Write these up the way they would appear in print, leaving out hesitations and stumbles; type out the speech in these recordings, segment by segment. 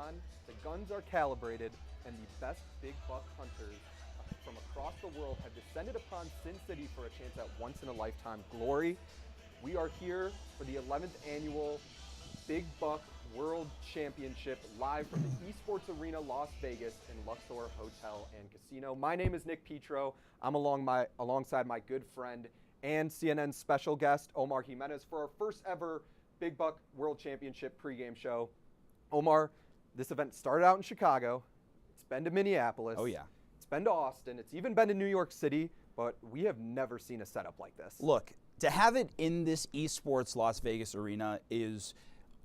on, the guns are calibrated, and the best big buck hunters from across the world have descended upon Sin City for a chance at once-in-a-lifetime glory. We are here for the 11th annual Big Buck World Championship live from the Esports Arena Las Vegas in Luxor Hotel and Casino. My name is Nick Petro. I'm alongside my good friend and CNN special guest, Omar Jimenez, for our first ever Big Buck World Championship pregame show. Omar, this event started out in Chicago. It's been to Minneapolis. Oh, yeah. It's been to Austin. It's even been to New York City, but we have never seen a setup like this. Look, to have it in this Esports Las Vegas arena is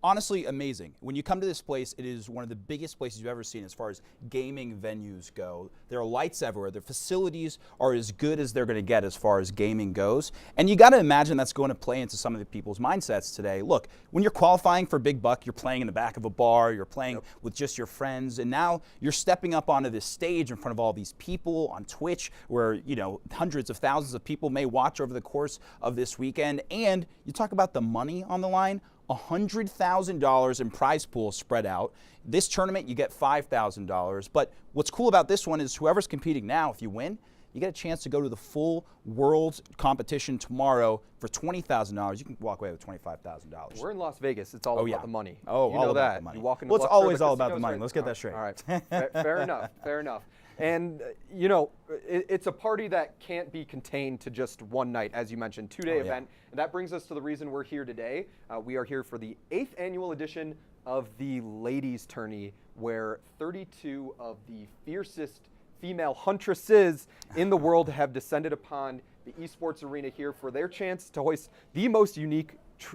honestly amazing. When you come to this place, it is one of the biggest places you've ever seen as far as gaming venues go. There are lights everywhere. The facilities are as good as they're going to get as far as gaming goes. And you got to imagine that's going to play into some of the people's mindsets today. Look, when you're qualifying for Big Buck, you're playing in the back of a bar, you're playing with just your friends, and now you're stepping up onto this stage in front of all these people on Twitch where, you know, hundreds of thousands of people may watch over the course of this weekend. And you talk about the money on the line. $100,000 in prize pool spread out. This tournament, you get $5,000. But what's cool about this one is whoever's competing now, if you win, you get a chance to go to the full world competition tomorrow for $20,000. You can walk away with $25,000. We're in Las Vegas. It's all about the money. Oh, you all know about that. the money. You walk into Well, it's Luxor, always the all about the casino's money. right- Let's get that straight. All right. Fair enough. Fair enough. And, you know, it's a party that can't be contained to just one night, as you mentioned, two-day event. And that brings us to the reason we're here today. We are here for the 8th annual edition of the Ladies Tourney, where 32 of the fiercest female huntresses in the world have descended upon the esports arena here for their chance to hoist the most unique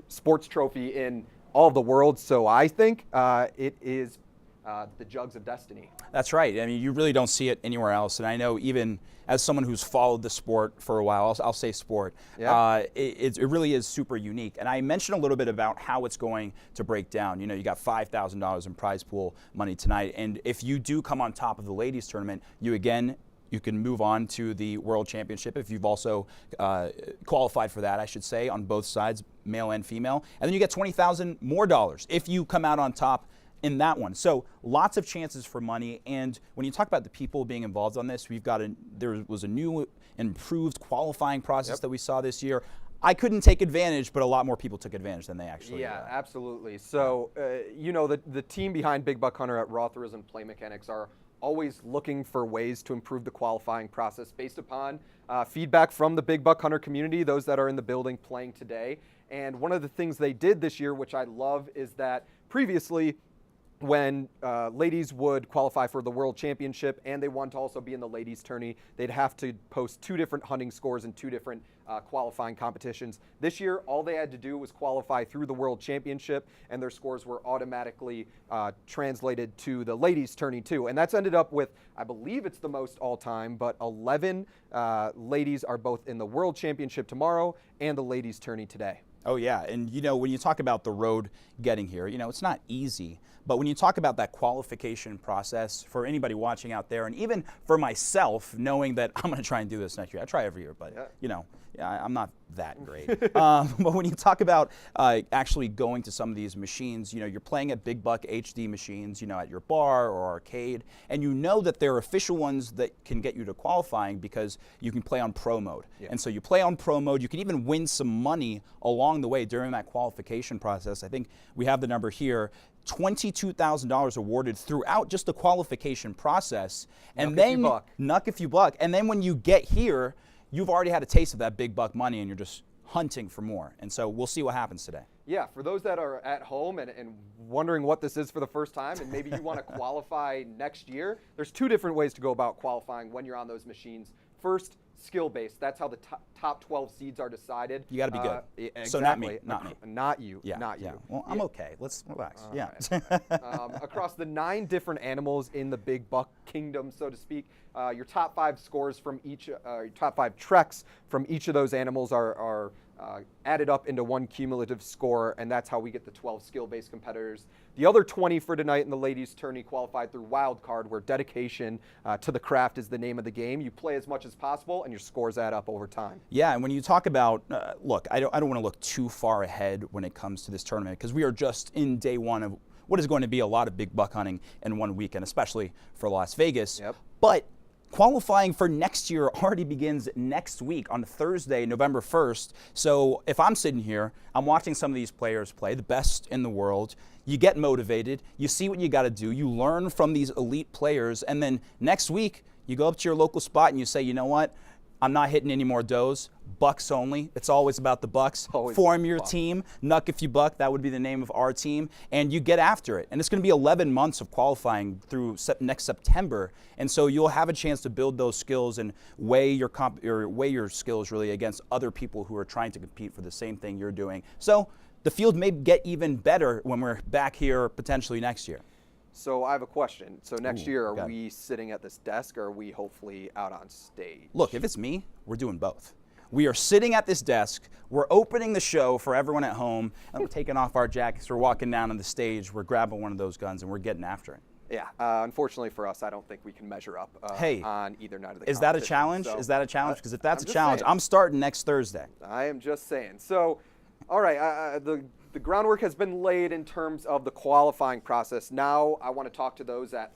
sports trophy in all of the world. So I think it is the Jugs of Destiny. That's right. I mean, you really don't see it anywhere else. And I know even as someone who's followed the sport for a while, I'll say sport, it really is super unique. And I mentioned a little bit about how it's going to break down. You know, you got $5,000 in prize pool money tonight. And if you do come on top of the ladies tournament, you can move on to the World Championship if you've also qualified for that, I should say, on both sides, male and female. And then you get $20,000 more if you come out on top in that one. So lots of chances for money. And when you talk about the people being involved on this, there was a new improved qualifying process that we saw this year. I couldn't take advantage, but a lot more people took advantage than they actually Yeah, absolutely. So, you know, the team behind Big Buck Hunter at Raw Tourism Play Mechanics are always looking for ways to improve the qualifying process based upon feedback from the Big Buck Hunter community, those that are in the building playing today. And one of the things they did this year, which I love, is that previously when ladies would qualify for the World Championship and they wanted to also be in the ladies tourney, they'd have to post 2 different hunting scores in 2 different qualifying competitions. This year, all they had to do was qualify through the World Championship, and their scores were automatically translated to the ladies tourney too. And that's ended up with, I believe it's the most all-time, but 11 ladies are both in the World Championship tomorrow and the ladies tourney today. Oh, yeah. And, you know, when you talk about the road getting here, you know, it's not easy. But when you talk about that qualification process for anybody watching out there, and even for myself, knowing that I'm going to try and do this next year. I try every year, but, you know, I'm not that great. But when you talk about actually going to some of these machines, you know, you're playing at Big Buck HD machines, you know, at your bar or arcade, and you know that there are official ones that can get you to qualifying because you can play on pro mode. And so you play on pro mode. You can even win some money along the way during that qualification process. I think we have the number here. $22,000 awarded throughout just the qualification process. And then Nuck if you buck. And then when you get here, you've already had a taste of that big buck money and you're just hunting for more. And so we'll see what happens today. Yeah, for those that are at home and wondering what this is for the first time, and maybe you want to qualify next year, there's 2 different ways to go about qualifying when you're on those machines. First, skill-based. That's how the top 12 seeds are decided. You got to be good. Exactly. So not me. Not you. Yeah, not you. Well, I'm okay. Let's relax. Across the 9 different animals in the Big Buck Kingdom, so to speak, your top 5 scores from each, your top 5 treks from each of those animals are added up into one cumulative score, and that's how we get the 12 skill-based competitors. The other 20 for tonight in the ladies' tourney qualified through wild card, where dedication to the craft is the name of the game. You play as much as possible, and your scores add up over time. Yeah, and when you talk about, look, I don't want to look too far ahead when it comes to this tournament, because we are just in day one of what is going to be a lot of big buck hunting in one weekend, especially for Las Vegas. Yep. But qualifying for next year already begins next week on Thursday, November 1st. So if I'm sitting here, I'm watching some of these players play, the best in the world. You get motivated, you see what you got to do, you learn from these elite players, and then next week you go up to your local spot and you say, you know what, I'm not hitting any more does. Bucks only. It's always about the Bucks. Form your team. Nuck if you buck. That would be the name of our team. And you get after it. And it's going to be 11 months of qualifying through next September. And so you'll have a chance to build those skills and weigh your skills really against other people who are trying to compete for the same thing you're doing. So the field may get even better when we're back here potentially next year. So I have a question. So next year, are we sitting at this desk, or are we hopefully out on stage? Look, if it's me, we're doing both. We are sitting at this desk, we're opening the show for everyone at home, and we're taking off our jackets, we're walking down on the stage, we're grabbing one of those guns, and we're getting after it. Yeah, unfortunately for us, I don't think we can measure up on either night of the Is that a challenge? So, is that a challenge? Because if that's a just challenge, saying. I'm starting next Thursday. I am just saying. So, all right, the groundwork has been laid in terms of the qualifying process. Now I want to talk to those at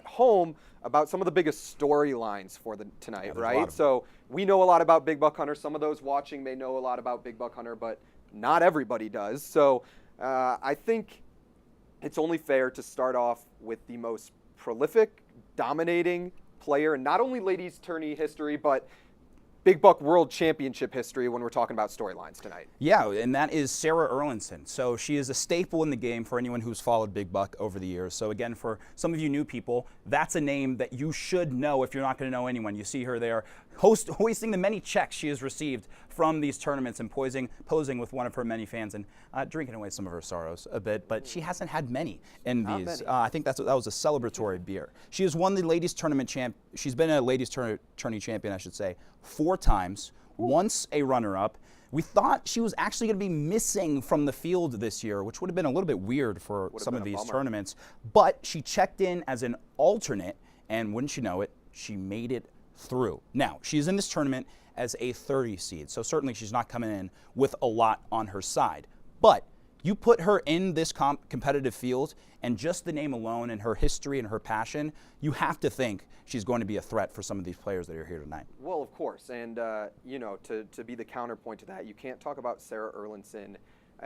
home about some of the biggest storylines for tonight, right? So we know a lot about Big Buck Hunter. Some of those watching may know a lot about Big Buck Hunter, but not everybody does. So I think it's only fair to start off with the most prolific, dominating player in not only ladies tourney history, but Big Buck World Championship history when we're talking about storylines tonight. Yeah, and that is Sarah Erlinson. So she is a staple in the game for anyone who's followed Big Buck over the years. So again, for some of you new people, that's a name that you should know if you're not going to know anyone. You see her there hoisting the many checks she has received from these tournaments and posing with one of her many fans and drinking away some of her sorrows a bit. But she hasn't had many in these. I think that was a celebratory beer. She has won the ladies tournament champ. She's been a ladies tourney champion, I should say, 4 times. Once a runner-up. We thought she was actually going to be missing from the field this year, which would have been a little bit weird for some of these tournaments. But she checked in as an alternate, and wouldn't you know it, she made it through. Now, she's in this tournament as a 30 seed, so certainly she's not coming in with a lot on her side. But you put her in this competitive field, and just the name alone and her history and her passion, you have to think she's going to be a threat for some of these players that are here tonight. Well, of course, and you know, to be the counterpoint to that, you can't talk about Sarah Erlinson,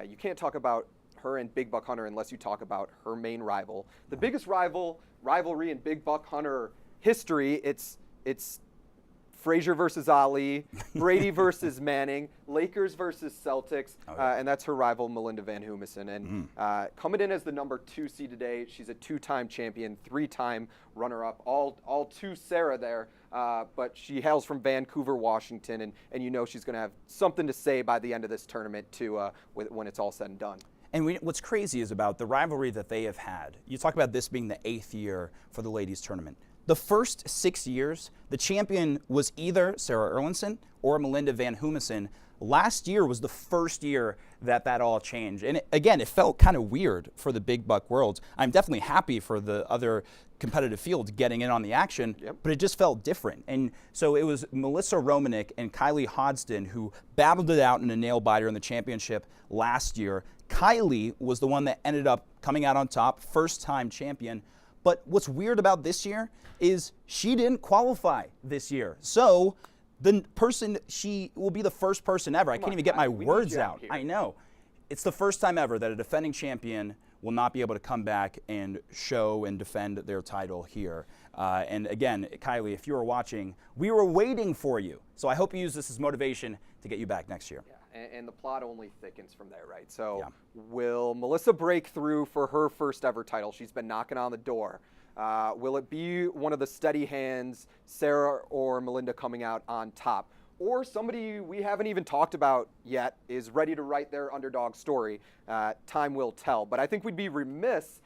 you can't talk about her and Big Buck Hunter unless you talk about her main rival. The biggest rivalry in Big Buck Hunter history, it's Frazier versus Ali, Brady versus Manning, Lakers versus Celtics, and that's her rival Melinda Van Humison. And coming in as the number 2 seed today, she's a 2-time champion, 3-time runner-up, all to Sarah there. But she hails from Vancouver, Washington, and you know she's going to have something to say by the end of this tournament when it's all said and done. And what's crazy is about the rivalry that they have had. You talk about this being the 8th year for the ladies tournament. The first 6 years, the champion was either Sarah Erlinson or Melinda Van Humison. Last year was the first year that all changed. And again, it felt kind of weird for the Big Buck world. I'm definitely happy for the other competitive fields getting in on the action, but it just felt different. And so it was Melissa Romanek and Kylie Hodgson who battled it out in a nail biter in the championship last year. Kylie was the one that ended up coming out on top, first-time champion. But what's weird about this year is she didn't qualify this year. So she will be the first person ever. I can't even get my words out. I know. It's the first time ever that a defending champion will not be able to come back and show and defend their title here. And again, Kylie, if you were watching, we were waiting for you. So I hope you use this as motivation to get you back next year. Yeah, and the plot only thickens from there, right? So will Melissa break through for her first ever title? She's been knocking on the door. Will it be one of the steady hands, Sarah or Melinda, coming out on top? Or somebody we haven't even talked about yet is ready to write their underdog story? Time will tell. But I think we'd be remiss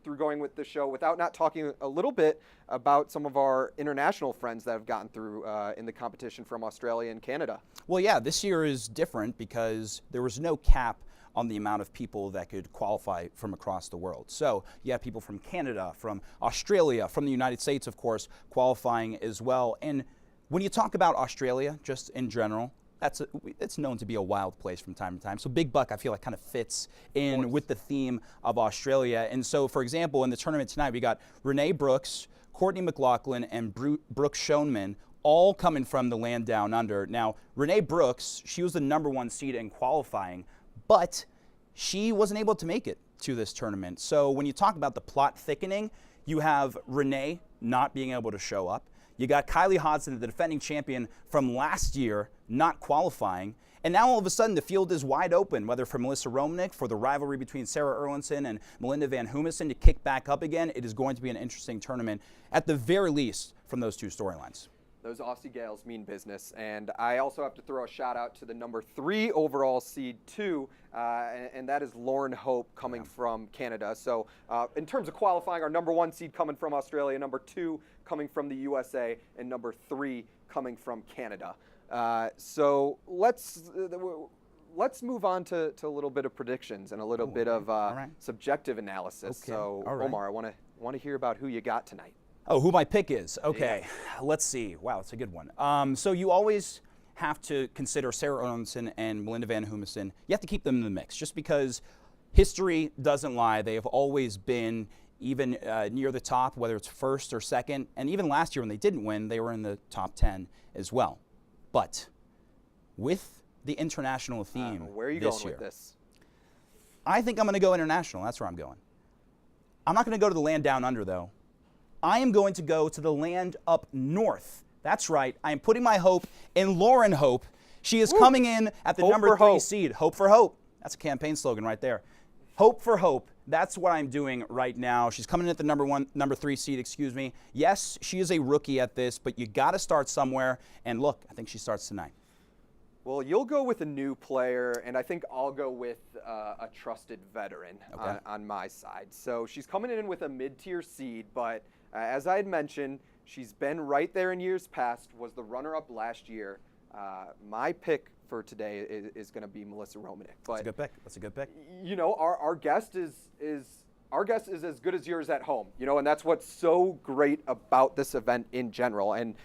through going with the show without not talking a little bit about some of our international friends that have gotten through in the competition from Australia and Canada. Well, yeah, this year is different because there was no cap on the amount of people that could qualify from across the world. So you have people from Canada, from Australia, from the United States, of course, qualifying as well. And when you talk about Australia, just in general, it's known to be a wild place from time to time. So Big Buck, I feel like, kind of fits in with the theme of Australia. And so, for example, in the tournament tonight, we got Renee Brooks, Courtney McLaughlin, and Brooke Schoenman, all coming from the land down under. Now, Renee Brooks, she was the #1 seed in qualifying, but she wasn't able to make it to this tournament. So when you talk about the plot thickening, you have Renee not being able to show up. You got Kylie Hodson, the defending champion from last year, not qualifying. And now all of a sudden the field is wide open, whether for Melissa Romanek, for the rivalry between Sarah Erlinson and Melinda Van Humison to kick back up again. It is going to be an interesting tournament, at the very least, from those two storylines. Those Aussie Gales mean business. And I also have to throw a shout out to the #3 overall seed too, and that is Lauren Hope coming from Canada. So in terms of qualifying, our #1 seed coming from Australia, #2 coming from the USA, and #3 coming from Canada. So let's move on to a little bit of predictions and a little bit of subjective analysis. Okay. So Omar, I want to hear about who you got tonight. Oh, who my pick is? Okay, let's see. Wow, that's a good one. So you always have to consider Sarah Erlinson and Melinda Van Humison. You have to keep them in the mix, just because history doesn't lie. They have always been even near the top, whether it's first or second. And even last year when they didn't win, they were in the top 10 as well. But with the international theme where are you this going year, with this? I think I'm going to go international. That's where I'm going. I'm not going to go to the land down under, though. I am going to go to the land up north. That's right. I am putting my hope in Lauren Hope. She is coming in at the #3 seed. Hope for hope. That's a campaign slogan right there. Hope for hope. That's what I'm doing right now. She's coming in at the #3 seed, excuse me. Yes, she is a rookie at this, but you got to start somewhere. And look, I think she starts tonight. Well, you'll go with a new player, and I think I'll go with a trusted veteran on my side. So she's coming in with a mid-tier seed, but as I had mentioned, she's been right there in years past, was the runner-up last year. My pick for today is going to be Melissa Romanek. But, That's a good pick. That's a good pick. You know, our guest is as good as yours at home, you know, and that's what's so great about this event in general. And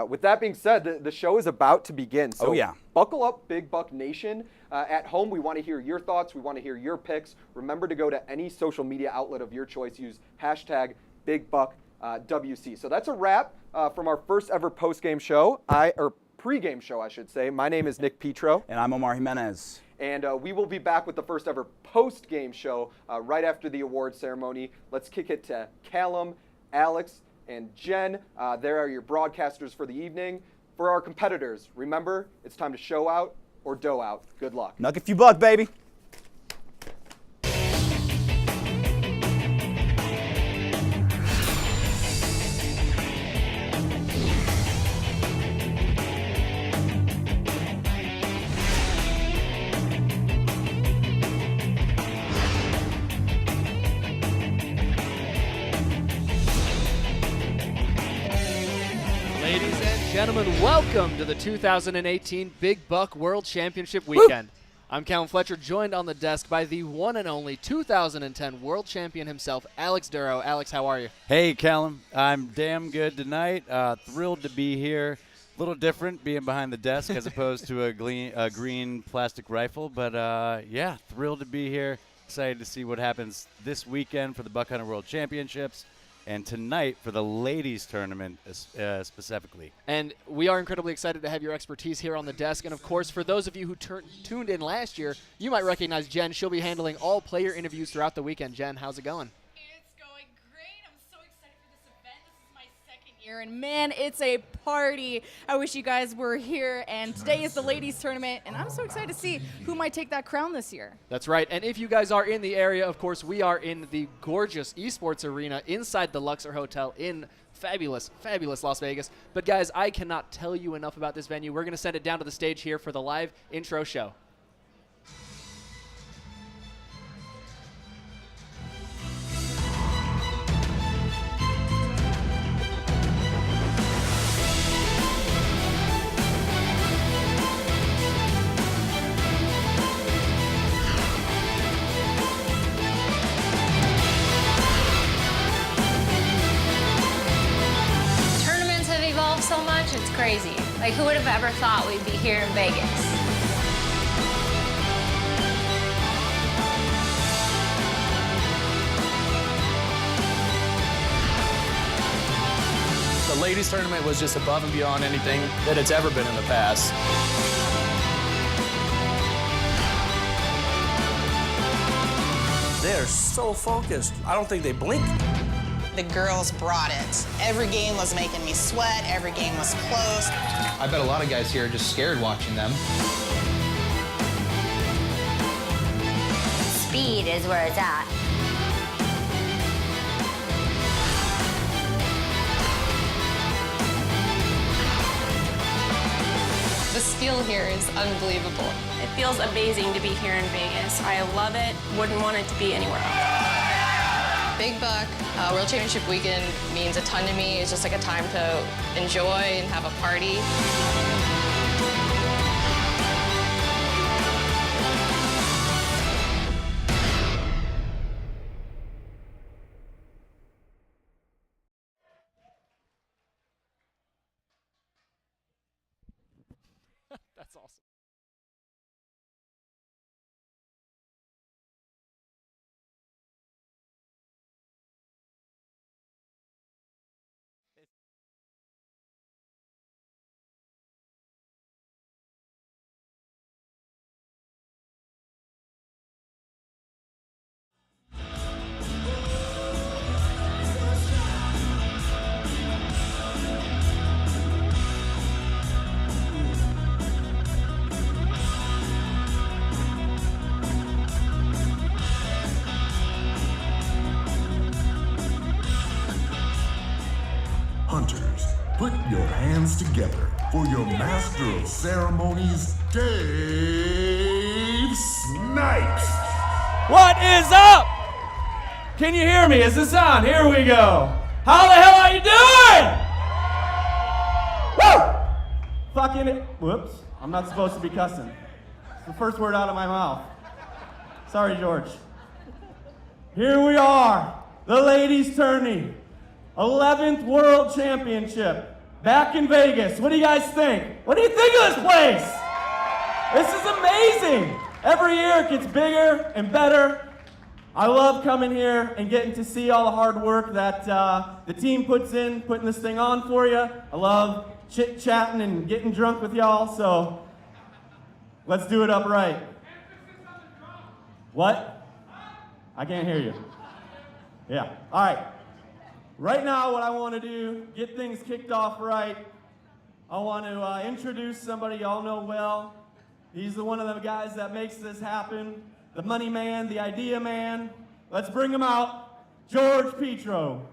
with that being said, the show is about to begin. So buckle up, Big Buck Nation. At home, we want to hear your thoughts. We want to hear your picks. Remember to go to any social media outlet of your choice. Use hashtag BigBuckWC. So that's a wrap from our first ever post-game show, or pre-game show, I should say. My name is Nick Petro. And I'm Omar Jimenez. And we will be back with the first ever post-game show right after the award ceremony. Let's kick it to Callum, Alex, and Jen. There are your broadcasters for the evening. For our competitors, remember, it's time to show out or dough out. Good luck. Nugget few buck, baby. Ladies and gentlemen, welcome to the 2018 Big Buck World Championship Weekend. I'm Callum Fletcher, joined on the desk by the one and only 2010 World Champion himself, Alex Duro. Alex, how are you? Hey, Callum. I'm damn good tonight. Thrilled to be here. A little different being behind the desk as opposed to a green plastic rifle. But, yeah, thrilled to be here. Excited to see what happens this weekend for the Buck Hunter World Championships. And tonight for the ladies tournament specifically. And we are incredibly excited to have your expertise here on the desk. And, of course, for those of you who tuned in last year, you might recognize Jen. She'll be handling all player interviews throughout the weekend. Jen, how's it going? It's going great. I'm so excited for this event. This is my second year, and, man, it's a party. I wish you guys were here. And today is the ladies tournament, and I'm so excited to see who might take that crown this year. That's right. And if you guys are in the area, of course, we are in the gorgeous esports arena inside the Luxor Hotel in fabulous, fabulous Las Vegas. But, guys, I cannot tell you enough about this venue. We're going to send it down to the stage here for the live intro show. So much, it's crazy. Like, who would have ever thought we'd be here in Vegas? The ladies tournament was just above and beyond anything that it's ever been in the past. They're so focused. I don't think they blink. The girls brought it. Every game was making me sweat. Every game was close. I bet a lot of guys here are just scared watching them. Speed is where it's at. The skill here is unbelievable. It feels amazing to be here in Vegas. I love it. Wouldn't want it to be anywhere else. Big Buck World Championship weekend means a ton to me. It's just like a time to enjoy and have a party. That's awesome. Hunters, put your hands together for your master of ceremonies, Dave Snipes. What is up? Can you hear me? Is this on? Here we go. How the hell are you doing? Woo! Fucking it. Whoops. I'm not supposed to be cussing. It's the first word out of my mouth. Sorry, George. Here we are, the ladies' tourney. 11th World Championship, back in Vegas. What do you guys think? What do you think of this place? This is amazing. Every year it gets bigger and better. I love coming here and getting to see all the hard work that the team puts in, putting this thing on for you. I love chit-chatting and getting drunk with y'all, so let's do it upright. What? I can't hear you. Yeah, all right. Right now, what I want to do, get things kicked off right, I want to introduce somebody y'all know well. He's one of the guys that makes this happen, the money man, the idea man. Let's bring him out, George Petro.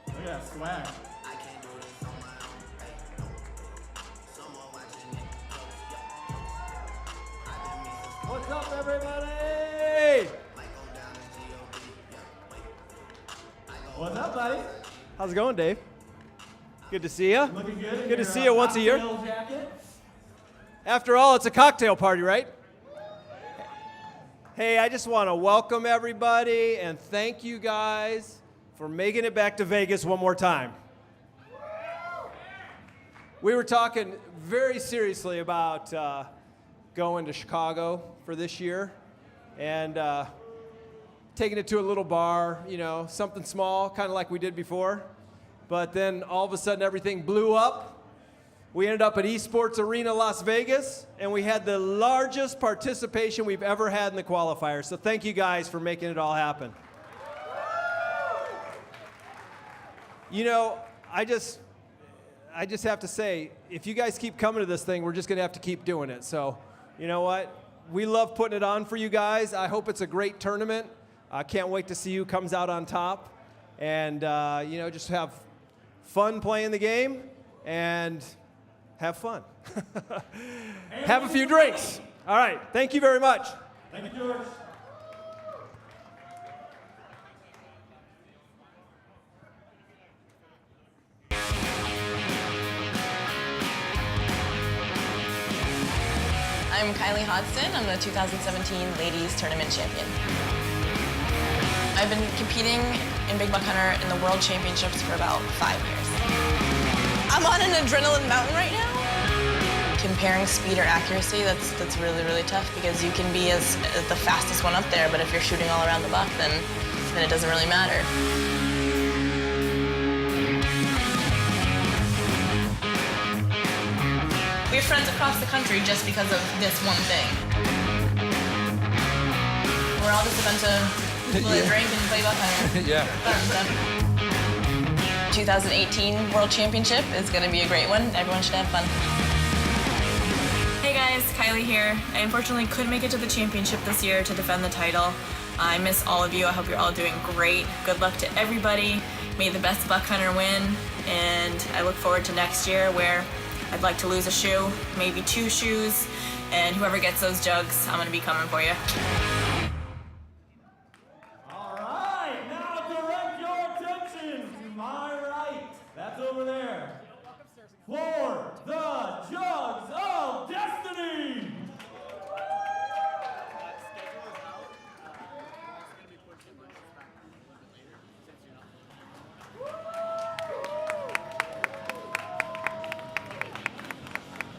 Look at that swag. What's up, everybody? What's up, buddy? How's it going, Dave? Good to see you. Looking good. Good to see you once a year. Jacket. After all, it's a cocktail party, right? Hey, I just want to welcome everybody and thank you guys for making it back to Vegas one more time. We were talking very seriously about going to Chicago for this year and taking it to a little bar, you know, something small, kind of like we did before. But then all of a sudden everything blew up. We ended up at Esports Arena Las Vegas, and we had the largest participation we've ever had in the qualifiers. So thank you guys for making it all happen. You know, I just have to say, if you guys keep coming to this thing, we're just going to have to keep doing it. So, you know what? We love putting it on for you guys. I hope it's a great tournament. I can't wait to see who comes out on top. And, you know, just have fun playing the game and have fun. Have a few drinks. All right. Thank you very much. Thank you, George. I'm Kylie Hodgson. I'm the 2017 Ladies Tournament Champion. I've been competing in Big Buck Hunter in the World Championships for about 5 years. I'm on an adrenaline mountain right now. Comparing speed or accuracy, that's really, really tough because you can be as the fastest one up there, but if you're shooting all around the buck, then it doesn't really matter. We have friends across the country just because of this one thing. We're all just a bunch of people that drink and play buck hunter. Yeah. Fun stuff. 2018 World Championship is going to be a great one. Everyone should have fun. Hey guys, Kylie here. I unfortunately couldn't make it to the championship this year to defend the title. I miss all of you. I hope you're all doing great. Good luck to everybody. May the best buck hunter win. And I look forward to next year where I'd like to lose a shoe, maybe 2 shoes, and whoever gets those jugs, I'm gonna be coming for you. All right, now direct your attention to my right. That's over there. For the Jugs of Destiny.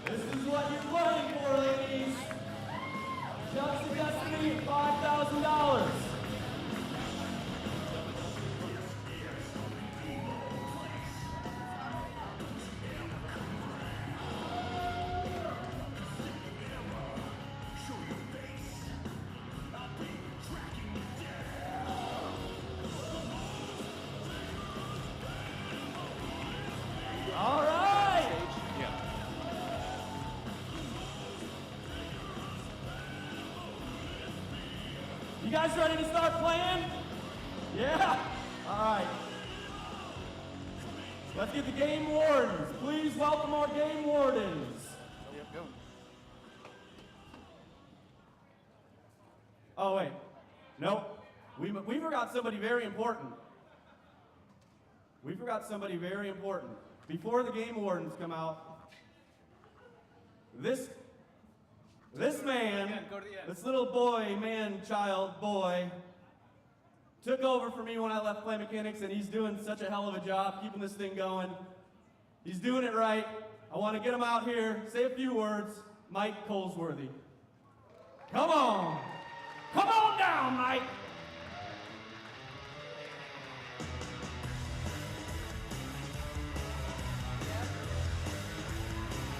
This is what you're playing for, ladies. Jugs of Destiny, $5,000. All right. You guys ready to start playing? Yeah? All right. Let's get the game wardens. Please welcome our game wardens. Oh, wait. Nope. We forgot somebody very important. We forgot somebody very important. Before the game wardens come out, this man, this little boy, child, boy, took over for me when I left Play Mechanics, and he's doing such a hell of a job keeping this thing going. He's doing it right. I want to get him out here, say a few words. Mike Colesworthy. Come on. Come on down, Mike.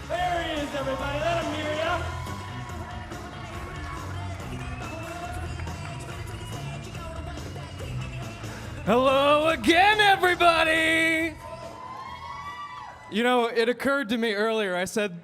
There he is, everybody. Let him hear ya. Hello again, everybody! You know, it occurred to me earlier, I said...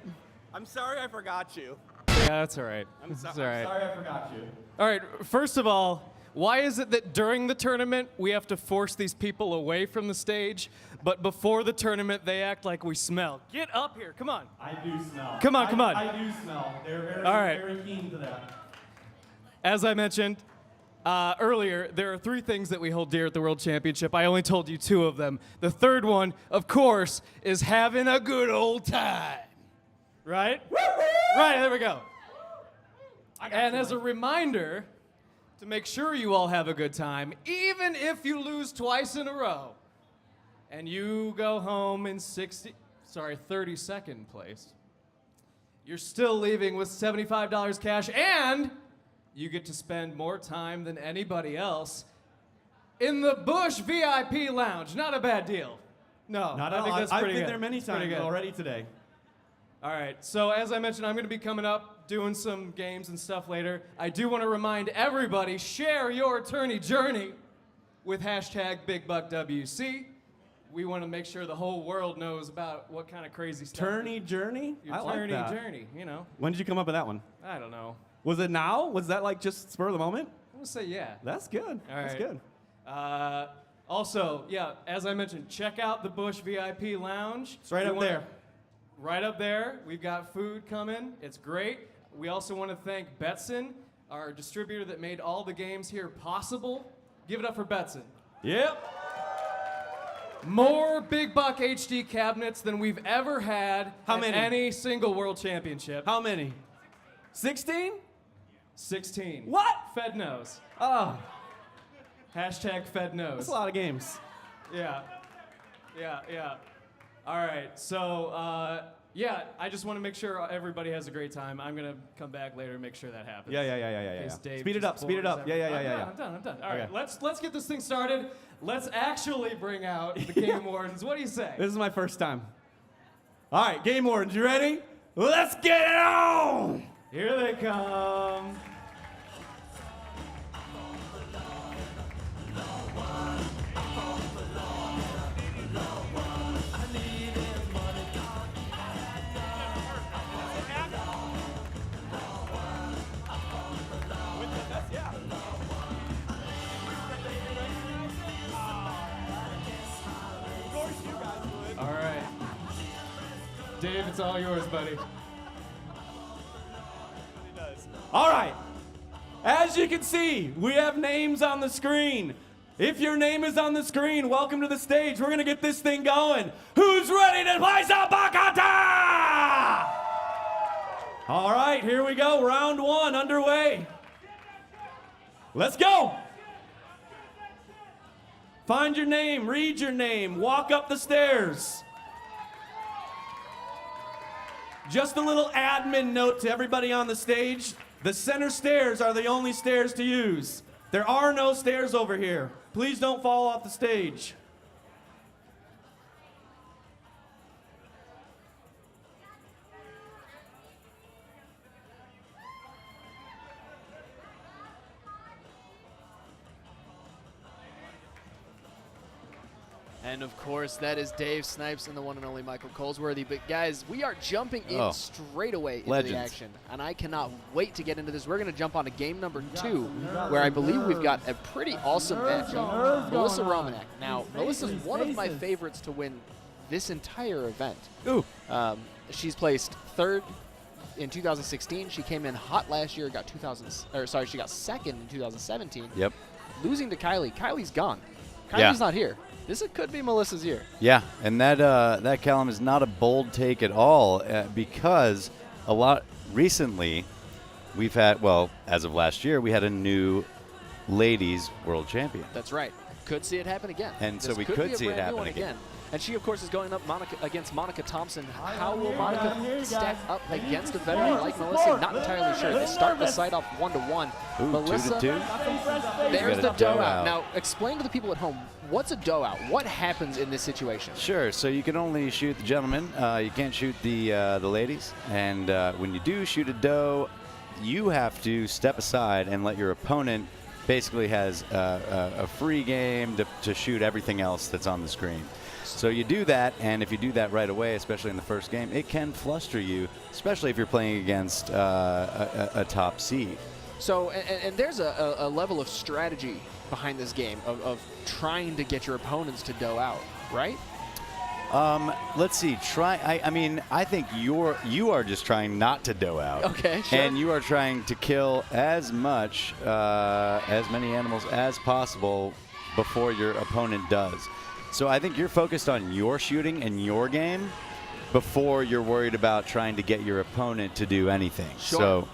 I'm sorry I forgot you. Yeah, that's all right. I'm It's all right. sorry I forgot you. All right, first of all, why is it that during the tournament we have to force these people away from the stage, but before the tournament they act like we smell? Get up here, come on. I do smell. Come on, come on. I do smell. They're very, All right. very keen to that. As I mentioned earlier, there are 3 things that we hold dear at the World Championship. I only told you 2 of them. The third one, of course, is having a good old time. Right? Right, there we go. And as a reminder, to make sure you all have a good time, even if you lose twice in a row, and you go home in 32nd place, you're still leaving with $75 cash, and you get to spend more time than anybody else in the Bush VIP Lounge. Not a bad deal. No, Not I at think all. that's I've pretty been good. there many It's pretty times good. already today. All right, so as I mentioned, I'm going to be coming up, doing some games and stuff later. I do want to remind everybody, share your tourney journey with hashtag BigBuckWC. We want to make sure the whole world knows about what kind of crazy stuff. Tourney journey? Your I like tourney that. journey, you know. When did you come up with that one? I don't know. Was it now? Was that like just spur of the moment? I'm going to say yeah. That's good. All That's right. good. Also, yeah, as I mentioned, check out the Bush VIP Lounge. It's right We up wanna- there. Right up there. We've got food coming. It's great. We also want to thank Betson, our distributor that made all the games here possible. Give it up for Betson. Yep. More Big Buck HD cabinets than we've ever had How at many? any single World Championship. How many? 16? 16. What? Fed knows. Oh. Hashtag Fed knows. That's a lot of games. Yeah. All right. So, yeah, I just want to make sure everybody has a great time. I'm going to come back later and make sure that happens. Yeah. In case Dave Speed it just up, speed it bores up. Yeah. I'm done. All right, Okay. let's get this thing started. Let's actually bring out the game wardens. What do you say? This is my first time. All right, game wardens, you ready? Let's get it on! Here they come. All right. Dave, it's all yours, buddy. All right. As you can see, we have names on the screen. If your name is on the screen, welcome to the stage. We're going to get this thing going. Who's ready to play some Bacata? All right, here we go. Round 1 underway. Let's go. Find your name, read your name, walk up the stairs. Just a little admin note to everybody on the stage. The center stairs are the only stairs to use. There are no stairs over here. Please don't fall off the stage. And of course, that is Dave Snipes and the one and only Michael Colesworthy. But guys, we are jumping in straight away into the action, and I cannot wait to get into this. We're going to jump on to game number 2, where I believe we've got a pretty awesome match. Melissa Romanek. Now, Melissa's one of my favorites to win this entire event. Ooh. She's placed 3rd in 2016. She came in hot last year. She got second in 2017. Yep. Losing to Kylie. Kylie's gone. Kylie's Yeah. not here. This could be Melissa's year. Yeah, and that Callum is not a bold take at all because recently we've had, well, as of last year, we had a new ladies world champion. That's right. Could see it happen again. And so This we could could be a see it brand new happen one again. And she, of course, is going up against Monica Thompson. How will Monica stack up against a veteran like Melissa? Not entirely sure. They start the site off 1-1. Ooh, Melissa, 2-2. there's You the got a dough dough out. out. Now, explain to the people at home, what's a dough out? What happens in this situation? Sure. So you can only shoot the gentlemen. You can't shoot the ladies. And when you do shoot a doe, you have to step aside and let your opponent basically has a free game to shoot everything else that's on the screen. So you do that, and if you do that right away, especially in the first game, it can fluster you, especially if you're playing against a top seed. So, and there's a level of strategy behind this game of trying to get your opponents to dough out, right? Let's see. I think you are just trying not to dough out. Okay, sure. And you are trying to kill as many animals as possible before your opponent does. So I think you're focused on your shooting and your game before you're worried about trying to get your opponent to do anything. Sure.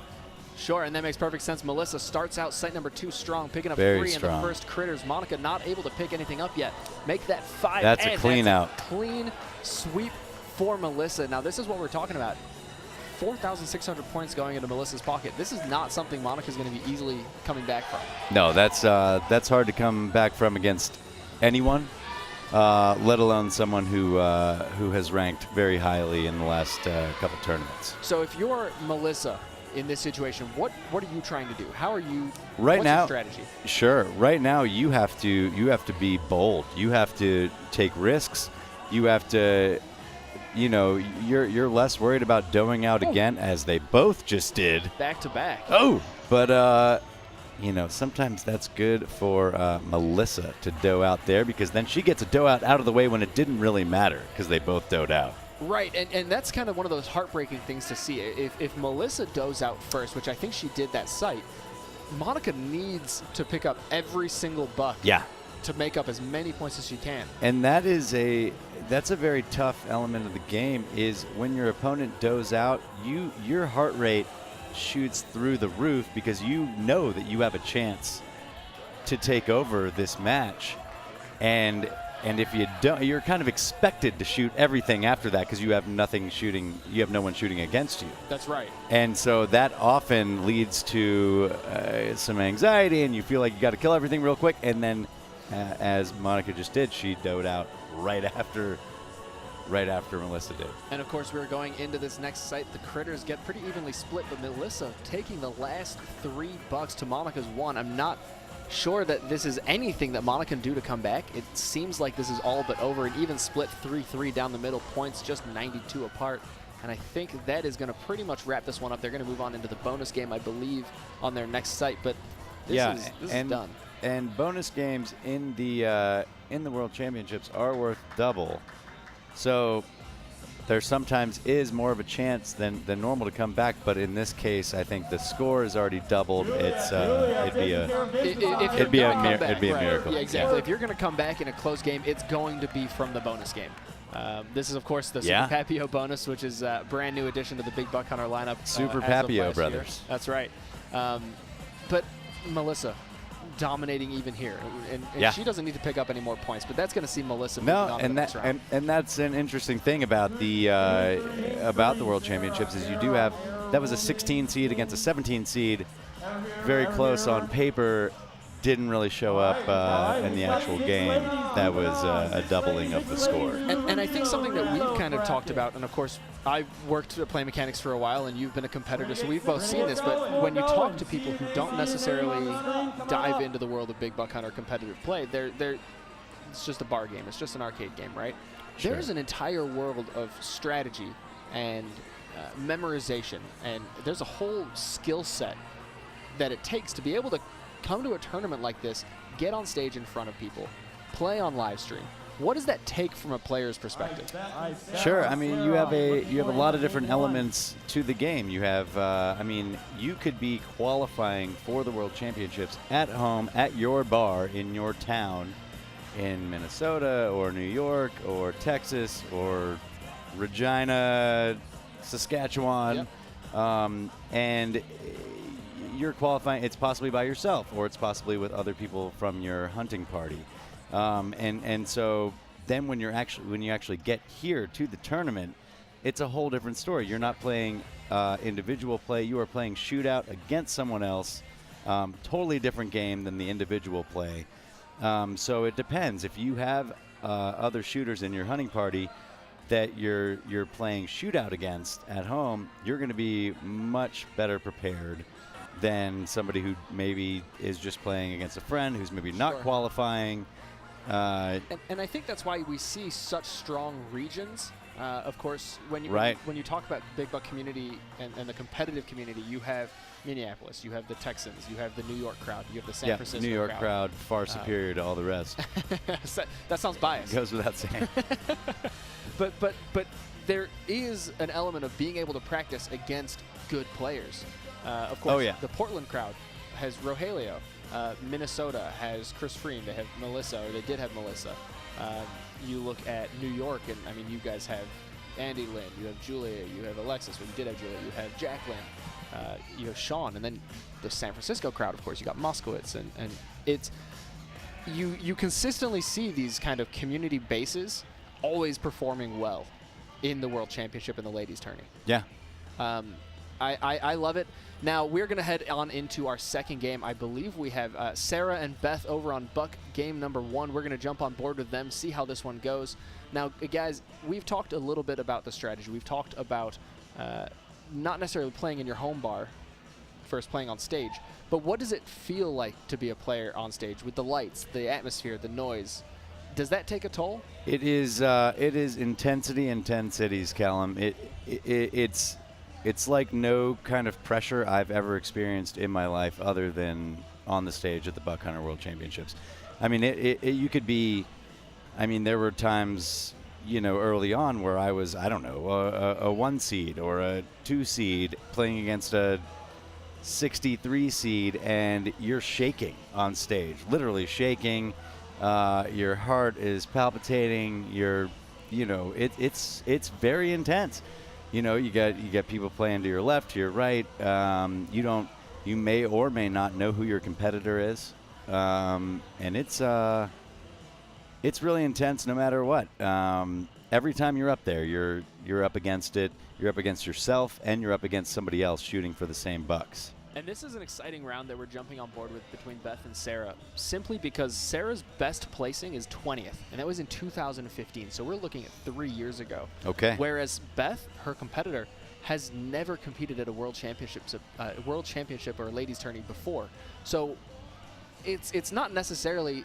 Sure, and that makes perfect sense. Melissa starts out site number 2 strong, picking up Very 3 strong. in the first critters. Monica not able to pick anything up yet. Make that 5. That's a and clean that's out. A clean sweep for Melissa. Now, this is what we're talking about. 4,600 points going into Melissa's pocket. This is not something Monica's going to be easily coming back from. No, that's hard to come back from against anyone, let alone someone who has ranked very highly in the last couple tournaments. So if you're Melissa in this situation, what are you trying to do? How are you? Right what's now, your strategy? Sure. Right now, you have to be bold. You have to take risks. You have to, you're less worried about doing out again, as they both just did. Back to back. Oh, but sometimes that's good for Melissa to dough out there, because then she gets a dough out of the way when it didn't really matter because they both doughed out. Right, and that's kind of one of those heartbreaking things to see. If Melissa does out first, which I think she did that site, Monica needs to pick up every single buck. Yeah. To make up as many points as she can. And that's a very tough element of the game, is when your opponent does out, your heart rate shoots through the roof because you know that you have a chance to take over this match. And if you don't, you're kind of expected to shoot everything after that because you have nothing shooting. You have no one shooting against you. That's right. And so that often leads to some anxiety, and you feel like you got to kill everything real quick. And then, as Monica just did, she dove out right after Melissa did. And of course, we're going into this next site. The critters get pretty evenly split, but Melissa taking the last $3 to Monica's 1. I'm not sure that this is anything that Monica can do to come back. It seems like this is all but over. An even split 3-3 down the middle, points just 92 apart. And I think that is going to pretty much wrap this one up. They're going to move on into the bonus game, I believe, on their next site. But this is done. And bonus games in the World Championships are worth double. So there sometimes is more of a chance than normal to come back, but in this case, I think the score is already doubled. It'd be a miracle. Yeah, exactly. If you're going to come back in a close game, it's going to be from the bonus game. This is, of course, the Super Papio bonus, which is a brand new addition to the Big Buck Hunter lineup. Super Papio brothers. That's right. But Melissa, dominating even here, and she doesn't need to pick up any more points, but that's going to see Melissa moving on to the next round. And that's an interesting thing about the World Championships is you do have, that was a 16 seed against a 17 seed, very close on paper, didn't really show up in the actual game. That was a doubling of the score. And I think something that we've kind of talked about, and of course I've worked at Play Mechanics for a while and you've been a competitor, so we've both seen this, but when you talk to people who don't necessarily dive into the world of Big Buck Hunter competitive play, it's just a bar game, it's just an arcade game, right? Sure. There's an entire world of strategy and memorization, and there's a whole skill set that it takes to be able to come to a tournament like this, get on stage in front of people, play on live stream. What does that take from a player's perspective? Sure. I mean, you have a lot of different elements to the game. You have, I mean, you could be qualifying for the World Championships at home, at your bar, in your town, in Minnesota or New York or Texas or Regina, Saskatchewan, and you're qualifying. It's possibly by yourself, or it's possibly with other people from your hunting party. And so then when you actually get here to the tournament, it's a whole different story. You're not playing individual play. You are playing shootout against someone else. Totally different game than the individual play. So it depends. If you have other shooters in your hunting party that you're playing shootout against at home, you're going to be much better prepared than somebody who maybe is just playing against a friend who's maybe not qualifying. And I think that's why we see such strong regions. Of course, when you talk about Big Buck community and the competitive community, you have Minneapolis, you have the Texans, you have the New York crowd, you have the San Francisco New York crowd far superior to all the rest. That sounds biased. Goes without saying. But there is an element of being able to practice against good players. Of course, the Portland crowd has Rogelio. Minnesota has Chris Freem. They have Melissa, or they did have Melissa. You look at New York, and I mean, you guys have Andy Lynn, you have Julia, you have Alexis, well, you did have Julia, you have Jacqueline, you have Sean, and then the San Francisco crowd, of course, you got Moskowitz, and it's, you consistently see these kind of community bases always performing well in the World Championship and the ladies tourney. Yeah. I love it. Now we're going to head on into our second game. I believe we have Sarah and Beth over on Buck game number 1. We're going to jump on board with them, see how this one goes. Now, guys, we've talked a little bit about the strategy. We've talked about not necessarily playing in your home bar, first playing on stage, but what does it feel like to be a player on stage with the lights, the atmosphere, the noise? Does that take a toll? It is intensity in 10 cities, Callum. It's like no kind of pressure I've ever experienced in my life other than on the stage at the Buck Hunter World Championships. I mean, you could be, I mean, there were times, early on where I was, I don't know, a 1 seed or a 2 seed playing against a 63 seed, and you're shaking on stage, literally shaking. Your heart is palpitating. It's very intense. you know, you get people playing to your left, to your right. You may or may not know who your competitor is, and it's really intense no matter what. Every time you're up there, you're up against it. You're up against yourself, and you're up against somebody else shooting for the same bucks. And this is an exciting round that we're jumping on board with between Beth and Sarah, simply because Sarah's best placing is 20th, and that was in 2015. So we're looking at 3 years ago. Okay. Whereas Beth, her competitor, has never competed at a world championship or a ladies tourney before. So it's not necessarily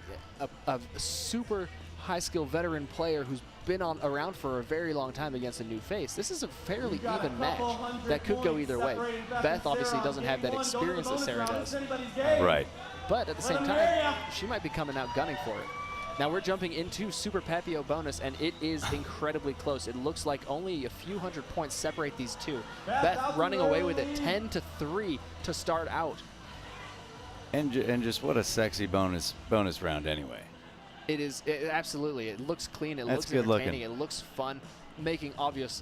a super high skill veteran player who's been around for a very long time against a new face. This is a fairly even match that could go either way. Beth obviously doesn't have that experience that Sarah does. Right. But at the same time, she might be coming out gunning for it. Now we're jumping into Super Papio bonus, and it is incredibly close. It looks like only a few hundred points separate these two. Beth running away with it 10-3 to start out. And just what a sexy bonus round anyway. It is absolutely. It looks clean. It That's looks good entertaining. looking. It looks fun, making obvious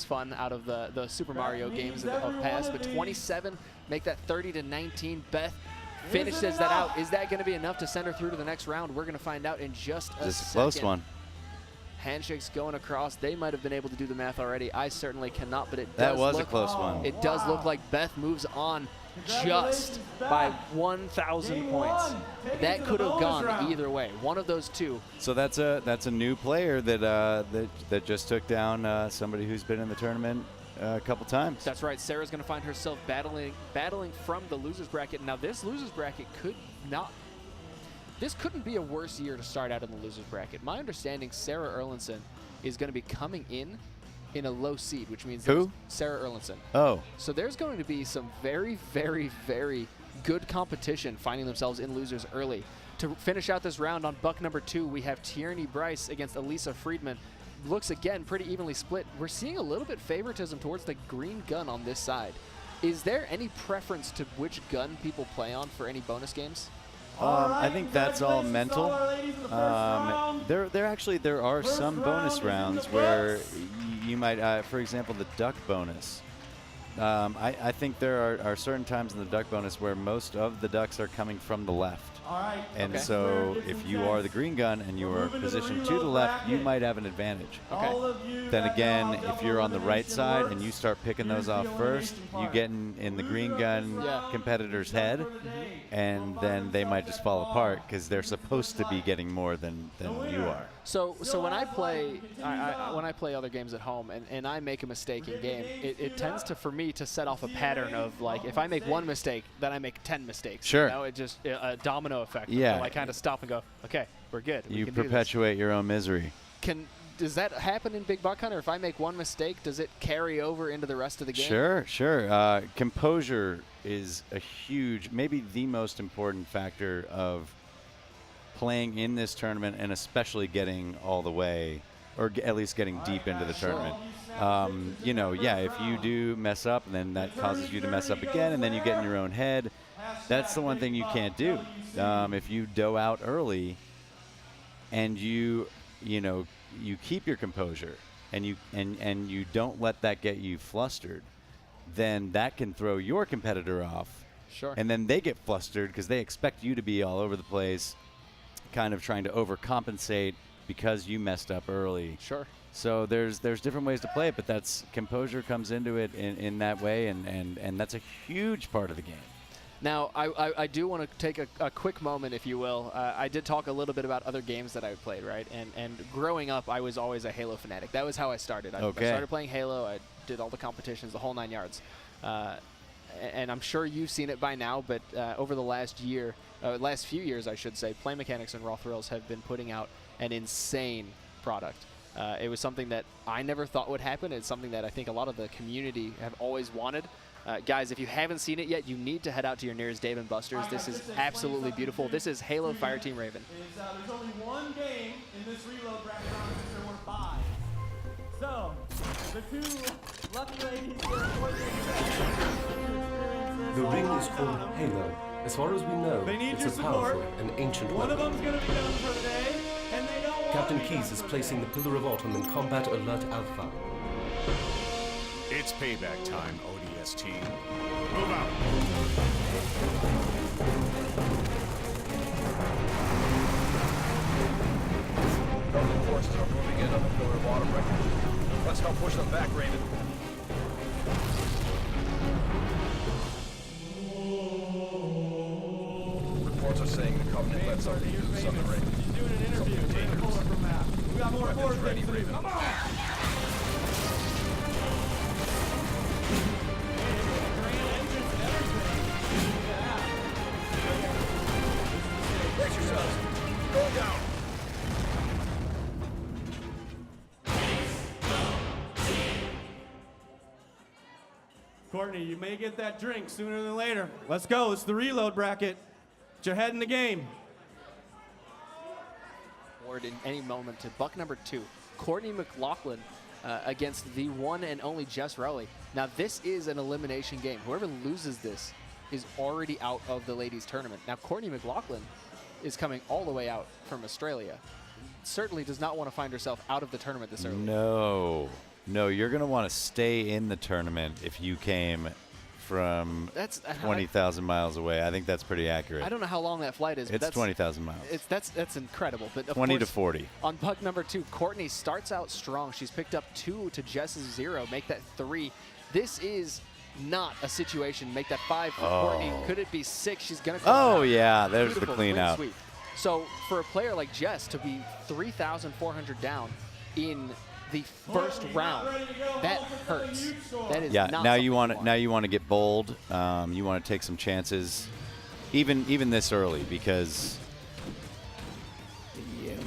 fun out of the Super Mario games of past. But 27, make that 30-19. Beth finishes that out. Is that going to be enough to send her through to the next round? We're going to find out in just a second. This is a close one. Handshakes going across. They might have been able to do the math already. I certainly cannot, but it That was a close one. It does look like Beth moves on just by 1,000 points. That could have gone either way. One of those two. So that's a new player that just took down somebody who's been in the tournament a couple times. That's right. Sarah's going to find herself battling from the losers bracket. Now this losers bracket this couldn't be a worse year to start out in the losers bracket. My understanding, Sarah Erlinson is going to be coming in a low seed, which means who? Sarah Erlinson. Oh. So there's going to be some very, very, very good competition finding themselves in losers early. To finish out this round on buck number 2, we have Tierney Bryce against Elisa Friedman. Looks again pretty evenly split. We're seeing a little bit favoritism towards the green gun on this side. Is there any preference to which gun people play on for any bonus games? I think that's all mental. There are some bonus rounds where you might, for example, the duck bonus. I think there are certain times in the duck bonus where most of the ducks are coming from the left. And so if you are the green gun and you are positioned to the left, you might have an advantage. Then again, if you're on the right side and you start picking those off first, you get in the green gun competitor's head, and then they might just fall apart because they're supposed to be getting more than you are. So when I play when I play other games at home and I make a mistake in game, it tends to, for me, to set off a pattern of, like, if I make one mistake, then I make 10 mistakes. Sure. You know, it just a domino effect. Yeah. So I kind of stop and go, okay, we're good. You perpetuate your own misery. Does that happen in Big Buck Hunter? If I make one mistake, does it carry over into the rest of the game? Sure. Composure is a huge, maybe the most important factor of playing in this tournament, and especially getting all the way, or at least getting deep into the tournament. If you do mess up, then that causes you to mess up again, and then you get in your own head. That's the one thing you can't do. If you dough out early, and you keep your composure, and you don't let that get you flustered, then that can throw your competitor off. Sure. And then they get flustered because they expect you to be all over the place, kind of trying to overcompensate because you messed up early. Sure. So there's different ways to play it, but that's composure comes into it in that way, and that's a huge part of the game. Now, I do want to take a quick moment, if you will. I did talk a little bit about other games that I played, right? And growing up, I was always a Halo fanatic. That was how I started. I started playing Halo. I did all the competitions, the whole 9 yards. And I'm sure you've seen it by now, but over the last few years, I should say, Play Mechanics and Raw Thrills have been putting out an insane product. It was something that I never thought would happen. It's something that I think a lot of the community have always wanted. Guys, if you haven't seen it yet, you need to head out to your nearest Dave & Buster's. This is absolutely beautiful. This is Halo Fireteam Raven. There's only one game in this reload bracket round since there were 5. So, the two lucky ladies The ring is called Halo. As far as we know, it's a powerful and ancient one weapon. of them's going to be done for the day, and they don't Captain Keyes is placing the Pillar of Autumn in Combat Alert Alpha. It's payback time, ODS team. Move out. Government forces are moving in on the pillar of water breakers. Let's help push them back, Raven. Reports are saying the Covenant let something loose on the Raven. He's doing an interview. We got more Weapons ready, Raven. Come on! Brace yourselves. Going down. Courtney, you may get that drink sooner than later. Let's go. It's the reload bracket. Get your head in the game. Forward in any moment to buck number 2, Courtney McLaughlin against the one and only Jess Rowley. Now this is an elimination game. Whoever loses this is already out of the ladies tournament. Now Courtney McLaughlin is coming all the way out from Australia. Certainly does not want to find herself out of the tournament this early. No, you're going to want to stay in the tournament if you came from 20,000 miles away. I think that's pretty accurate. I don't know how long that flight is. It's 20,000 miles. That's incredible. But of 20 course, to 40. On puck number 2, Courtney starts out strong. She's picked up 2 to Jess's 0, make that 3. This is not a situation. Make that 5 for Courtney. Could it be 6? She's gonna. Oh yeah, there's the Beautiful clean out. sweep. So for a player like Jess to be 3,400 down in the first round, that hurts. That is not now you want to get bold. You want to take some chances, even this early, because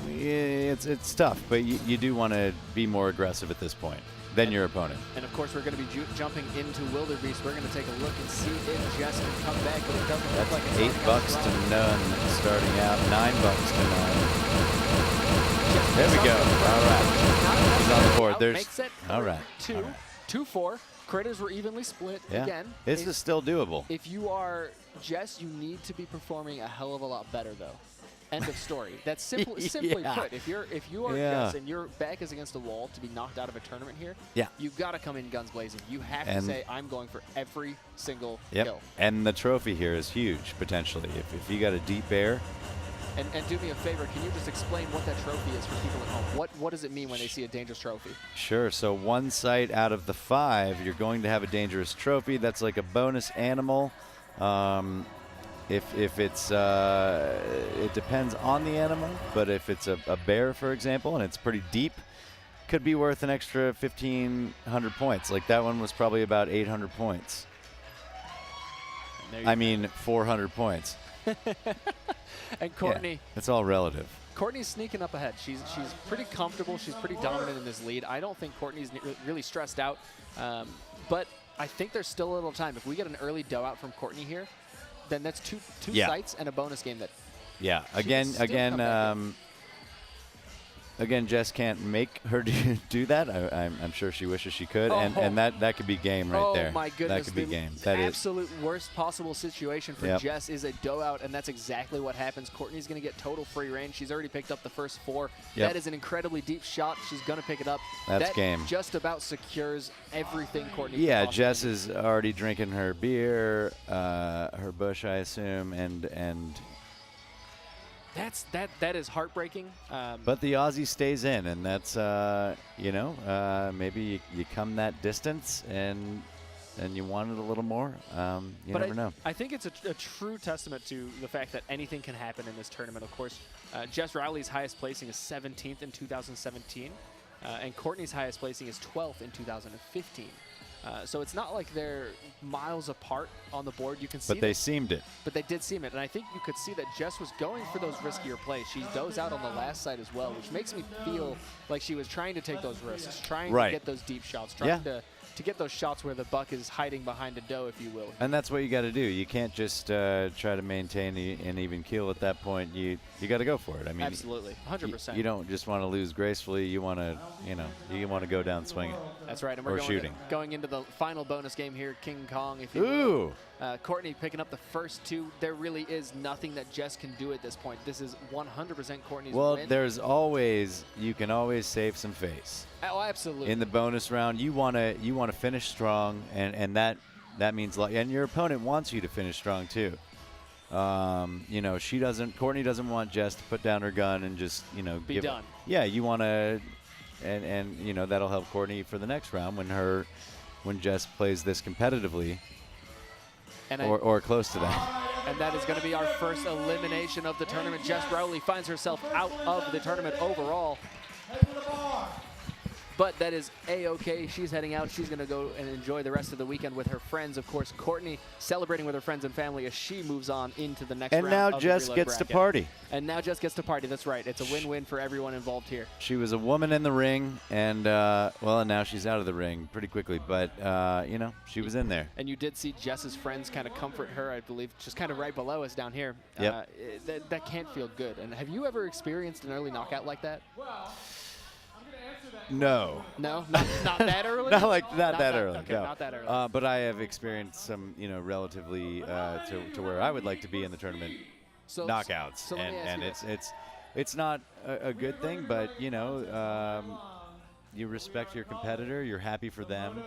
it's tough. But you do want to be more aggressive at this point than your opponent. And of course, we're going to be jumping into Wildebeest. We're going to take a look and see if Jess can come back, but it doesn't look like it's $8 to none starting out. $9 to none. There we go. All right. She's on the board. There's all right. 2-4. Critters were evenly split again. This is still doable. If you are Jess, you need to be performing a hell of a lot better, though. End of story. That's simply put. If you are Jess and your back is against a wall to be knocked out of a tournament here, you've got to come in guns blazing. You have to say, I'm going for every single kill. And the trophy here is huge potentially. If you got a deep air. And do me a favor, can you just explain what that trophy is for people at home? What does it mean when they see a dangerous trophy? Sure. So one site out of the 5, you're going to have a dangerous trophy. That's like a bonus animal. If it's, it depends on the animal, but if it's a bear, for example, and it's pretty deep, could be worth an extra 1,500 points. Like that one was probably about 800 points. 400 points. And Courtney. It's all relative. Courtney's sneaking up ahead. She's pretty comfortable. She's pretty dominant in this lead. I don't think Courtney's really stressed out, but I think there's still a little time. If we get an early dough out from Courtney here, then that's two sites and a bonus game that. Yeah. Again, Jess can't make her do that. I'm sure she wishes she could, and that could be game right there. Oh my goodness! That could be game. The absolute worst possible situation for Jess is a dough out, and that's exactly what happens. Courtney's going to get total free range. She's already picked up the first 4. That is an incredibly deep shot. She's going to pick it up. That's game. Just about secures everything Courtney. Yeah, Jess is already drinking her beer, her Busch, I assume, and. That is heartbreaking. But the Aussie stays in, and that's maybe you come that distance and you want it a little more. You never know. I think it's a true testament to the fact that anything can happen in this tournament. Of course, Jess Rowley's highest placing is 17th in 2017, and Courtney's highest placing is 12th in 2015. So it's not like they're miles apart on the board. You can see But they seemed it. But they did seem it. And I think you could see that Jess was going for those riskier plays. She does out on the last side as well, which makes me feel like she was trying to take those risks, trying to get those deep shots, trying to get those shots where the buck is hiding behind a doe, if you will. And that's what you got to do. You can't just try to maintain an even keel at that point. You got to go for it. I mean, absolutely, 100%. You don't just want to lose gracefully. You want to go down swinging. That's right. And we're going into the final bonus game here, King Kong, if you will. Courtney picking up the first 2. There really is nothing that Jess can do at this point. This is 100% Courtney's win. You can always save some face. Oh, absolutely. In the bonus round, you want to want to finish strong, and that means a lot. And your opponent wants you to finish strong too. You know, Courtney doesn't want Jess to put down her gun and just, you know, Be done. Yeah, you want to, and you know, that'll help Courtney for the next round when Jess plays this competitively, or close to that. And that is going to be our first elimination of the tournament. Jess Rowley finds herself out of the tournament overall. But that is A-okay. She's heading out. She's going to go and enjoy the rest of the weekend with her friends. Of course, Courtney celebrating with her friends and family as she moves on into the next round. And now of the Jess reload gets to bracket. party. And now Jess gets to party. That's right. It's a win-win for everyone involved here. She was a woman in the ring, and well, and now she's out of the ring pretty quickly. But you know, she was in there. And you did see Jess's friends kind of comfort her, I believe, just kind of right below us down here. Yep. That can't feel good. And have you ever experienced an early knockout like that? No. No, not that early. Not that early. Okay, no. not that early. But I have experienced some, you know, relatively to where I would like to be in the tournament knockouts, so let me ask and you it's not a good thing, but you know, you respect your competitor, you're happy for them,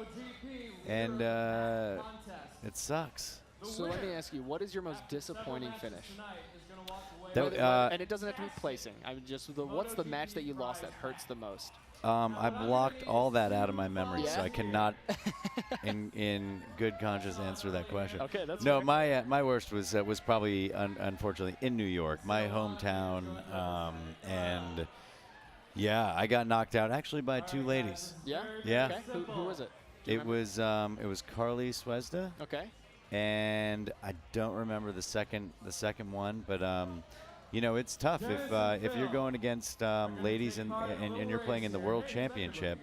and it sucks. So let me ask you, what is your most disappointing finish? That, and it doesn't have to be placing. I mean, just what's the match that you lost that hurts the most? I blocked all that out of my memory, so Yeah? I cannot, in good conscience, answer that question. Okay, that's no. fair. My worst was probably unfortunately in New York, my hometown, and yeah, I got knocked out actually by two ladies. Yeah. Yeah. Okay. Who was it? Do you It was Carly Swesda. Okay. And I don't remember the second one, but you know, it's tough if you're going against ladies and you're playing in the World Championship,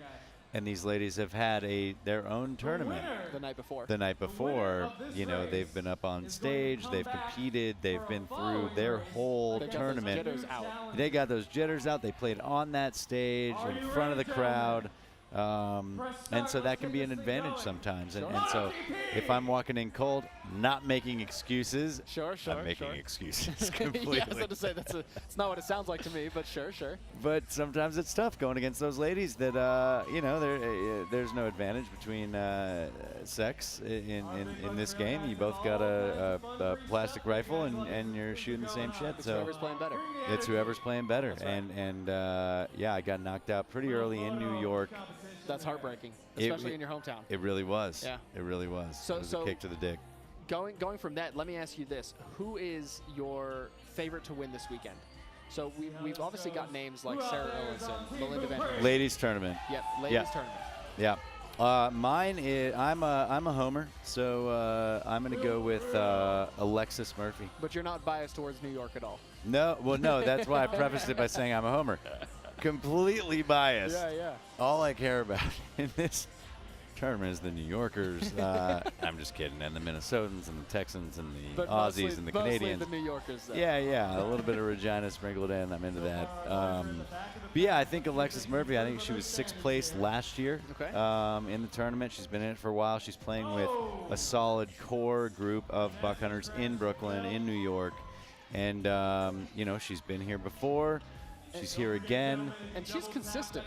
and these ladies have had their own tournament the night before. The night before, you know, they've been up on stage, they've competed, they've been through their whole tournament. Those jitters out. They got those jitters out. They played on that stage in front of the crowd. And so that can be an advantage sometimes. And so if I'm walking in cold, not making excuses, I'm making excuses completely. Yeah, I was going to say, it's not what it sounds like to me, but sure. But sometimes it's tough going against those ladies that, you know, there's no advantage between sex in this game. You both got a plastic rifle and you're shooting the same shit. It's so whoever's playing better. It's whoever's playing better. That's right. And yeah, I got knocked out pretty early in New York. That's heartbreaking, especially in your hometown. It really was. Yeah. It really was. So- it was a kick to the dick. Going from that, let me ask you this: who is your favorite to win this weekend? So we've obviously got names like Sarah Owlinson, Melinda Van Herk. Ladies tournament. Yep, ladies tournament. Yeah. Mine is I'm a homer, so I'm gonna go with Alexis Murphy. But you're not biased towards New York at all. No, well, no. That's why I prefaced it by saying I'm a homer. Completely biased. Yeah. All I care about in this tournament is the New Yorkers. I'm just kidding. And the Minnesotans and the Texans and the Aussies and the Canadians. Mostly the New Yorkers, though. Yeah. A little bit of Regina sprinkled in. I'm into that. But yeah, I think Alexis Murphy, I think she was 6th place last year in the tournament. She's been in it for a while. She's playing with a solid core group of buck hunters in Brooklyn, in New York. And, you know, she's been here before. She's here again. And she's consistent.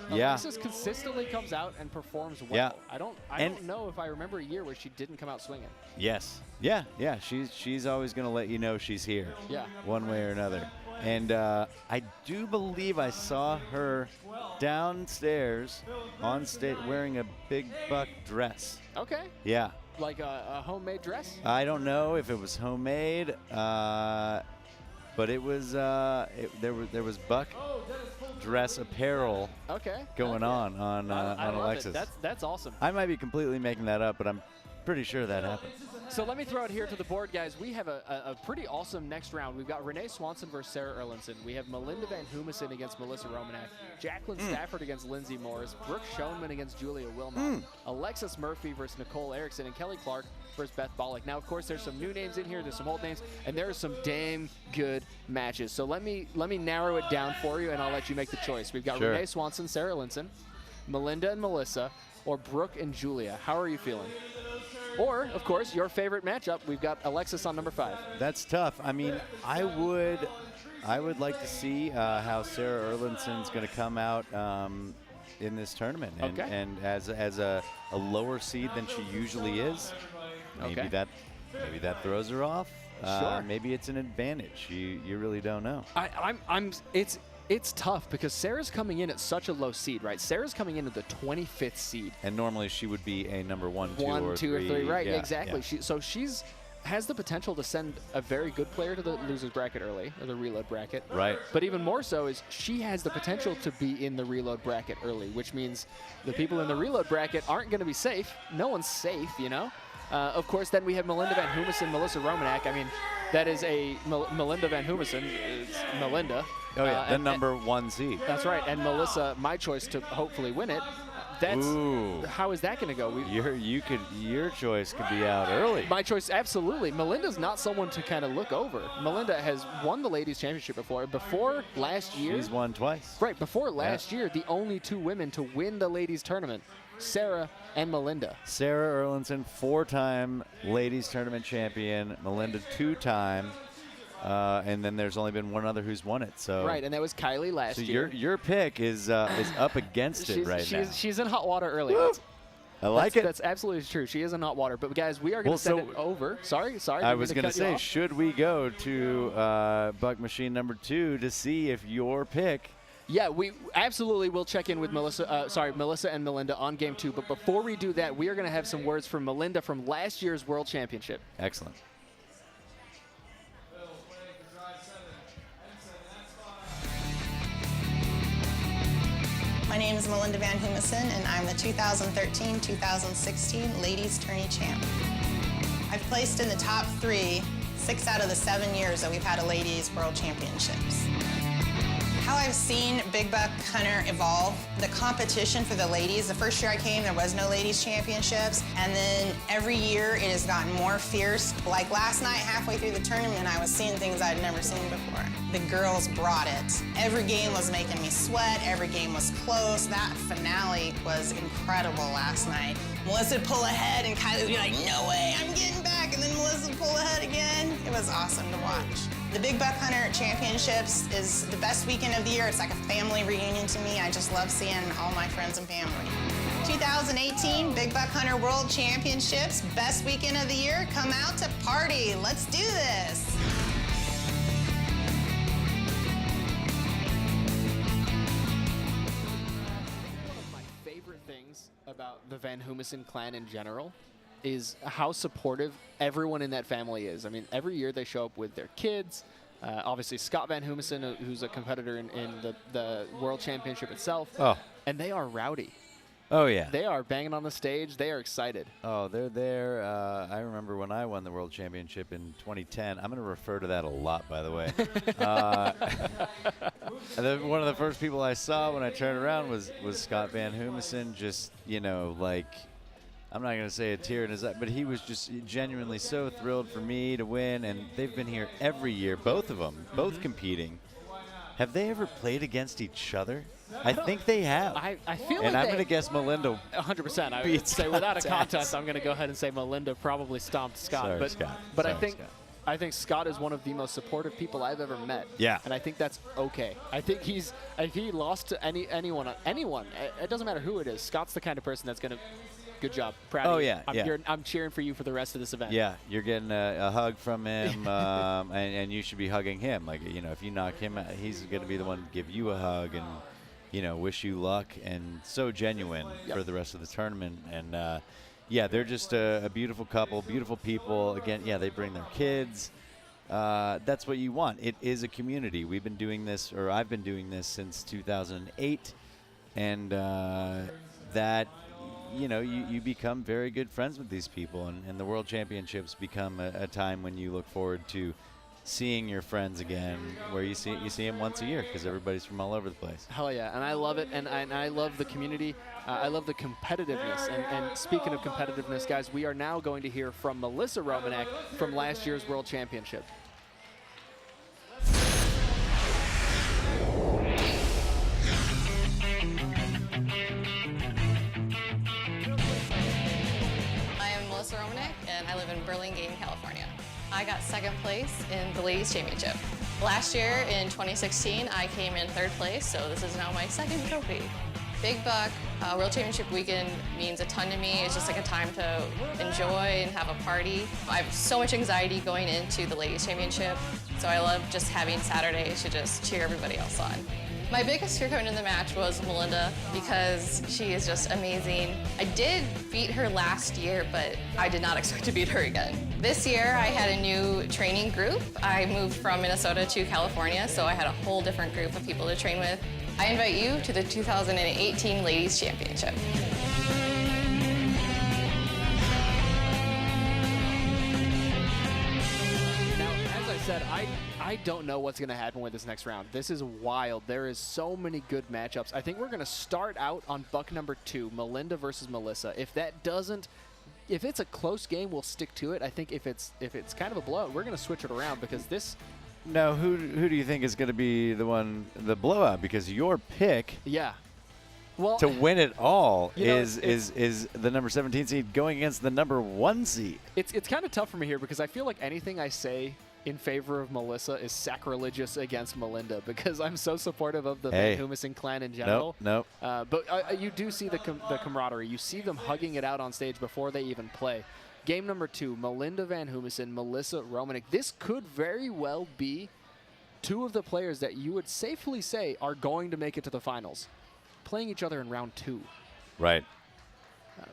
Yeah. Alexis consistently comes out and performs well. Yeah. I don't know if I remember a year where she didn't come out swinging. Yes. Yeah. She's always going to let you know she's here. Yeah. One way or another. And I do believe I saw her downstairs on stage wearing a big buck dress. Okay. Yeah. Like a homemade dress? I don't know if it was homemade, but it was there was buck dress apparel going on Alexis. That's awesome. I might be completely making that up, but I'm pretty sure that happened. So let me throw it here to the board, guys. We have a pretty awesome next round. We've got Renee Swanson versus Sarah Erlinson. We have Melinda Van Humison against Melissa Romanek. Jacqueline Stafford against Lindsay Morris. Brooke Schoenman against Julia Wilmot. Alexis Murphy versus Nicole Erickson. And Kelly Clark versus Beth Bollock. Now, of course, there's some new names in here. There's some old names. And there are some damn good matches. So let me narrow it down for you, and I'll let you make the choice. We've got Renee Swanson, Sarah Erlinson, Melinda and Melissa, or Brooke and Julia. How are you feeling? Or, of course, your favorite matchup. We've got Alexis on number 5. That's tough. I mean, I would like to see how Sarah Erlinson's going to come out in this tournament, and, Okay. and as a lower seed than she usually is, maybe Okay. that throws her off. Sure. Maybe it's an advantage. You really don't know. It's tough because Sarah's coming in at such a low seed, right? Sarah's coming in at the 25th seed. And normally she would be a number 1, 2, or 2 or 3. 3, right? Yeah, Exactly. yeah. She's has the potential to send a very good player to the losers bracket early, or the reload bracket. Right. But even more so is she has the potential to be in the reload bracket early, which means the people in the reload bracket aren't going to be safe. No one's safe, you know? Of course, then we have Melinda Van Humison, Melissa Romanek. I mean, that is a Melinda Van Humison. It's Melinda. Oh, yeah, the number 1 seed. That's right. And Melissa, my choice to hopefully win it. How is that going to go? Your choice could be out early. My choice, absolutely. Melinda's not someone to kind of look over. Melinda has won the ladies championship before. Before last year, She's won twice. Right. Before last year, the only 2 women to win the ladies tournament, Sarah and Melinda. Sarah Erlinson, 4-time ladies tournament champion. Melinda, 2-time. And then there's only been one other who's won it. So right, and that was Kylie last year. So your pick is up against it right now. She's in hot water early. I like it. That's absolutely true. She is in hot water. But guys, we are going to send it over. Sorry. I was going to say, should we go to Buck Machine number 2 to see if your pick? Yeah, we absolutely will check in with Melissa and Melinda on game 2. But before we do that, we are going to have some words from Melinda from last year's World Championship. Excellent. My name is Melinda Van Humison, and I'm the 2013-2016 Ladies Tourney Champ. I've placed in the top 3 6 out of the 7 years that we've had a Ladies World Championships. How I've seen Big Buck Hunter evolve, the competition for the ladies. The first year I came, there was no ladies championships, and then every year it has gotten more fierce. Like last night, halfway through the tournament, I was seeing things I'd never seen before. The girls brought it. Every game was making me sweat, every game was close. That finale was incredible last night. Melissa would pull ahead and Kylie would be like, no way, I'm getting back, and then Melissa would pull ahead again. It was awesome to watch. The Big Buck Hunter Championships is the best weekend of the year. It's like a family reunion to me. I just love seeing all my friends and family. 2018 Big Buck Hunter World Championships, best weekend of the year. Come out to party. Let's do this. One of my favorite things about the Van Humison clan in general is how supportive everyone in that family is. I mean, every year they show up with their kids. Obviously, Scott Van Humison, who's a competitor in the World Championship itself. Oh. And they are rowdy. Oh, yeah. They are banging on the stage. They are excited. Oh, they're there. I remember when I won the World Championship in 2010. I'm going to refer to that a lot, by the way. One of the first people I saw when I turned around was Scott Van Humison, just, like, I'm not going to say a tear in his eye, but he was just genuinely so thrilled for me to win, and they've been here every year, both of them, both competing. Have they ever played against each other? I think they have. I feel and like I'm going to guess Melinda 100%. I would beat say without a Scott's contest, ass. I'm going to go ahead and say Melinda probably stomped Scott. Sorry, but Scott. but Sorry, Scott. I think Scott is one of the most supportive people I've ever met. Yeah. And I think that's okay. I think if he lost to anyone, it doesn't matter who it is. Scott's the kind of person that's going to. Good job. Proud of you. I'm cheering for you for the rest of this event. Yeah, you're getting a hug from him, and you should be hugging him. Like, if you knock him out, he's going to be the one to give you a hug and, wish you luck, and so genuine for the rest of the tournament. And, they're just a beautiful couple, beautiful people. Again, they bring their kids. That's what you want. It is a community. We've been doing this, or I've been doing this since 2008, and that – you become very good friends with these people, and the World Championships become a time when you look forward to seeing your friends again, where you see them once a year because everybody's from all over the place. Hell yeah, and I love it, and I love the community. I love the competitiveness, and speaking of competitiveness, guys, we are now going to hear from Melissa Romanek from last year's World Championship. And I live in Burlingame, California. I got second place in the Ladies Championship. Last year in 2016, I came in third place, so this is now my second trophy. Big Buck World Championship weekend means a ton to me. It's just like a time to enjoy and have a party. I have so much anxiety going into the Ladies Championship, so I love just having Saturdays to just cheer everybody else on. My biggest fear coming into the match was Melinda because she is just amazing. I did beat her last year, but I did not expect to beat her again. This year, I had a new training group. I moved from Minnesota to California, so I had a whole different group of people to train with. I invite you to the 2018 Ladies Championship. Said, I don't know what's going to happen with this next round. This is wild. There is so many good matchups. I think we're going to start out on buck number 2, Melinda versus Melissa. If it's a close game, we'll stick to it. I think if it's kind of a blowout, we're going to switch it around because this. No, who do you think is going to be the blowout? Because your pick. Yeah. Well, to win it all is the number 17 seed going against the number 1 seed. It's kind of tough for me here because I feel like anything I say in favor of Melissa is sacrilegious against Melinda because I'm so supportive of the Van Humison clan in general. Nope. But you do see the camaraderie. You see them hugging it out on stage before they even play. Game number 2, Melinda Van Humison, Melissa Romanek. This could very well be 2 of the players that you would safely say are going to make it to the finals, playing each other in round 2. Right.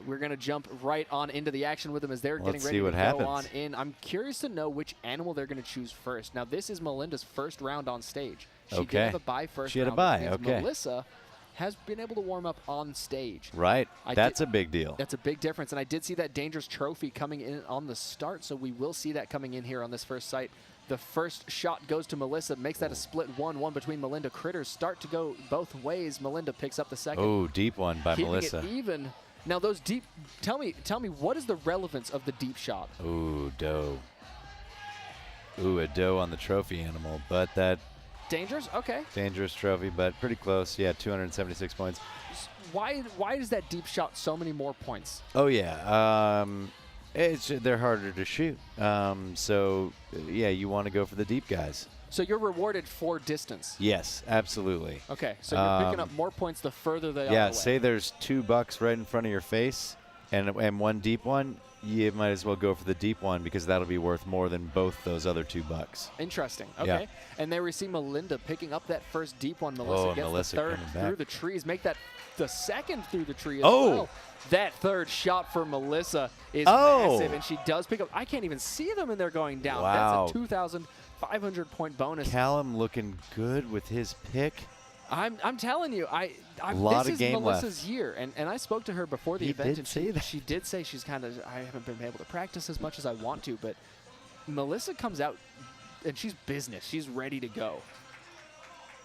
We're going to jump right on into the action with them as they're getting ready to go on in. I'm curious to know which animal they're going to choose first. Now, this is Melinda's first round on stage. She did have a bye first round. She had a bye, okay. Melissa has been able to warm up on stage. Right. That's a big deal. That's a big difference. And I did see that Dangerous Trophy coming in on the start, so we will see that coming in here on this first site. The first shot goes to Melissa, makes that a split 1-1 between Melinda. Critters start to go both ways. Melinda picks up the second. Oh, deep one by keeping Melissa. It even. Now those deep, tell me, what is the relevance of the deep shot? Ooh, doe. Ooh, a doe on the trophy animal, but that. Dangerous? Okay. Dangerous trophy, but pretty close. Yeah, 276 points. Why is that deep shot so many more points? Oh yeah, they're harder to shoot. So yeah, you want to go for the deep guys. So you're rewarded for distance. Yes, absolutely. Okay, so you're picking up more points the further they are away. Yeah, say there's 2 bucks right in front of your face and 1 deep one, you might as well go for the deep one because that'll be worth more than both those other 2 bucks. Interesting. Okay. Yeah. And there we see Melinda picking up that first deep one. Melissa gets the third through the trees. Make that the second through the tree as well. That third shot for Melissa is massive, and she does pick up. I can't even see them, and they're going down. Wow. That's a 2,500-point bonus. Callum looking good with his pick. I'm telling you, Lot this of game is Melissa's left. year, and I spoke to her before the event, and she did say she's kind of, I haven't been able to practice as much as I want to, but Melissa comes out, and she's business. She's ready to go.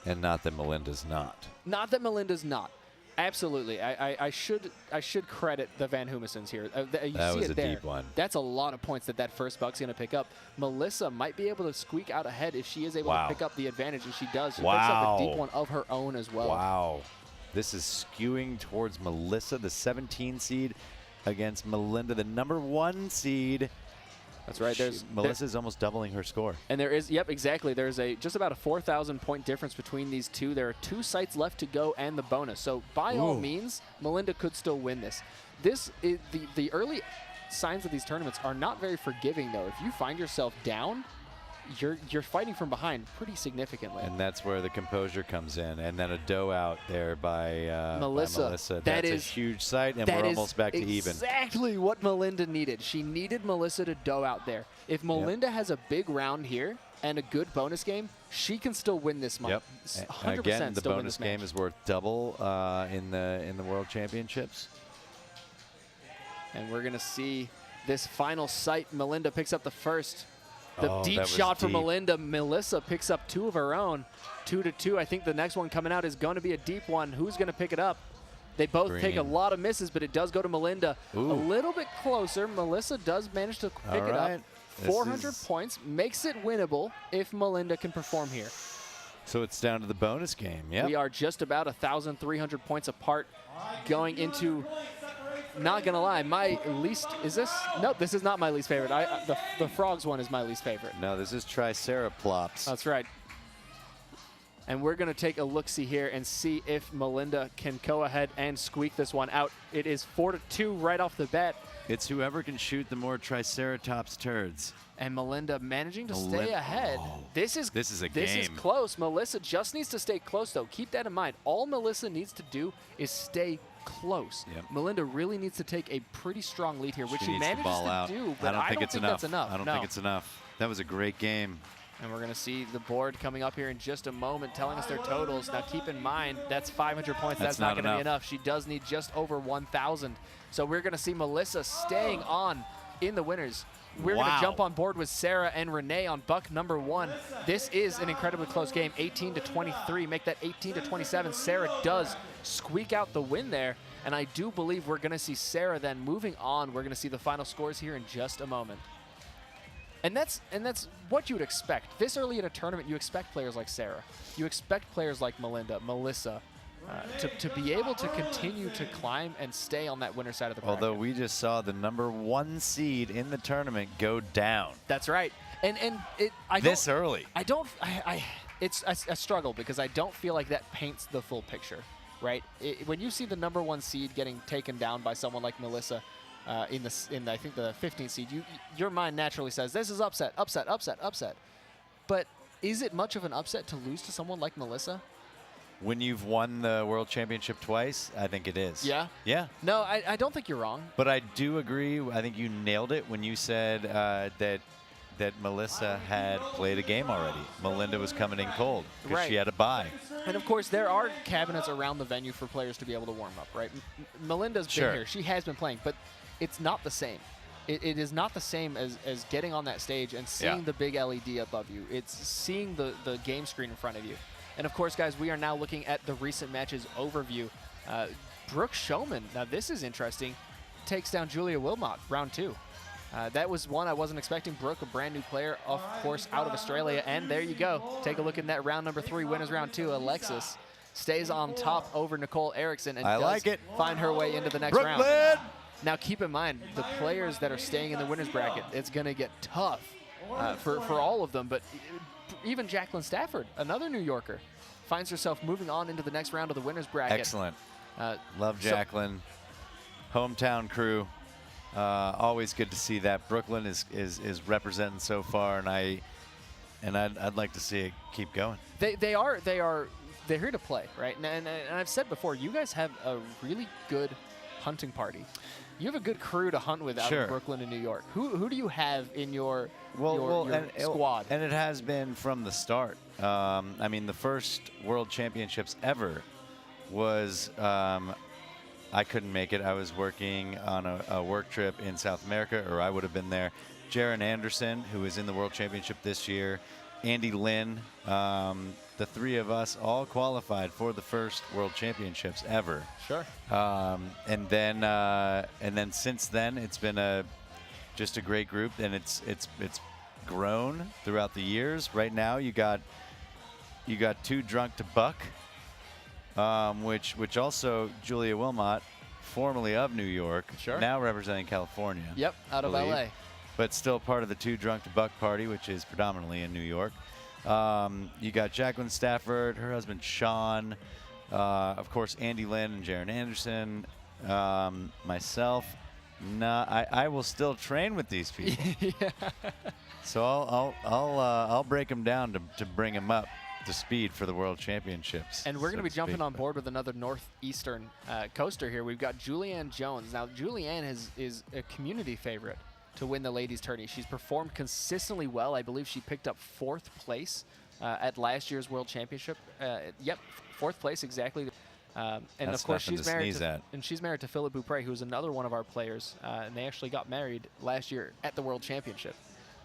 And not that Melinda's not. Not that Melinda's not. Absolutely. I should credit the Van Humisons here. You That see was it a there. deep one. That's a lot of points that first buck's going to pick up. Melissa might be able to squeak out ahead if she is able to pick up the advantage, and she does. She picks up a deep one of her own as well. Wow. This is skewing towards Melissa, the 17 seed, against Melinda, the number 1 seed. That's right. Melissa's almost doubling her score. And there is, yep, exactly. There's just about a 4,000-point difference between these 2. There are 2 sites left to go and the bonus. So by all means, Melinda could still win this. This is the early signs of these tournaments are not very forgiving, though. If you find yourself down, you're fighting from behind pretty significantly. And that's where the composure comes in. And then a doe out there by Melissa. That's a huge sight, and we're almost back to even. Exactly what Melinda needed. She needed Melissa to doe out there. If Melinda has a big round here and a good bonus game, she can still win this month. Yep. 100% Again, the still win bonus this match. game is worth double in the World Championships. And we're going to see this final sight. Melinda picks up the first. The deep that was shot for deep. Melinda. Melissa picks up 2 of her own. 2-2. I think the next one coming out is going to be a deep one. Who's going to pick it up? They both take a lot of misses, but it does go to Melinda. Ooh. A little bit closer. Melissa does manage to pick it up. 400 points. Makes it winnable if Melinda can perform here. So it's down to the bonus game. Yeah. We are just about 1,300 points apart going into... Not gonna lie, my least Nope, this is not my least favorite. The frogs one is my least favorite. No, this is Triceratops. That's right. And we're going to take a look-see here and see if Melinda can go ahead and squeak this one out. It is 4-2 right off the bat. It's whoever can shoot the more Triceratops turds. And Melinda managing to stay ahead. Oh, this is a game. This is close. Melissa just needs to stay close, though. Keep that in mind. All Melissa needs to do is stay close. Yep. Melinda really needs to take a pretty strong lead here, which she needs manages to ball out. do, but I don't think that's enough. I don't think it's enough. That was a great game. And we're going to see the board coming up here in just a moment, telling us their totals. Now, keep in mind, that's 500 points. That's not going to be enough. She does need just over 1,000. So we're going to see Melissa staying on in the winners. We're going to jump on board with Sarah and Renee on buck number 1. This is an incredibly close game, 18-23. Make that 18-27. Sarah does squeak out the win there. And I do believe we're going to see Sarah then moving on. We're going to see the final scores here in just a moment. And that's what you would expect. This early in a tournament, you expect players like Sarah. You expect players like Melinda, Melissa, to be able to continue to climb and stay on that winner side of the bracket. Although we just saw the #1 seed in the tournament go down. That's right. And this early. It's a struggle because I don't feel like that paints the full picture, right? When you see the #1 seed getting taken down by someone like Melissa, in I think the 15th seed, your mind naturally says this is upset. But is it much of an upset to lose to someone like Melissa? When you've won the World Championship twice, I think it is. Yeah? Yeah. No, I don't think you're wrong. But I do agree. I think you nailed it when you said that Melissa had played a game already. Melinda was coming in cold because she had a bye. And of course, there are cabinets around the venue for players to be able to warm up, right? Melinda's been here. She has been playing, but it's not the same. It is not the same as getting on that stage and seeing the big LED above you. It's seeing the game screen in front of you. And of course, guys, we are now looking at the recent matches overview. Brooke Showman, now this is interesting, takes down Julia Wilmot, round 2. That was one I wasn't expecting. Brooke, a brand new player, of course, out of Australia. And there you go. Take a look at that round number 3, winners round 2. Alexis stays on top over Nicole Erickson and does find her way into the next round. Now, keep in mind, the players that are staying in the winners bracket, it's going to get tough for all of them. But even Jacqueline Stafford, another New Yorker, finds herself moving on into the next round of the winners bracket. Excellent. Love Jacqueline. Hometown crew. Always good to see that. Brooklyn is representing so far, and I'd like to see it keep going. They're here to play, right? And I've said before, you guys have a really good hunting party. You have a good crew to hunt with out of Brooklyn and New York. Who do you have in your squad? And it has been from the start. I mean, the first World Championships ever was. I couldn't make it. I was working on a work trip in South America, or I would have been there. Jaron Anderson, who is in the World Championship this year, Andy Lynn, the 3 of us all qualified for the first World Championships ever. Sure. And then since then, it's been just a great group, and it's grown throughout the years. Right now, you got Too Drunk to Buck. Which also Julia Wilmot, formerly of New York, now representing California. Yep, out of LA. But still part of the Too Drunk to Buck party, which is predominantly in New York. You got Jacqueline Stafford, her husband Sean, of course Andy Lynn and Jaron Anderson, myself. I will still train with these people. So I'll break them down to bring them up to speed for the World Championships. And we're going to be jumping on board with another Northeastern coaster here. We've got Julianne Jones. Now, Julianne is a community favorite to win the ladies' tourney. She's performed consistently well. I believe she picked up 4th place at last year's World Championship. Yep, 4th place exactly. And that's of course, she's married to Philip Beaupre, who's another one of our players. And they actually got married last year at the World Championship.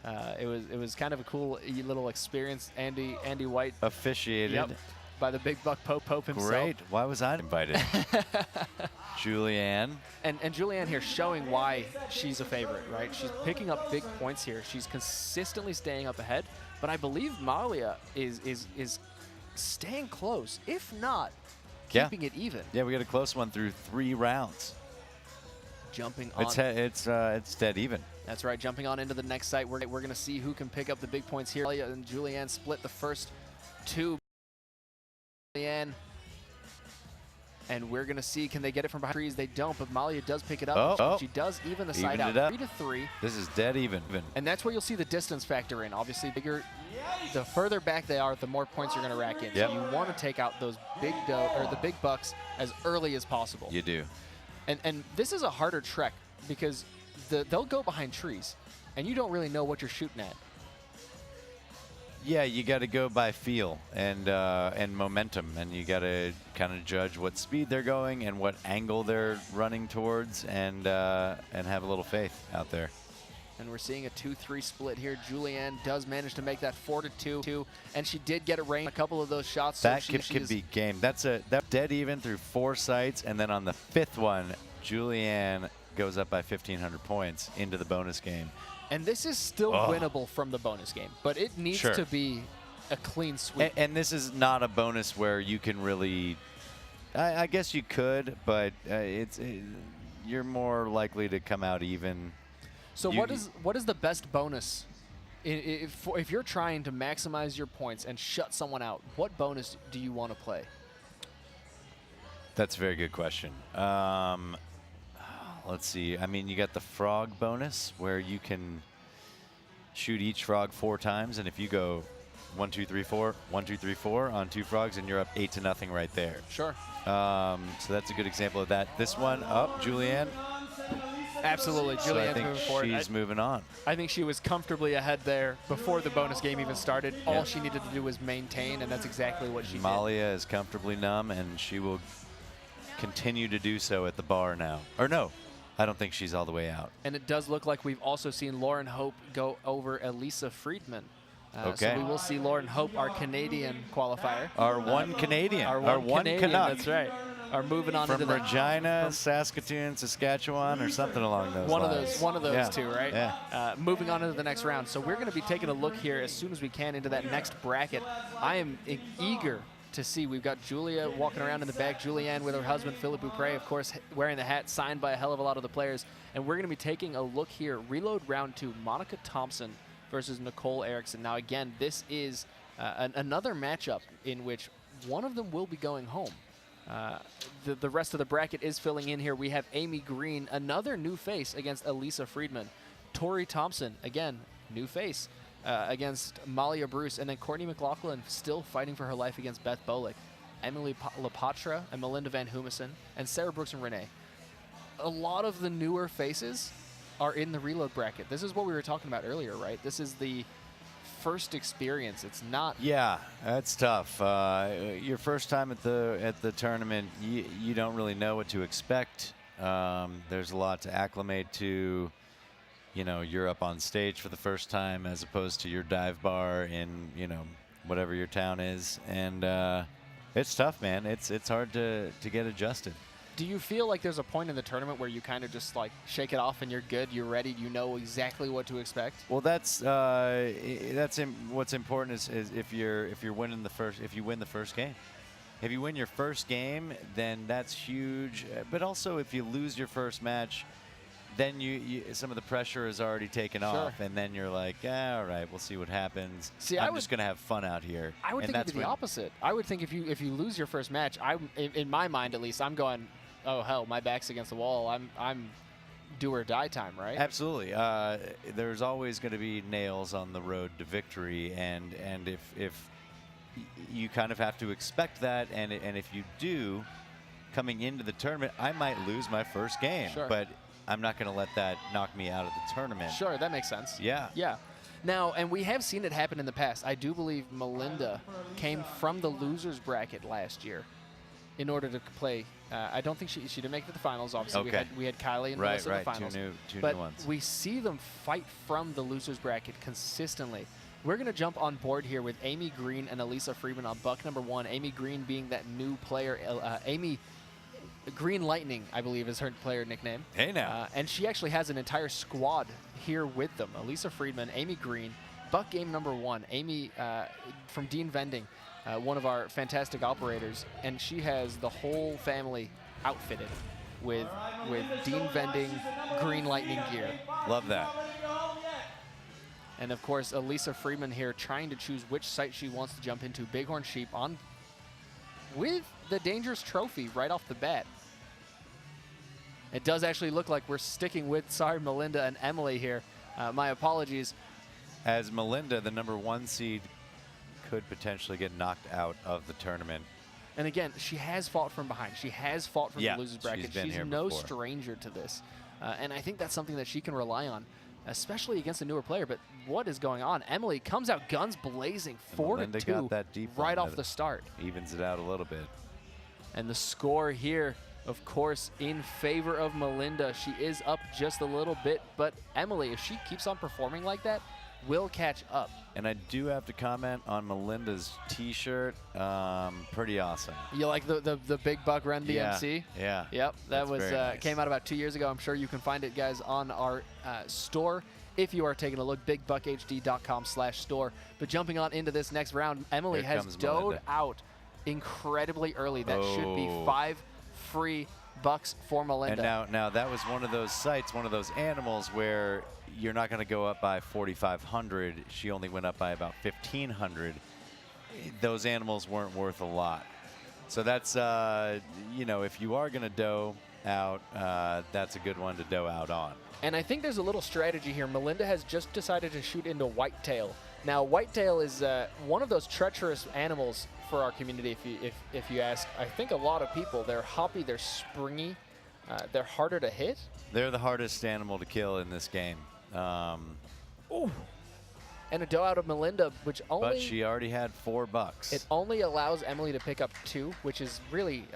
It was kind of a cool little experience. Andy White officiated by the big buck Pope himself. Great. Why was I invited? Julianne. And Julianne here showing why she's a favorite, right? She's picking up big points here. She's consistently staying up ahead. But I believe Malia is staying close, if not keeping it even. Yeah, we got a close one through 3 rounds. Jumping on. It's dead even. That's right. Jumping on into the next site, we're going to see who can pick up the big points here. And Julianne split the first 2. Leanne. And we're going to see, can they get it from behind trees? They don't, but Malia does pick it up. She does even the side out, 3-3. This is dead even. And that's where you'll see the distance factor in. Obviously, the further back they are, the more points you're going to rack in. So you want to take out those the big bucks as early as possible. You do. And this is a harder trek because they'll go behind trees, and you don't really know what you're shooting at. Yeah, you got to go by feel and momentum, and you got to kind of judge what speed they're going and what angle they're running towards, and have a little faith out there. And we're seeing a 2-3 split here. Julianne does manage to make that 4-2, and she did get a range a couple of those shots. So That could be game. That's dead even through 4 sites, and then on the 5th one, Julianne goes up by 1,500 points into the bonus game. And this is still winnable from the bonus game, but it needs to be a clean sweep. And this is not a bonus where you can really, I guess you could, but you're more likely to come out even. So what is the best bonus? If you're trying to maximize your points and shut someone out, what bonus do you want to play? That's a very good question. Let's see. I mean, you got the frog bonus where you can shoot each frog 4 times, and if you go 1, 2, 3, 4, 1, 2, 3, 4 on 2 frogs, and you're up 8-0 right there. Sure. So that's a good example of that. This one up, Julianne. Absolutely, Julianne's moving forward. She's moving on. I think she was comfortably ahead there before the bonus game even started. All she needed to do was maintain, and that's exactly what she did. Malia is comfortably numb, and she will continue to do so at the bar now. Or no. I don't think she's all the way out. And it does look like we've also seen Lauren Hope go over Elisa Friedman. Okay. So we will see Lauren Hope, our Canadian qualifier. Our one Canadian. Our one Canuck. That's right. Are moving on from into Regina, Saskatoon, Saskatchewan, or something along those lines. One of those two, right? Yeah. Moving on into the next round. So we're going to be taking a look here as soon as we can into that next bracket. I am eager to see. We've got Julia walking around in the back, Julianne with her husband, Philip Beaupre, of course, wearing the hat signed by a hell of a lot of the players. And we're going to be taking a look here. Reload round 2, Monica Thompson versus Nicole Erickson. Now, again, this is another matchup in which one of them will be going home. The rest of the bracket is filling in here. We have Amy Green, another new face against Elisa Friedman. Tori Thompson, again, new face. Against Malia Bruce, and then Courtney McLaughlin still fighting for her life against Beth Bolick, Emily LaPatra and Melinda Van Humison, and Sarah Brooks and Renee. A lot of the newer faces are in the reload bracket. This is what we were talking about earlier, right? This is the first experience. It's not. Yeah, that's tough. Your first time at the tournament, you don't really know what to expect. There's a lot to acclimate to. You know, you're up on stage for the first time as opposed to your dive bar in, whatever your town is. And it's tough, man. It's hard to get adjusted. Do you feel like there's a point in the tournament where you kind of just like shake it off and you're good, you're ready, you know exactly what to expect? Well, what's important is if you win the first game. If you win your first game, then that's huge. But also if you lose your first match, then some of the pressure is already taken off, and then you're like, all right, we'll see what happens. See, I'm just going to have fun out here. I would think it'd be the opposite. I would think if you lose your first match, in my mind at least, I'm going, oh hell, my back's against the wall. I'm do or die time, right? Absolutely. There's always going to be nails on the road to victory, and if you kind of have to expect that, and if you do, coming into the tournament, I might lose my first game, but I'm not going to let that knock me out of the tournament. Sure, that makes sense. Yeah. Yeah. Now, and we have seen it happen in the past. I do believe Melinda came from the losers bracket last year in order to play. I don't think she didn't make it to the finals, obviously. Okay. We had Kylie and Melissa in the finals. Two but new ones. we see them fight from the losers bracket consistently. We're going to jump on board here with Amy Green and Elisa Friedman on buck number 1. Amy Green being that new player. Amy Green Lightning, I believe, is her player nickname. Hey now. And she actually has an entire squad here with them. Elisa Friedman, Amy Green, buck game number 1. Amy from Dean Vending, one of our fantastic operators, and she has the whole family outfitted with Dean Vending Green Lightning gear. Love that. And of course, Elisa Friedman here trying to choose which site she wants to jump into. Bighorn Sheep on with the Dangerous Trophy right off the bat. It does actually look like we're sticking with, sorry, Melinda and Emily here. My apologies. As Melinda, the #1 seed, could potentially get knocked out of the tournament. And again, she has fought from behind. She has fought from the loser's bracket. She's no before. stranger to this. And I think that's something that she can rely on, especially against a newer player. But what is going on? Emily comes out guns blazing, 4-2, got that deep right one off the start. Evens it out a little bit. And the score here, of course, in favor of Melinda. She is up just a little bit, but Emily, if she keeps on performing like that, will catch up. And I do have to comment on Melinda's T-shirt. Pretty awesome. You like the Big Buck Run BMC? Yeah. Yep. That That's was very nice. came out about 2 years ago. I'm sure you can find it, guys, on our store. If you are taking a look, bigbuckhd.com/store. But jumping on into this next round, Emily Here has comes dowed Melinda. out incredibly early. That should be Oh. 5 free bucks for Melinda. And now that was one of those sites, one of those animals where you're not going to go up by 4,500. She only went up by about 1,500. Those animals weren't worth a lot. So that's, if you are going to dough out, that's a good one to dough out on. And I think there's a little strategy here. Melinda has just decided to shoot into whitetail. Now, whitetail is one of those treacherous animals for our community, if you ask. I think a lot of people, they're hoppy, they're springy, they're harder to hit. They're the hardest animal to kill in this game. Ooh. And a dough out of Melinda, which only... But she already had 4 bucks. It only allows Emily to pick up 2, which is really,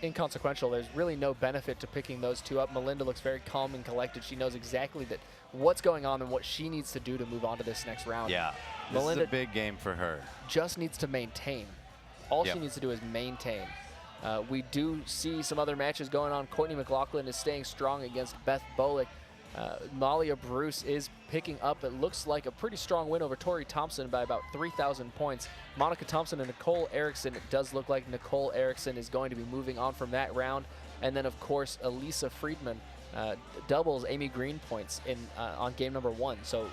inconsequential. There's really no benefit to picking those 2 up. Melinda looks very calm and collected. She knows exactly what's going on and what she needs to do to move on to this next round. Yeah, Melinda this is a big game for her. Just needs to maintain. All Yep. she needs to do is maintain. We do see some other matches going on. Courtney McLaughlin is staying strong against Beth Bolick. Malia Bruce is picking up, it looks like, a pretty strong win over Tori Thompson by about 3,000 points. Monica Thompson and Nicole Erickson, it does look like Nicole Erickson is going to be moving on from that round. And then, of course, Elisa Friedman doubles Amy Green points on game number 1. So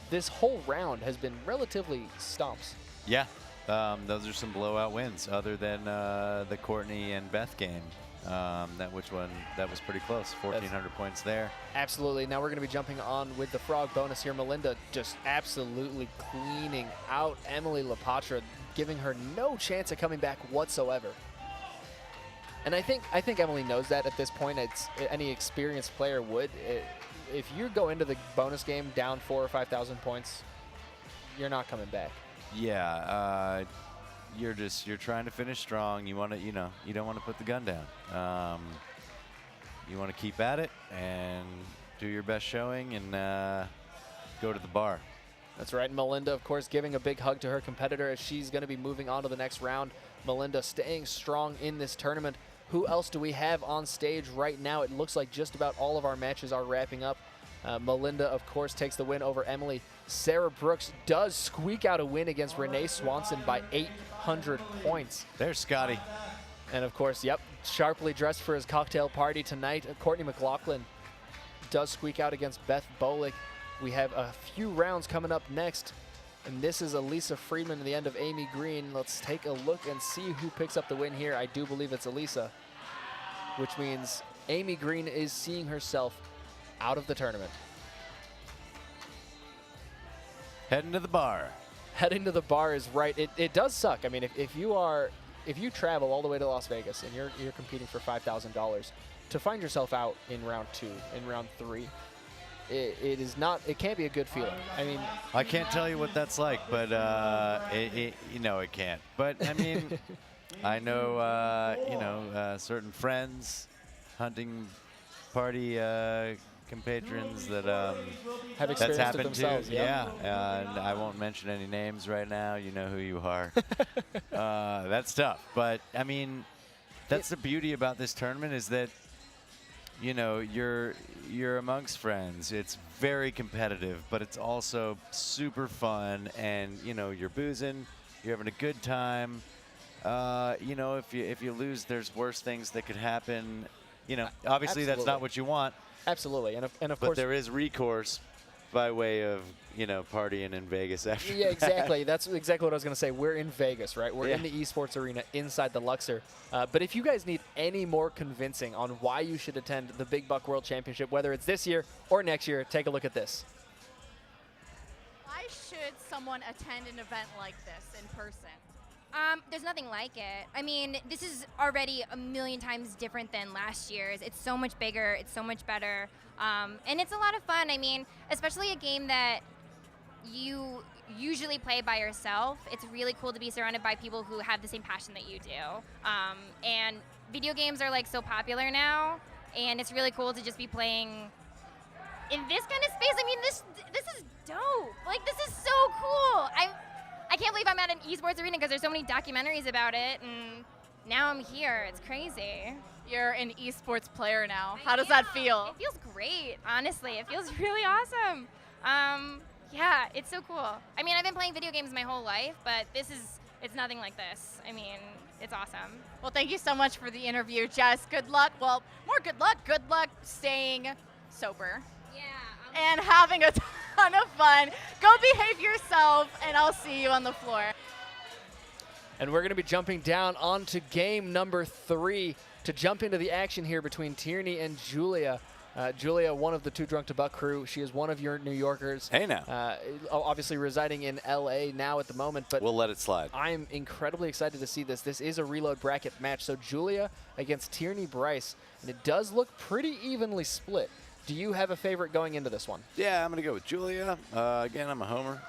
this whole round has been relatively stomps. Yeah, those are some blowout wins other than the Courtney and Beth game. That was pretty close, 1,400 points there. Absolutely. Now we're going to be jumping on with the frog bonus here. Melinda just absolutely cleaning out Emily LaPatra, giving her no chance at coming back whatsoever. And I think Emily knows that at this point. Any experienced player would. If you go into the bonus game down 4,000 or 5,000 points, you're not coming back. Yeah, you're trying to finish strong. You want to, you don't want to put the gun down. You want to keep at it and do your best showing and go to the bar. That's right. Melinda, of course, giving a big hug to her competitor as she's going to be moving on to the next round. Melinda staying strong in this tournament. Who else do we have on stage right now? It looks like just about all of our matches are wrapping up. Melinda, of course, takes the win over Emily. Sarah Brooks does squeak out a win against Renee Swanson by 800 points. There's Scotty. And, of course, yep, sharply dressed for his cocktail party tonight. Courtney McLaughlin does squeak out against Beth Bolick. We have a few rounds coming up next. And this is Elisa Friedman and the end of Amy Green. Let's take a look and see who picks up the win here. I do believe it's Elisa, which means Amy Green is seeing herself out of the tournament. Heading to the bar. Heading to the bar is right. It does suck. I mean, if you travel all the way to Las Vegas and you're competing for $5,000, to find yourself out in round 2, in round 3, it can't be a good feeling. I mean, I can't tell you what that's like, but it can't. But I mean, I know certain friends, hunting party compatriots that have that's experienced it happened themselves. to. Yeah, and I won't mention any names right now. You know who you are. That's tough. But I mean, that's the beauty about this tournament is that you're amongst friends. It's very competitive, but it's also super fun. And you're boozing, you're having a good time. If you lose, there's worse things that could happen. Obviously that's not what you want. Absolutely, and of but course there is recourse. by way of, you know, partying in Vegas after Yeah, that. exactly. That's exactly what I was going to say. We're in Vegas, right? We're Yeah. in the esports arena inside the Luxor. But if you guys need any more convincing on why you should attend the Big Buck World Championship, whether it's this year or next year, take a look at this. Why should someone attend an event like this in person? There's nothing like it. I mean, this is already a million times different than last year's. It's so much bigger. It's so much better. And it's a lot of fun. I mean, especially a game that you usually play by yourself. It's really cool to be surrounded by people who have the same passion that you do. And video games are like so popular now, and it's really cool to just be playing in this kind of space. I mean, this is dope. Like, this is so cool. I can't believe I'm at an esports arena because there's so many documentaries about it, and now I'm here. It's crazy. You're an esports player now. How does that feel? It feels great, honestly. It feels really awesome. Yeah, it's so cool. I mean, I've been playing video games my whole life, but it's nothing like this. I mean, it's awesome. Well, thank you so much for the interview, Jess. Good luck. Well, more good luck. Good luck staying sober. Yeah. And having a ton of fun. Go behave yourself, and I'll see you on the floor. And we're going to be jumping down onto game number 3 to jump into the action here between Tierney and Julia. Julia, one of the Too Drunk to Buck crew. She is one of your New Yorkers. Hey now. Obviously residing in L.A. now at the moment, but we'll let it slide. I'm incredibly excited to see this. This is a reload bracket match, so Julia against Tierney Bryce, and it does look pretty evenly split. Do you have a favorite going into this one? Yeah, I'm going to go with Julia. Again, I'm a homer.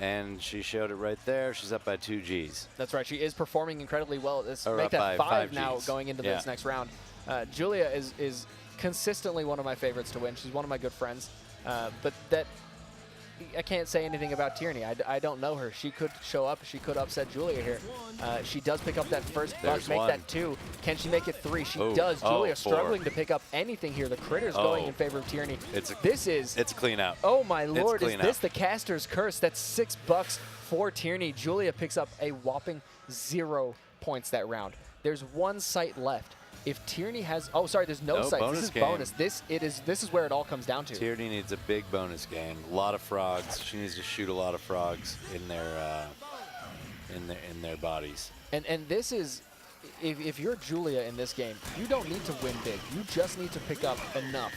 And she showed it right there. She's up by 2 Gs. That's right. She is performing incredibly well at this. Or Make up that by 5 5 now Gs. going into this next round. Julia is consistently one of my favorites to win. She's one of my good friends. But I can't say anything about Tierney. I don't know her. She could show up. She could upset Julia here. She does pick up that first buck, make that 2. Can she make it 3? She does. Julia 4. struggling to pick up anything here. The critter's going in favor of Tierney. It's a clean out. Oh my lord, is this out. the caster's curse? That's $6 for Tierney. Julia picks up a whopping 0 points that round. There's 1 site left. If Tierney has, there's no sites. This is game. bonus. This is where it all comes down to. Tierney needs a big bonus game. A lot of frogs. She needs to shoot a lot of frogs in their bodies. And this is, if you're Julia in this game, you don't need to win big. You just need to pick up enough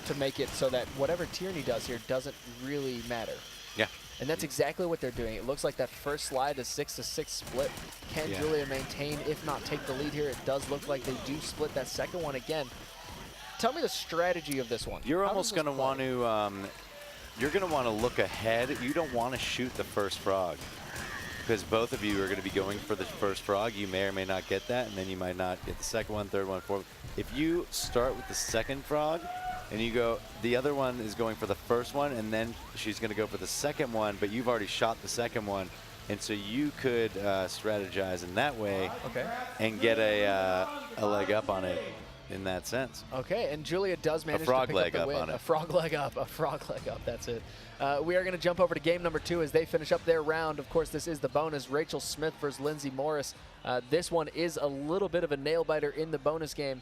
to make it so that whatever Tierney does here doesn't really matter. Yeah. And that's exactly what they're doing. It looks like that first slide is 6-6 split. Can Julia maintain, if not take the lead here? It does look like they do split that second one again. Tell me the strategy of this one. You're almost going to want to, you're going to want to look ahead. You don't want to shoot the first frog because both of you are going to be going for the first frog. You may or may not get that, and then you might not get the second one, third one, fourth. If you start with the second frog, and you go, the other one is going for the first one, and then she's going to go for the second one, but you've already shot the second one. And so you could strategize in that way and get a leg up on it in that sense. Okay, and Julia does manage to pick up the win. on it. A frog leg up, that's it. We are going to jump over to game number 2 as they finish up their round. Of course, this is the bonus, Rachel Smith versus Lindsay Morris. This one is a little bit of a nail-biter in the bonus game.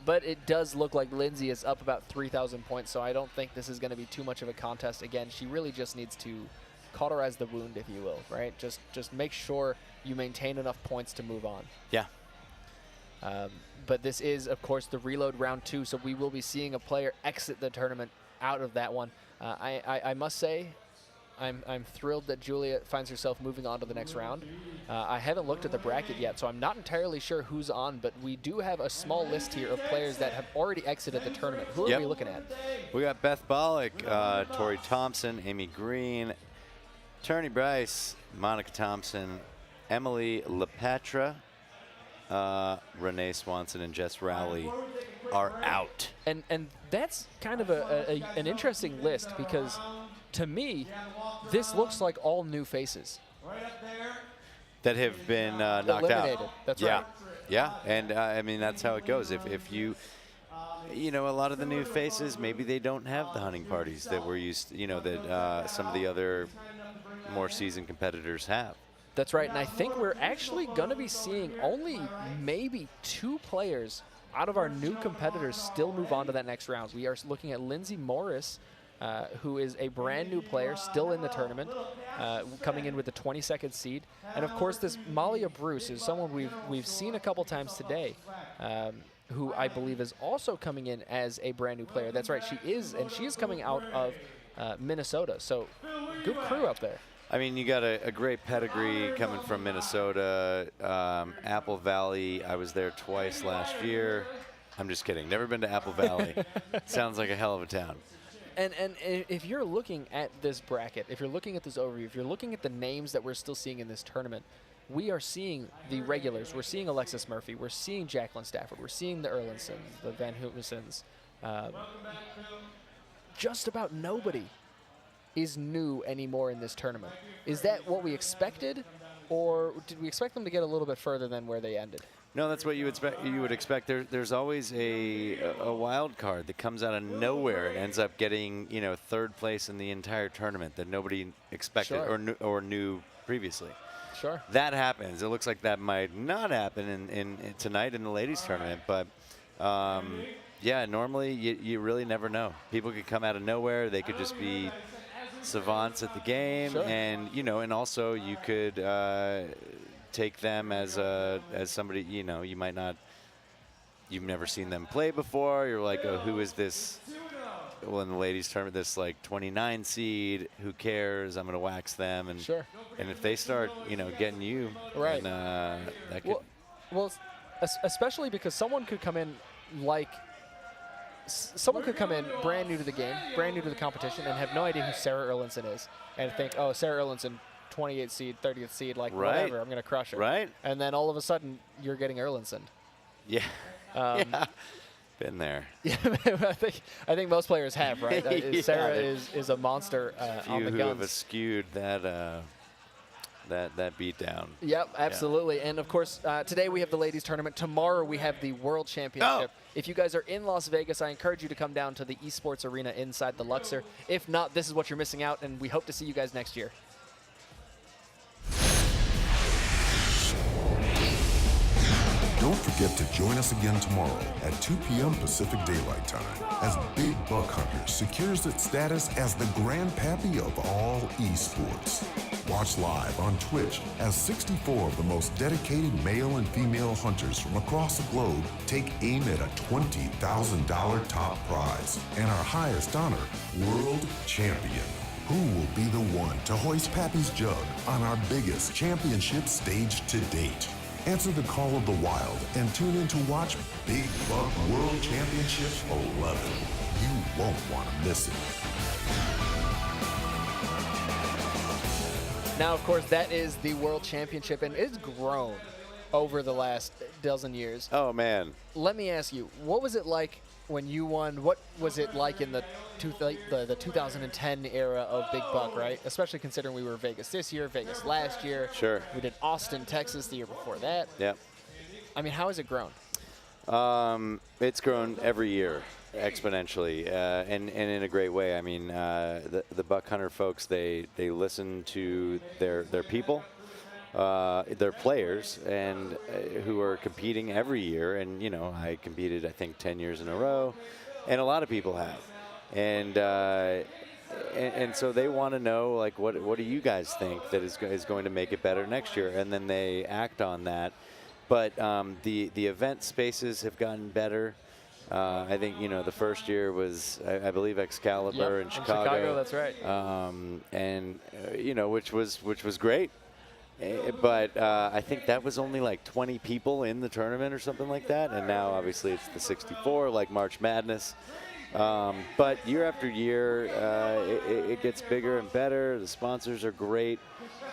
But it does look like Lindsay is up about 3,000 points, so I don't think this is going to be too much of a contest. Again, she really just needs to cauterize the wound, if you will, right? Just make sure you maintain enough points to move on. Yeah. But this is, of course, the reload round 2, so we will be seeing a player exit the tournament out of that one. I must say, I'm thrilled that Julia finds herself moving on to the next round. I haven't looked at the bracket yet, so I'm not entirely sure who's on, but we do have a small list here of players that have already exited the tournament. Who are we looking at? We got Beth Bollock, Tori Thompson, Amy Green, Tierney Bryce, Monica Thompson, Emily LePatra, Renee Swanson, and Jess Rowley are out. And that's kind of an interesting list because to me, this looks like all new faces that have been knocked eliminated. out. That's right. Yeah, and I mean, that's how it goes. If you know, a lot of the new faces, maybe they don't have the hunting parties that we're used to, that some of the other more seasoned competitors have. That's right, and I think we're actually going to be seeing only maybe 2 players out of our new competitors still move on to that next round. We are looking at Lindsay Morris, who is a brand new player, still in the tournament, coming in with the 22nd seed. And of course, this Malia Bruce is someone we've seen a couple times today, who I believe is also coming in as a brand new player. That's right, she is coming out of Minnesota. So good crew up there. I mean, you got a great pedigree coming from Minnesota. Apple Valley, I was there twice last year. I'm just kidding. Never been to Apple Valley. Sounds like a hell of a town. And if you're looking at this bracket, if you're looking at this overview, if you're looking at the names that we're still seeing in this tournament, we are seeing the regulars. We're seeing Alexis Murphy. We're seeing Jacqueline Stafford. We're seeing the Erlinsons, the Van Houtensons. Just about nobody is new anymore in this tournament. Is that what we expected, or did we expect them to get a little bit further than where they ended? No, that's what you would expect. There's always a wild card that comes out of nowhere and ends up getting third place in the entire tournament that nobody expected or knew previously. Sure. That happens. It looks like that might not happen in tonight in the ladies tournament, but yeah, normally you really never know. People could come out of nowhere. They could just be savants at the game, and and also you could take them as somebody you might not, you've never seen them play before. You're like, oh, who is this? Well, in the ladies tournament, this like 29 seed, who cares? I'm gonna wax them, and and if they start getting you, right, then, that could well, especially because someone could come in brand new to the game, brand new to the competition, and have no idea who Sarah Erlinson is, and think, oh, Sarah Erlinson, 28th seed, 30th seed, like whatever, I'm going to crush her. Right. And then all of a sudden, you're getting Erlinson. Yeah. Yeah. Been there. Yeah, I think most players have, right? Yeah, Sarah is a monster on the who guns. have eschewed that beat down. Yep, absolutely. And of course, today we have the ladies tournament. Tomorrow we have the World Championship. If you guys are in Las Vegas, I encourage you to come down to the esports arena inside the Luxor. If not, this is what you're missing out, and we hope to see you guys next year. Don't forget to join us again tomorrow at 2 p.m. Pacific Daylight Time as Big Buck Hunter secures its status as the grandpappy of all esports. Watch live on Twitch as 64 of the most dedicated male and female hunters from across the globe take aim at a $20,000 top prize and our highest honor, World Champion. Who will be the one to hoist Pappy's jug on our biggest championship stage to date? Answer the call of the wild and tune in to watch Big Buck World Championship 11. You won't want to miss it. Now, of course, that is the World Championship, and it's grown over the last dozen years. Oh, man. Let me ask you, what was it like when you won? What was it like in the 2010 era of Big Buck, right? Especially considering we were Vegas this year, Vegas last year. Sure. We did Austin, Texas the year before that. Yeah. I mean, how has it grown? It's grown every year exponentially, and in a great way. I mean, the Buck Hunter folks, they listen to their people, their players, and who are competing every year. And I competed, I think, 10 years in a row, and a lot of people have. And so they want to know, like, what do you guys think that is going to make it better next year? And then they act on that. But the event spaces have gotten better. I think the first year was I believe Excalibur in Chicago. Chicago, that's right. And which was great. But I think that was only like 20 people in the tournament or something like that. And now obviously it's the 64, like March Madness. But year after year, it gets bigger and better. The sponsors are great.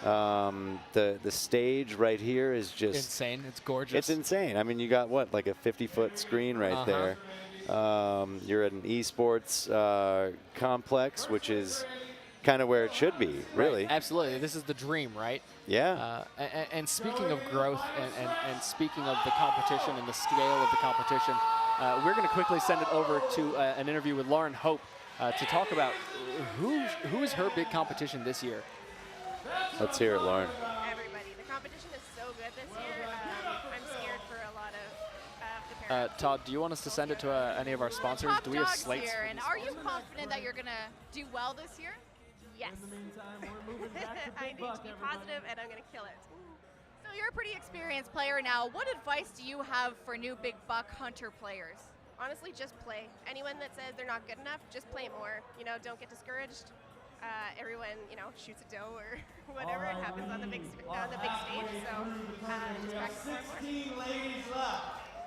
The stage right here is just insane. It's gorgeous. It's insane. I mean, you got what, like a 50-foot screen right there. You're at an esports complex, which is kind of where it should be, really. Right, absolutely. This is the dream, right? Yeah. And speaking of growth and speaking of the competition and the scale of the competition, we're going to quickly send it over to an interview with Lauren Hope to talk about who is her big competition this year. Let's hear it, Lauren. Everybody. The competition is so good this year. I'm scared for a lot of the Todd, do you want us to send it to any of our sponsors? Top Do we have dogs slates? here, and are you confident that you're going to do well this year? Yes. I need to be positive, and I'm going to kill it. So you're a pretty experienced player now. What advice do you have for new big buck hunter players? Honestly, just play. Anyone that says they're not good enough, just play more. You know, don't get discouraged. Everyone, you know, shoots a doe or whatever. It happens on the big stage. So just practice more and more.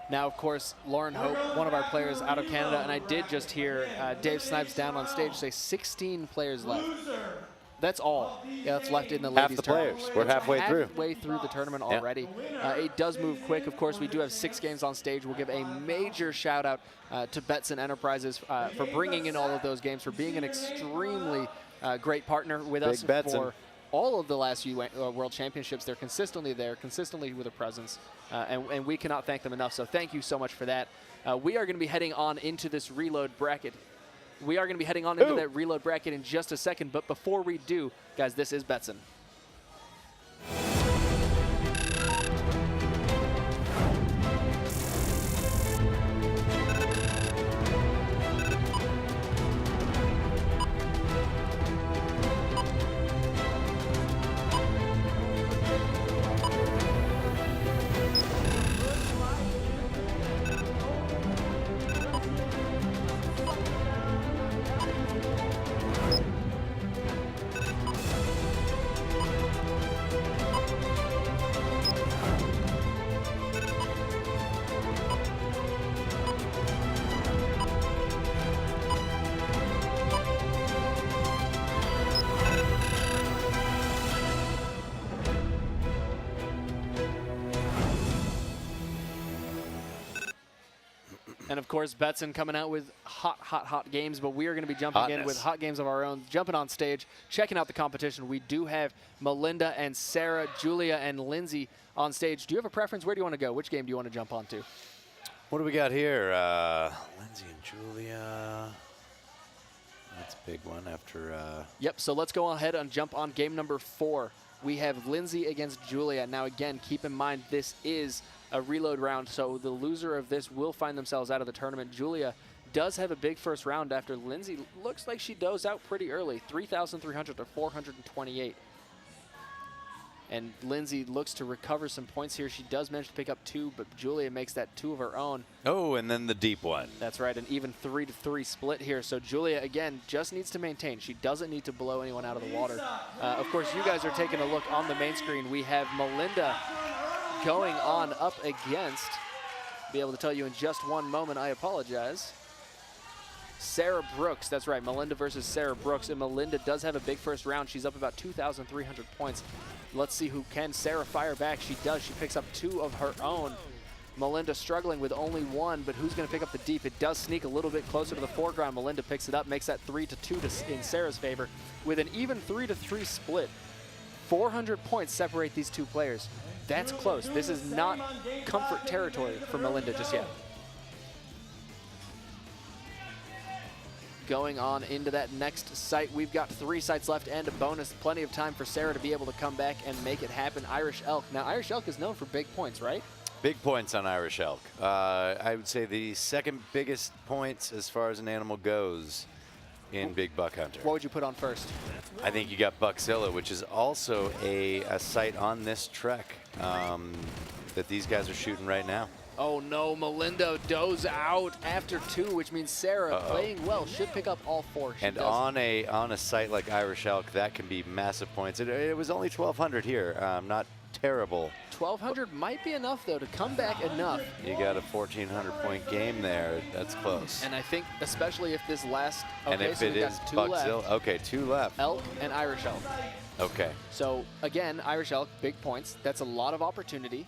Now, of course, Lauren Hope, one of our players out of Canada, and I did just hear Dave Snipes down on stage say 16 players left. That's all that's left in the Half ladies' the tournament. players. We're halfway through. Halfway through the tournament Yeah. already. It does move quick. Of course, we do have 6 games on stage. We'll give a major shout out to Betson Enterprises for bringing in all of those games, for being an extremely great partner with us for all of the last few World Championships. They're consistently there, consistently with a presence, and we cannot thank them enough. So thank you so much for that. We are going to be heading on into this reload bracket. We are going to be heading on into that reload bracket in just a second, but before we do, guys, this is Betson. And of course, Betson coming out with hot games, but we are going to be jumping in with hot games of our own, jumping on stage, checking out the competition. We do have Melinda and Sarah, Julia and Lindsay on stage. Do you have a preference? Where do you want to go? Which game do you want to jump onto? What do we got here? Lindsay and Julia. That's a big one after. Yep, so let's go ahead and jump on game number 4. We have Lindsay against Julia. Now, again, keep in mind this is a reload round, so the loser of this will find themselves out of the tournament. Julia does have a big first round after Lindsay looks like she dozed out pretty early, 3,300 to 428. And Lindsay looks to recover some points here. She does manage to pick up 2, but Julia makes that 2 of her own. Oh, and then the deep one. That's right, an even 3-3 split here. So Julia, again, just needs to maintain. She doesn't need to blow anyone out of the water. Of course, you guys are taking a look on the main screen. We have Melinda going on up against, be able to tell you in just one moment, I apologize, Sarah Brooks. That's right, Melinda versus Sarah Brooks, and Melinda does have a big first round. She's up about 2,300 points. Let's see who can Sarah fire back. She does. She picks up 2 of her own. Melinda struggling with only 1, but who's going to pick up the deep? It does sneak a little bit closer to the foreground. Melinda picks it up, makes that 3-2 in Sarah's favor with an even 3-3 split. 400 points separate these 2 players. That's close. This is not comfort territory for Melinda just yet. Going on into that next site, we've got 3 sites left and a bonus. Plenty of time for Sarah to be able to come back and make it happen. Irish Elk. Now, Irish Elk is known for big points, right? Big points on Irish Elk. I would say the second biggest points as far as an animal goes in Big Buck Hunter. What would you put on first? I think you got Buckzilla, which is also a site on this trek that these guys are shooting right now. Oh no, Melinda does out after 2, which means Sarah, playing well, should pick up all 4. And on a site like Irish Elk, that can be massive points. It was only 1,200 here, not terrible. 1,200 might be enough, though, to come back enough. You got a 1,400-point game there. That's close. And I think, especially if this last, and if so it is Buckzilla, left. okay, 2 left. Elk and Irish Elk. Okay. So again, Irish Elk, big points. That's a lot of opportunity.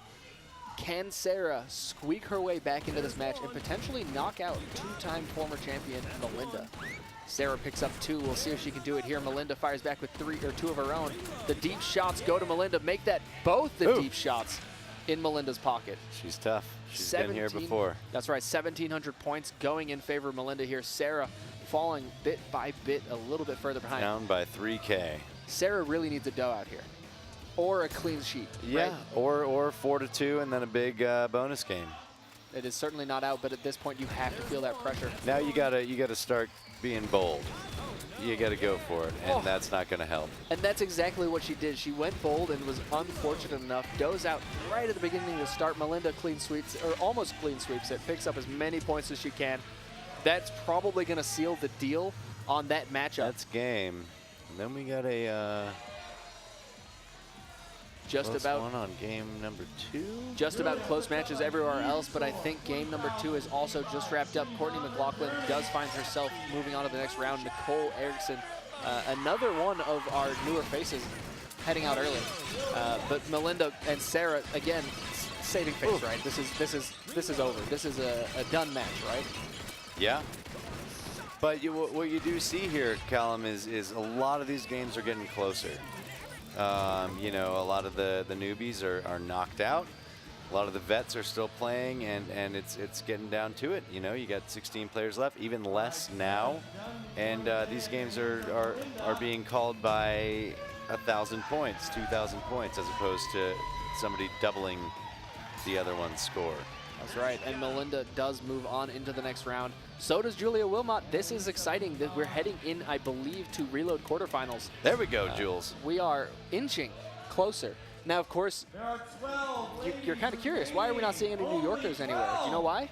Can Sarah squeak her way back into this match and potentially knock out 2-time former champion Melinda? Sarah picks up 2. We'll see if she can do it here. Melinda fires back with 2 of her own. The deep shots go to Melinda. Make that both the deep shots in Melinda's pocket. She's tough. She's been here before. That's right, 1,700 points going in favor of Melinda here. Sarah falling bit by bit a little bit further behind. Down by 3K. Sarah really needs a doe out here. Or a clean sheet. Yeah, right? or 4-2 and then a big bonus game. It is certainly not out, but at this point you have to feel that pressure. Now you gotta start being bold. You gotta go for it, and that's not gonna help. And that's exactly what she did. She went bold and was unfortunate enough. Does out right at the beginning to start. Melinda clean sweeps, or almost clean sweeps it, picks up as many points as she can. That's probably gonna seal the deal on that matchup. That's game. And then we got a just close about one on game number 2. Just about close matches everywhere else, but I think game number 2 is also just wrapped up. Courtney McLaughlin does find herself moving on to the next round. Nicole Erickson, another one of our newer faces, heading out early. But Melinda and Sarah, again, saving face, right? This is over. This is a done match, right? Yeah. But what you do see here, Callum, is a lot of these games are getting closer. You know, a lot of the newbies are knocked out. A lot of the vets are still playing, and it's getting down to it. You know, you got 16 players left, even less now, and these games are being called by 1,000 points, 2,000 points, as opposed to somebody doubling the other one's score. That's right, and Melinda does move on into the next round. So does Julia Wilmot. This is exciting that we're heading in, I believe, to Reload quarterfinals. There we go, Jules. We are inching closer. Now, of course, you're kind of curious. Why are we not seeing any New Yorkers anywhere? Do you know why?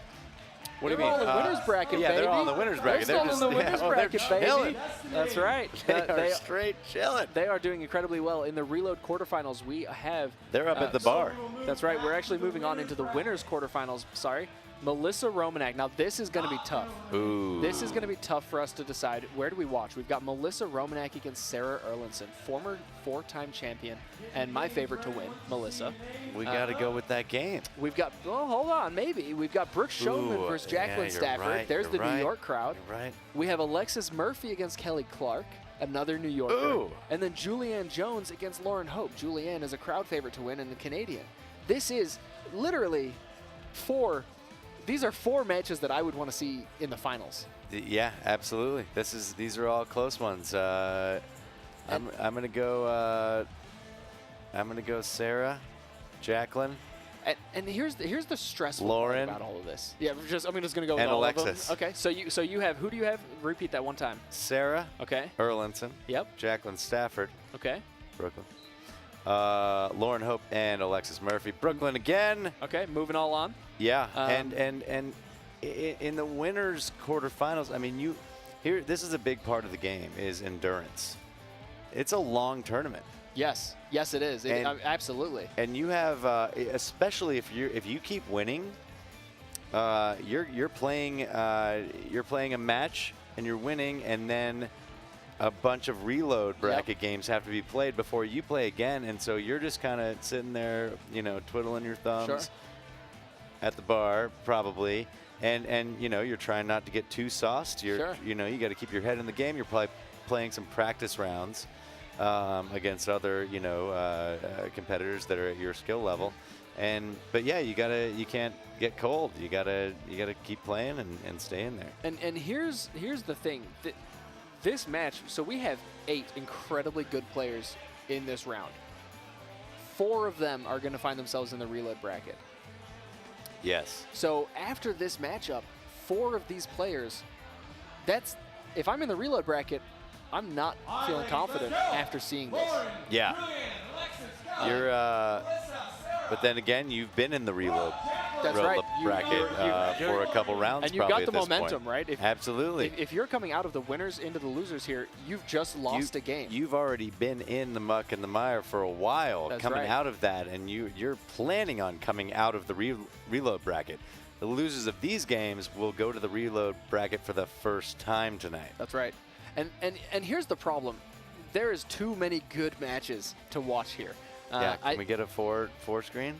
What do you They're mean? all in the winner's bracket, yeah, baby. they're all in the winner's bracket. They're still in the winner's bracket, baby. Chilling. That's right. They are straight chilling. They are doing incredibly well. In the Reload quarterfinals, we have... They're up at the bar. That's right. We're actually moving on into the winner's quarterfinals. Sorry. Melissa Romanek. Now, this is going to be tough. Ooh. This is going to be tough for us to decide. Where do we watch? We've got Melissa Romanek against Sarah Erlinson, former 4-time champion, and my favorite to win, Melissa. We got to go with that game. We've got, well, hold on, maybe. We've got Brooke Schoenman versus Jacqueline Stafford. Right, There's the New York crowd. You're right. We have Alexis Murphy against Kelly Clark, another New Yorker. Ooh. And then Julianne Jones against Lauren Hope. Julianne is a crowd favorite to win and the Canadian. This is literally these are 4 matches that I would want to see in the finals. Yeah, absolutely. These are all close ones. I'm gonna go. I'm gonna go Sarah, Jacqueline. And here's the stressful Lauren. part about all of this. Yeah, I'm just gonna go with and all Alexis. of them. Okay, so you have, who do you have? Repeat that one time. Sarah. Okay. Erlinson. Yep. Jacqueline Stafford. Okay. Brooklyn. Lauren Hope and Alexis Murphy. Brooklyn again. Okay, moving all on. Yeah, and in the winners quarterfinals, I mean, this is a big part of the game is endurance. It's a long tournament. Yes, it is. Absolutely. And you have, especially if you keep winning, you're playing a match and you're winning, and then a bunch of reload bracket games have to be played before you play again, and so you're just kind of sitting there, you know, twiddling your thumbs at the bar probably, and you know, you're trying not to get too sauced. You know, you got to keep your head in the game. You're probably playing some practice rounds against other, you know, competitors that are at your skill level. But yeah, you can't get cold. You gotta keep playing and stay in there. And here's the thing. This match, so we have 8 incredibly good players in this round. 4 of them are going to find themselves in the reload bracket. Yes. So after this matchup, 4 of these players, if I'm in the reload bracket, I'm not feeling confident after seeing this. Yeah. But then again, you've been in the reload bracket for a couple rounds. And you've got the momentum, right? Absolutely. If you're coming out of the winners into the losers here, you've just lost a game. You've already been in the muck and the mire for a while, coming out of that, and you're planning on coming out of the reload bracket. The losers of these games will go to the reload bracket for the first time tonight. That's right. And here's the problem. There is too many good matches to watch here. Can we get a four screen?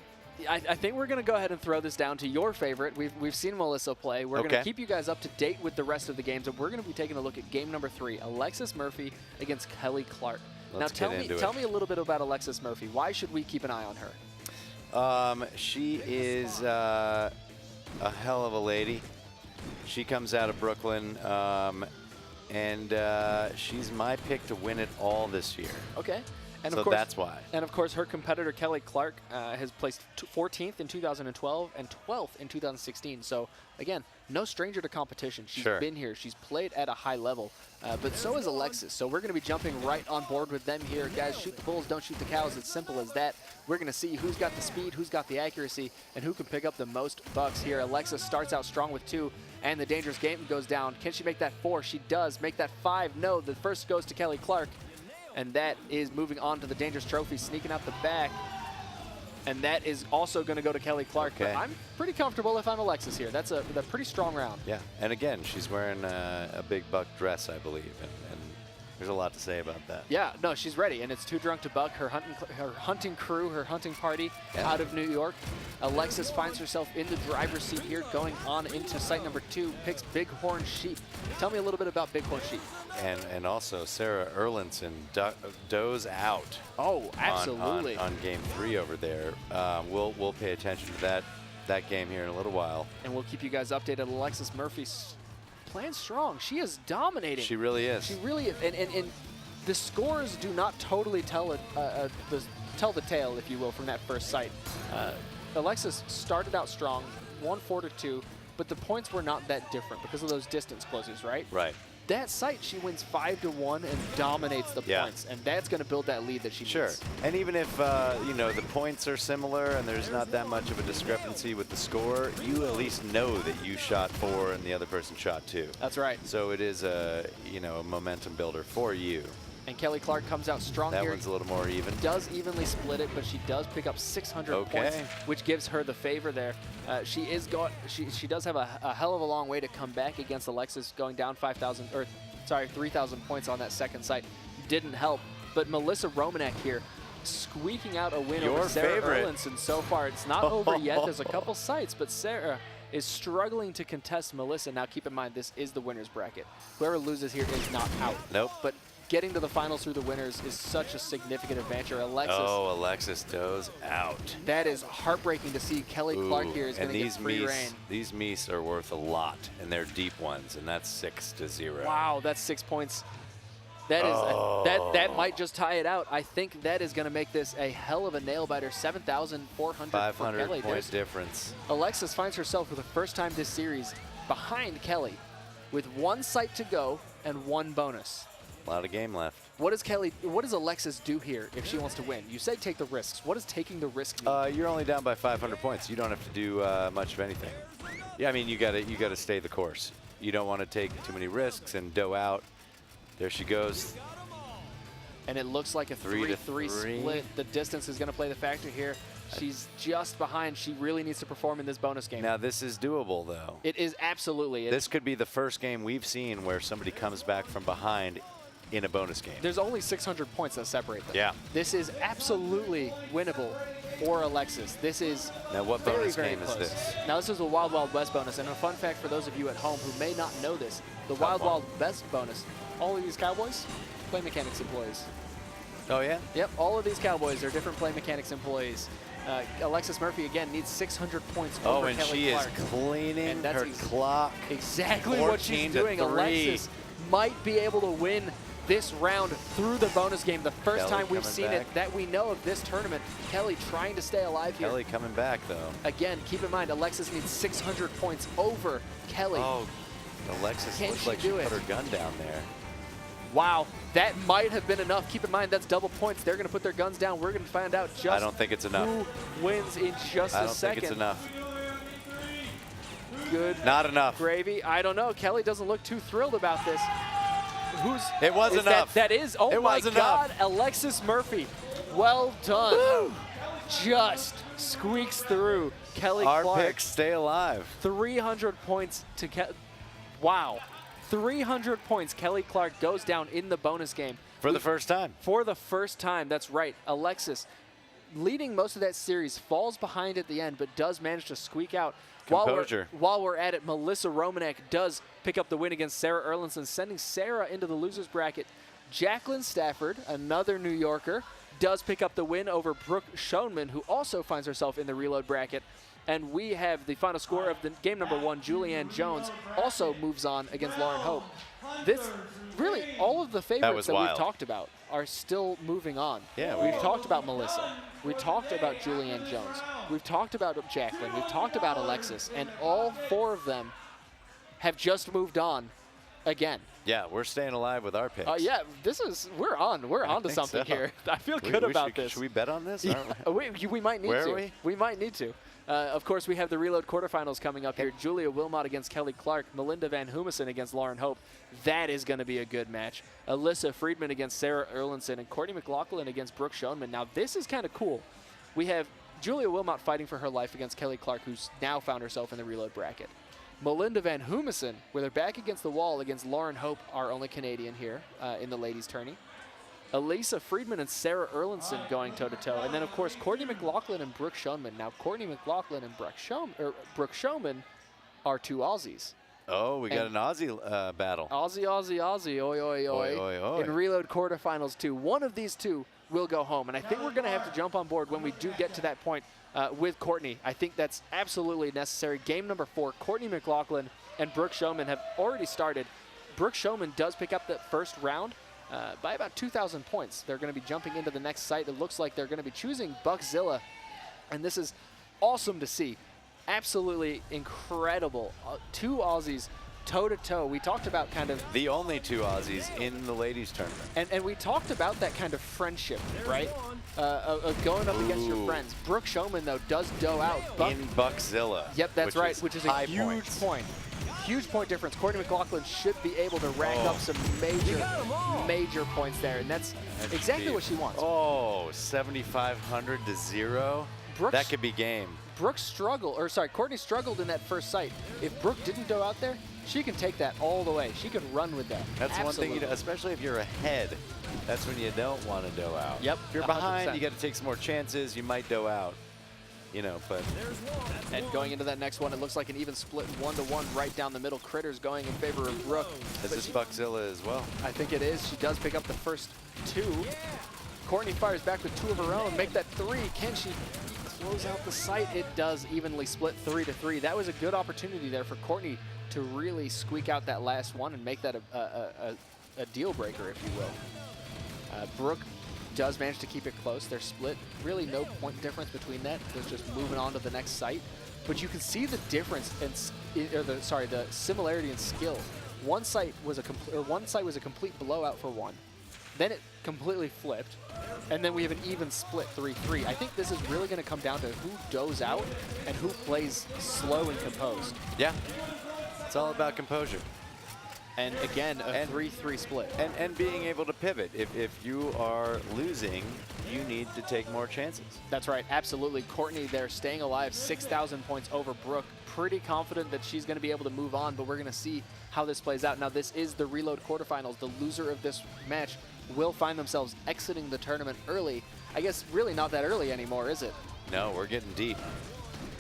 I think we're going to go ahead and throw this down to your favorite. We've seen Melissa play. We're going to keep you guys up to date with the rest of the games, and we're going to be taking a look at game number 3, Alexis Murphy against Kelly Clark. Now tell me a little bit about Alexis Murphy. Why should we keep an eye on her? She is a hell of a lady. She comes out of Brooklyn, and she's my pick to win it all this year. Okay. And so of course, that's why. And of course, her competitor Kelly Clark has placed 14th in 2012 and 12th in 2016. So again, no stranger to competition. She's been here. She's played at a high level. But so is Alexis. So we're going to be jumping right on board with them here. Guys, shoot the bulls, don't shoot the cows. It's simple as that. We're going to see who's got the speed, who's got the accuracy, and who can pick up the most bucks here. Alexis starts out strong with 2, and the dangerous game goes down. Can she make that 4? She does. Make that 5? No. The first goes to Kelly Clark. And that is moving on to the dangerous trophy, sneaking out the back. And that is also going to go to Kelly Clark. But I'm pretty comfortable if I'm Alexis here. That's a pretty strong round. Yeah, and again, she's wearing a big buck dress, I believe, and there's a lot to say about that. Yeah, no, she's ready, and it's Too Drunk to Buck, her hunting crew, her hunting party out of New York. Alexis finds herself in the driver's seat here, going on into site number 2, picks Bighorn Sheep. Tell me a little bit about Bighorn Sheep. And also Sarah Erlinson does out. Oh, absolutely. On game 3 over there. We'll pay attention to that game here in a little while. And we'll keep you guys updated. Alexis Murphy's playing strong. She is dominating. She really is. She really is. And the scores do not totally tell the tale, if you will, from that first sight. Alexis started out strong, 1-4-2, but the points were not that different because of those distance closes, right? Right. That sight, she wins 5-1 and dominates the points, and that's going to build that lead that she needs. And even if the points are similar and there's not that much of a discrepancy with the score, you at least know that you shot 4 and the other person shot 2. That's right. So it is a momentum builder for you. And Kelly Clark comes out strong here. That one's a little more even. Does evenly split it, but she does pick up 600 points, which gives her the favor there. She does have a hell of a long way to come back against Alexis, going down 3,000 points on that second sight. Didn't help. But Melissa Romanek here, squeaking out a win over Sarah Erlinson so far. It's not over yet. There's a couple sights, but Sarah is struggling to contest Melissa. Now keep in mind, this is the winner's bracket. Whoever loses here is not out. Nope. But getting to the finals through the winners is such a significant adventure. Alexis does out. That is heartbreaking to see. Kelly Clark here is going to get free reign. These meese are worth a lot, and they're deep ones, and that's 6-0. Wow, that's 6 points. That is that might just tie it out. I think that is going to make this a hell of a nail biter. 7,400 for Kelly. 500-point difference. Alexis finds herself for the first time this series behind Kelly with 1 sight to go and 1 bonus. A lot of game left. What does Alexis do here if she wants to win? You say take the risks. What does taking the risk mean? You're only down by 500 points. You don't have to do much of anything. Yeah, I mean, you gotta stay the course. You don't want to take too many risks and dough out. There she goes. And it looks like a 3-3 split. The distance is going to play the factor here. She's just behind. She really needs to perform in this bonus game. Now, this is doable, though. It is absolutely. This could be the first game we've seen where somebody comes back from behind in a bonus game. There's only 600 points that separate them. Yeah. This is absolutely winnable for Alexis. This is now what very, bonus very game close. is this? Now, this is a Wild Wild West bonus. And a fun fact for those of you at home who may not know this, the Wild Wild West bonus, all of these Cowboys, Play Mechanics employees. Oh, yeah? Yep, all of these Cowboys are different Play Mechanics employees. Alexis Murphy, again, needs 600 points over and Kelly she Clark. is cleaning her clock. Exactly what she's doing. Alexis might be able to win this round through the bonus game. The first time we've seen it that we know of this tournament. Kelly trying to stay alive here. Kelly coming back, though. Again, keep in mind, Alexis needs 600 points over Kelly. Oh, Alexis looks like she put her gun down there. Wow, that might have been enough. Keep in mind, that's double points. They're going to put their guns down. We're going to find out just I don't think it's enough. Who wins in just a second. I don't think it's enough. Good. Not enough. Gravy. I don't know. Kelly doesn't look too thrilled about this. It was enough. That is. Oh it my was God, enough. Alexis Murphy. Well done. Woo! Just squeaks through. Kelly Our Clark. picks stay alive. 300 points to Wow. 300 points. Kelly Clark goes down in the bonus game. For the first time. For the first time, that's right. Alexis, leading most of that series, falls behind at the end, but does manage to squeak out. Composure. While we're at it, Melissa Romanek does pick up the win against Sarah Erlinson, sending Sarah into the loser's bracket. Jacqueline Stafford, another New Yorker, does pick up the win over Brooke Schoenman, who also finds herself in the reload bracket. And we have the final score of the game number 1. Julianne Jones also moves on against Lauren Hope. This, really, all of the favorites that we've talked about are still moving on. Yeah, we've talked about Melissa. We talked about Julianne Jones. We've talked about Jacqueline. We've talked about Alexis. And all 4 of them have just moved on again. Yeah, we're staying alive with our picks. Yeah, we're on to something here. I feel good about this. Should we bet on this? Yeah, we might need to. Where are we? We might need to. Of course, we have the Reload quarterfinals coming up here. Julia Wilmot against Kelly Clark. Melinda Van Humison against Lauren Hope. That is going to be a good match. Alyssa Friedman against Sarah Erlinson. And Courtney McLaughlin against Brooke Schoenman. Now, this is kind of cool. We have Julia Wilmot fighting for her life against Kelly Clark, who's now found herself in the Reload bracket. Melinda Van Humison, with her back against the wall against Lauren Hope, our only Canadian here in the ladies' tourney. Alyssa Friedman and Sarah Erlinson going toe-to-toe. And then, of course, Courtney McLaughlin and Brooke Schoenman. Now, Courtney McLaughlin and Brooke Schoenman are 2 Aussies. Oh, we got an Aussie battle. Aussie, oi, oi, oi. Oi, oi, oi. In Reload quarterfinals, too. One of these 2 will go home. And I think we're going to have to jump on board when we do get to that point with Courtney. I think that's absolutely necessary. Game number 4, Courtney McLaughlin and Brooke Schoenman have already started. Brooke Schoenman does pick up the first round by about 2,000 points. They're going to be jumping into the next site. It looks like they're going to be choosing Buckzilla. And this is awesome to see. Absolutely incredible. 2 Aussies toe-to-toe. We talked about kind of the only 2 Aussies in the ladies tournament. And we talked about that kind of friendship, right? Of going up against your friends. Brooke Schoenman, though, does dough out. In Buckzilla. Yep, that's right, which is a huge point. Huge point difference. Courtney McLaughlin should be able to rack up some major points there, and that's exactly what she wants. Oh, 7,500 to 0. That could be game. Courtney struggled in that first sight. If Brooke didn't go out there, she can take that all the way. She can run with that. That's one thing, especially if you're ahead. That's when you don't want to dough out. Yep. If you're behind, you got to take some more chances. You might dough out. But. And going into that next one, it looks like an even split 1-to-1 right down the middle. Critters going in favor of Brooke. Is this Buckzilla as well? I think it is. She does pick up the first 2. Courtney fires back with 2 of her own. Make that 3. Can she close out the sight? It does evenly split 3-3. That was a good opportunity there for Courtney to really squeak out that last one and make that a deal breaker, if you will. Brooke does manage to keep it close. They're split. Really no point difference between that. They're just moving on to the next site. But you can see the difference the similarity in skill. One site was a complete blowout for one. Then it completely flipped. And then we have an even split 3-3. I think this is really going to come down to who does out and who plays slow and composed. Yeah. It's all about composure. And again, a 3-3 split. And being able to pivot. If you are losing, you need to take more chances. That's right, absolutely. Courtney there staying alive, 6,000 points over Brooke. Pretty confident that she's going to be able to move on, but we're going to see how this plays out. Now, this is the Reload quarterfinals. The loser of this match will find themselves exiting the tournament early. I guess really not that early anymore, is it? No, we're getting deep.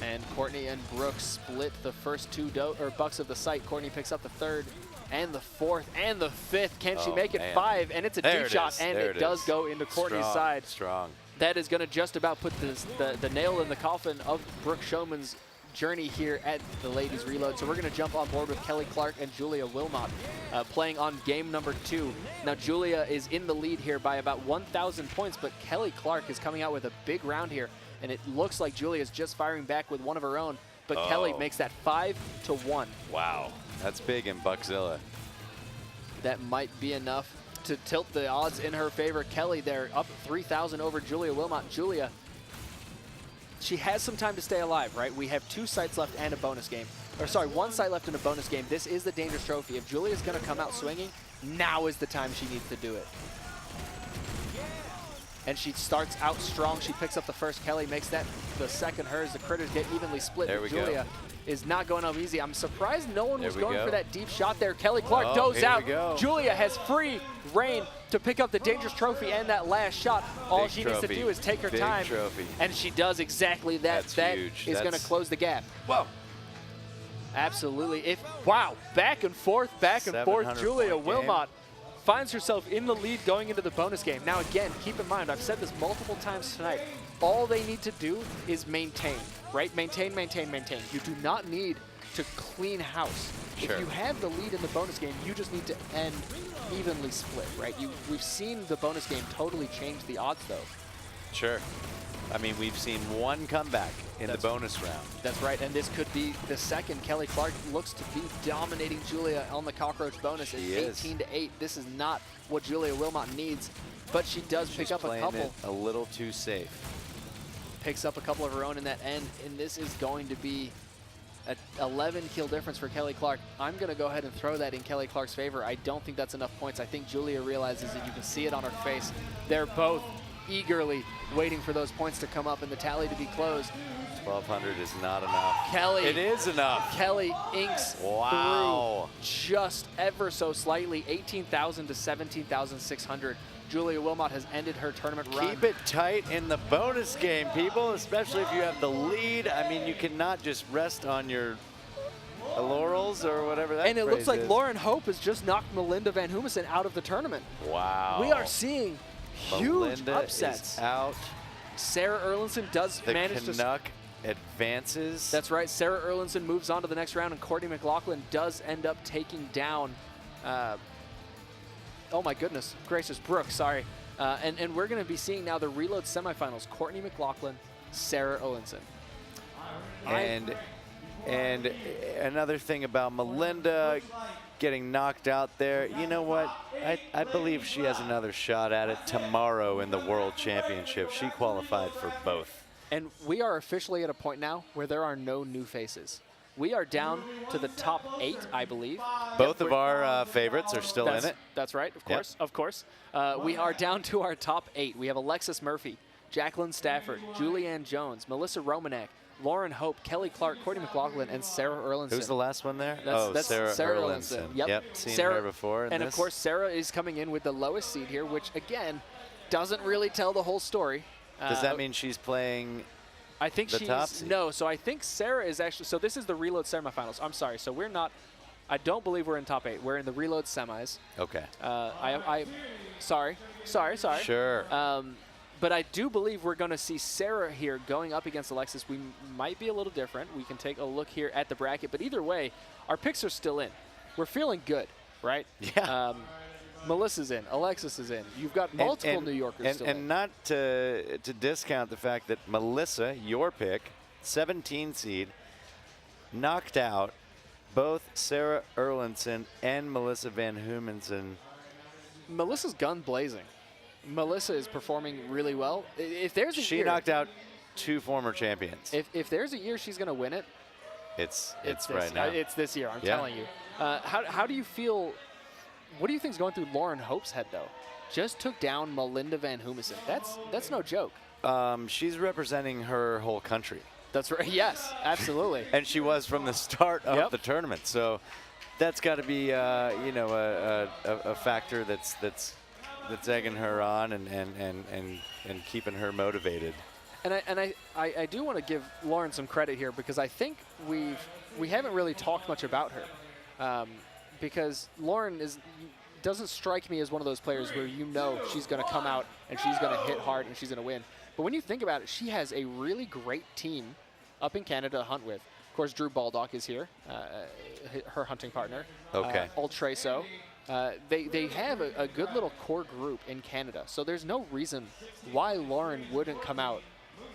And Courtney and Brooke split the first 2 bucks of the site. Courtney picks up the 3rd and the 4th and the 5th. Can she make it 5? And it's a deep shot, and it does go into Courtney's side. Strong. That is going to just about put the nail in the coffin of Brooke Schoenman's journey here at the Ladies Reload. So we're going to jump on board with Kelly Clark and Julia Wilmot playing on game number 2. Now, Julia is in the lead here by about 1,000 points, but Kelly Clark is coming out with a big round here, and it looks like Julia is just firing back with one of her own, but Kelly makes that 5-1. Wow, that's big in Buckzilla. That might be enough to tilt the odds in her favor. Kelly there up 3,000 over Julia Wilmot. Julia, she has some time to stay alive, right? We have 2 sites left and a bonus game. Or sorry, 1 site left and a bonus game. This is the Dangerous Trophy. If Julia's going to come out swinging, now is the time she needs to do it. And she starts out strong. She picks up the first. Kelly makes that the second hers. The Critters get evenly split. There we Julia is not going home easy. I'm surprised no one was going go. For that deep shot there. Kelly Clark does out. Julia has free reign to pick up the Dangerous Trophy and that last shot. All she needs to do is take her time. And she does exactly that. That is going to close the gap. Whoa. Absolutely. Wow. Back and forth. Julia Wilmot finds herself in the lead going into the bonus game. Now again, keep in mind, I've said this multiple times tonight, all they need to do is maintain, right? Maintain, maintain, maintain. You do not need to clean house. Sure. If you have the lead in the bonus game, you just need to end evenly split, right? We've seen the bonus game totally change the odds, though. Sure. I mean, we've seen one comeback in the bonus round. That's right, and this could be the second. Kelly Clark looks to be dominating Julia on the cockroach bonus. It's 18-8. This is not what Julia Wilmot needs, but she does pick up a couple. It a little too safe. Picks up a couple of her own in that end, and this is going to be an 11 kill difference for Kelly Clark. I'm going to go ahead and throw that in Kelly Clark's favor. I don't think that's enough points. I think Julia realizes it. You can see it on her face. They're both eagerly waiting for those points to come up and the tally to be closed. 1,200 is not enough. Kelly. It is enough. Kelly inks through just ever so slightly, 18,000 to 17,600. Julia Wilmot has ended her tournament run. Keep it tight in the bonus game, people, especially if you have the lead. I mean, you cannot just rest on your laurels or whatever that And it looks like is. Lauren Hope has just knocked Melinda Van Humesen out of the tournament. Wow. We are seeing huge Melinda upsets. Is out. Sarah Erlinson does manage to... The Canuck advances. That's right. Sarah Erlinson moves on to the next round, and Courtney McLaughlin does end up taking down... oh my goodness gracious, Brooke, sorry. And we're going to be seeing now the reload semifinals. Courtney McLaughlin, Sarah Erlinson. And another thing about Melinda getting knocked out there, you know what? I believe she has another shot at it tomorrow in the World Championship. She qualified for both. And we are officially at a point now where there are no new faces. We are down to the top 8, I believe. Both of our favorites are still in it. That's right, of course, of course. We are down to our top 8. We have Alexis Murphy, Jacqueline Stafford, Julianne Jones, Melissa Romanek, Lauren Hope, Kelly Clark, Courtney McLaughlin, and Sarah Erlinson. Who's the last one there? That's Sarah Erlinson. Yep. Seen Sarah, her before. And of course, Sarah is coming in with the lowest seed here, which again doesn't really tell the whole story. Does that mean she's playing? I think the she's top seed? no. So I think Sarah is actually. So this is the reload semifinals. I'm sorry. So we're not. I don't believe we're in top 8. We're in the reload semis. Okay. Sorry. Sure. But I do believe we're going to see Sarah here going up against Alexis. We might be a little different. We can take a look here at the bracket. But either way, our picks are still in. We're feeling good, right? Yeah. Melissa's in. Alexis is in. You've got multiple New Yorkers still in. And not to discount the fact that Melissa, your pick, 17 seed, knocked out both Sarah Erlinson and Melissa Van Humesen. Melissa's gun blazing. Melissa is performing really well. If there's a she year, knocked out 2 former champions. If there's a year she's going to win it, it's right now. It's this year. I'm telling you. How do you feel? What do you think's going through Lauren Hope's head though? Just took down Melinda Van Humesen. That's no joke. She's representing her whole country. That's right. Yes, absolutely. And she was from the start of the tournament. So that's got to be a factor that's egging her on and keeping her motivated. And I do want to give Lauren some credit here because I think we haven't really talked much about her because Lauren doesn't strike me as one of those players where she's going to come out and she's going to hit hard and she's going to win. But when you think about it, she has a really great team up in Canada to hunt with. Of course, Drew Baldock is here, her hunting partner. Okay. Old Treso. They have a good little core group in Canada, so there's no reason why Lauren wouldn't come out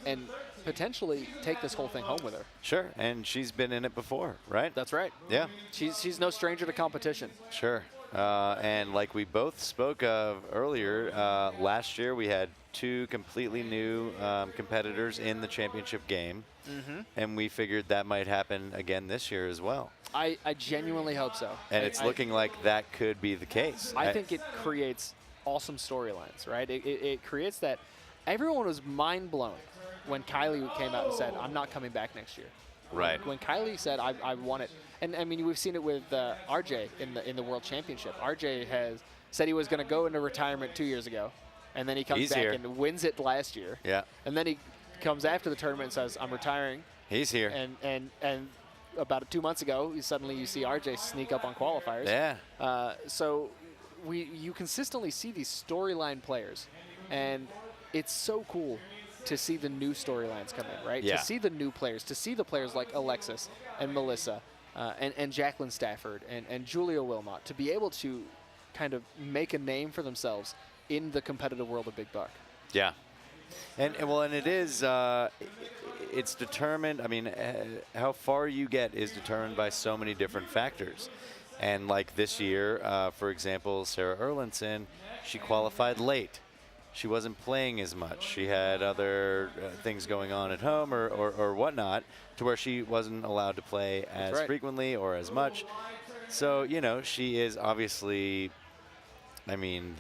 and potentially take this whole thing home with her. Sure, and she's been in it before, right? That's right. Yeah. She's no stranger to competition. Sure. And like we both spoke of earlier, last year we had 2 completely new competitors in the championship game, and we figured that might happen again this year as well. I genuinely hope so. And it's looking like that could be the case. I think it creates awesome storylines, right? It creates that. Everyone was mind blown when Kylie came out and said, I'm not coming back next year. Right. When Kylie said, I want it. And I mean, we've seen it with RJ in the World Championship. RJ has said he was going to go into retirement 2 years ago, and then he comes back and wins it last year. Yeah. And then he comes after the tournament and says, I'm retiring. He's here. And about 2 months ago, you see RJ sneak up on qualifiers. Yeah. So you consistently see these storyline players, and it's so cool to see the new storylines come in, right? Yeah. To see the new players, to see the players like Alexis and Melissa and Jacqueline Stafford and Julia Wilmot, to be able to kind of make a name for themselves in the competitive world of Big Buck. Yeah. And it is, it's determined, I mean, how far you get is determined by so many different factors. And like this year, for example, Sarah Erlinson, she qualified late. She wasn't playing as much. She had other things going on at home or whatnot, to where she wasn't allowed to play as frequently or as much. So, you know, she is obviously, I mean,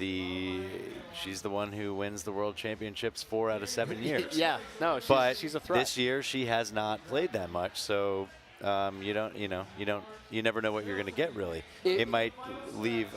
she's the one who wins the World Championships 4 out of 7 years. Yeah, no, she's a threat. This year she has not played that much, so you never know what you're going to get, really. It might leave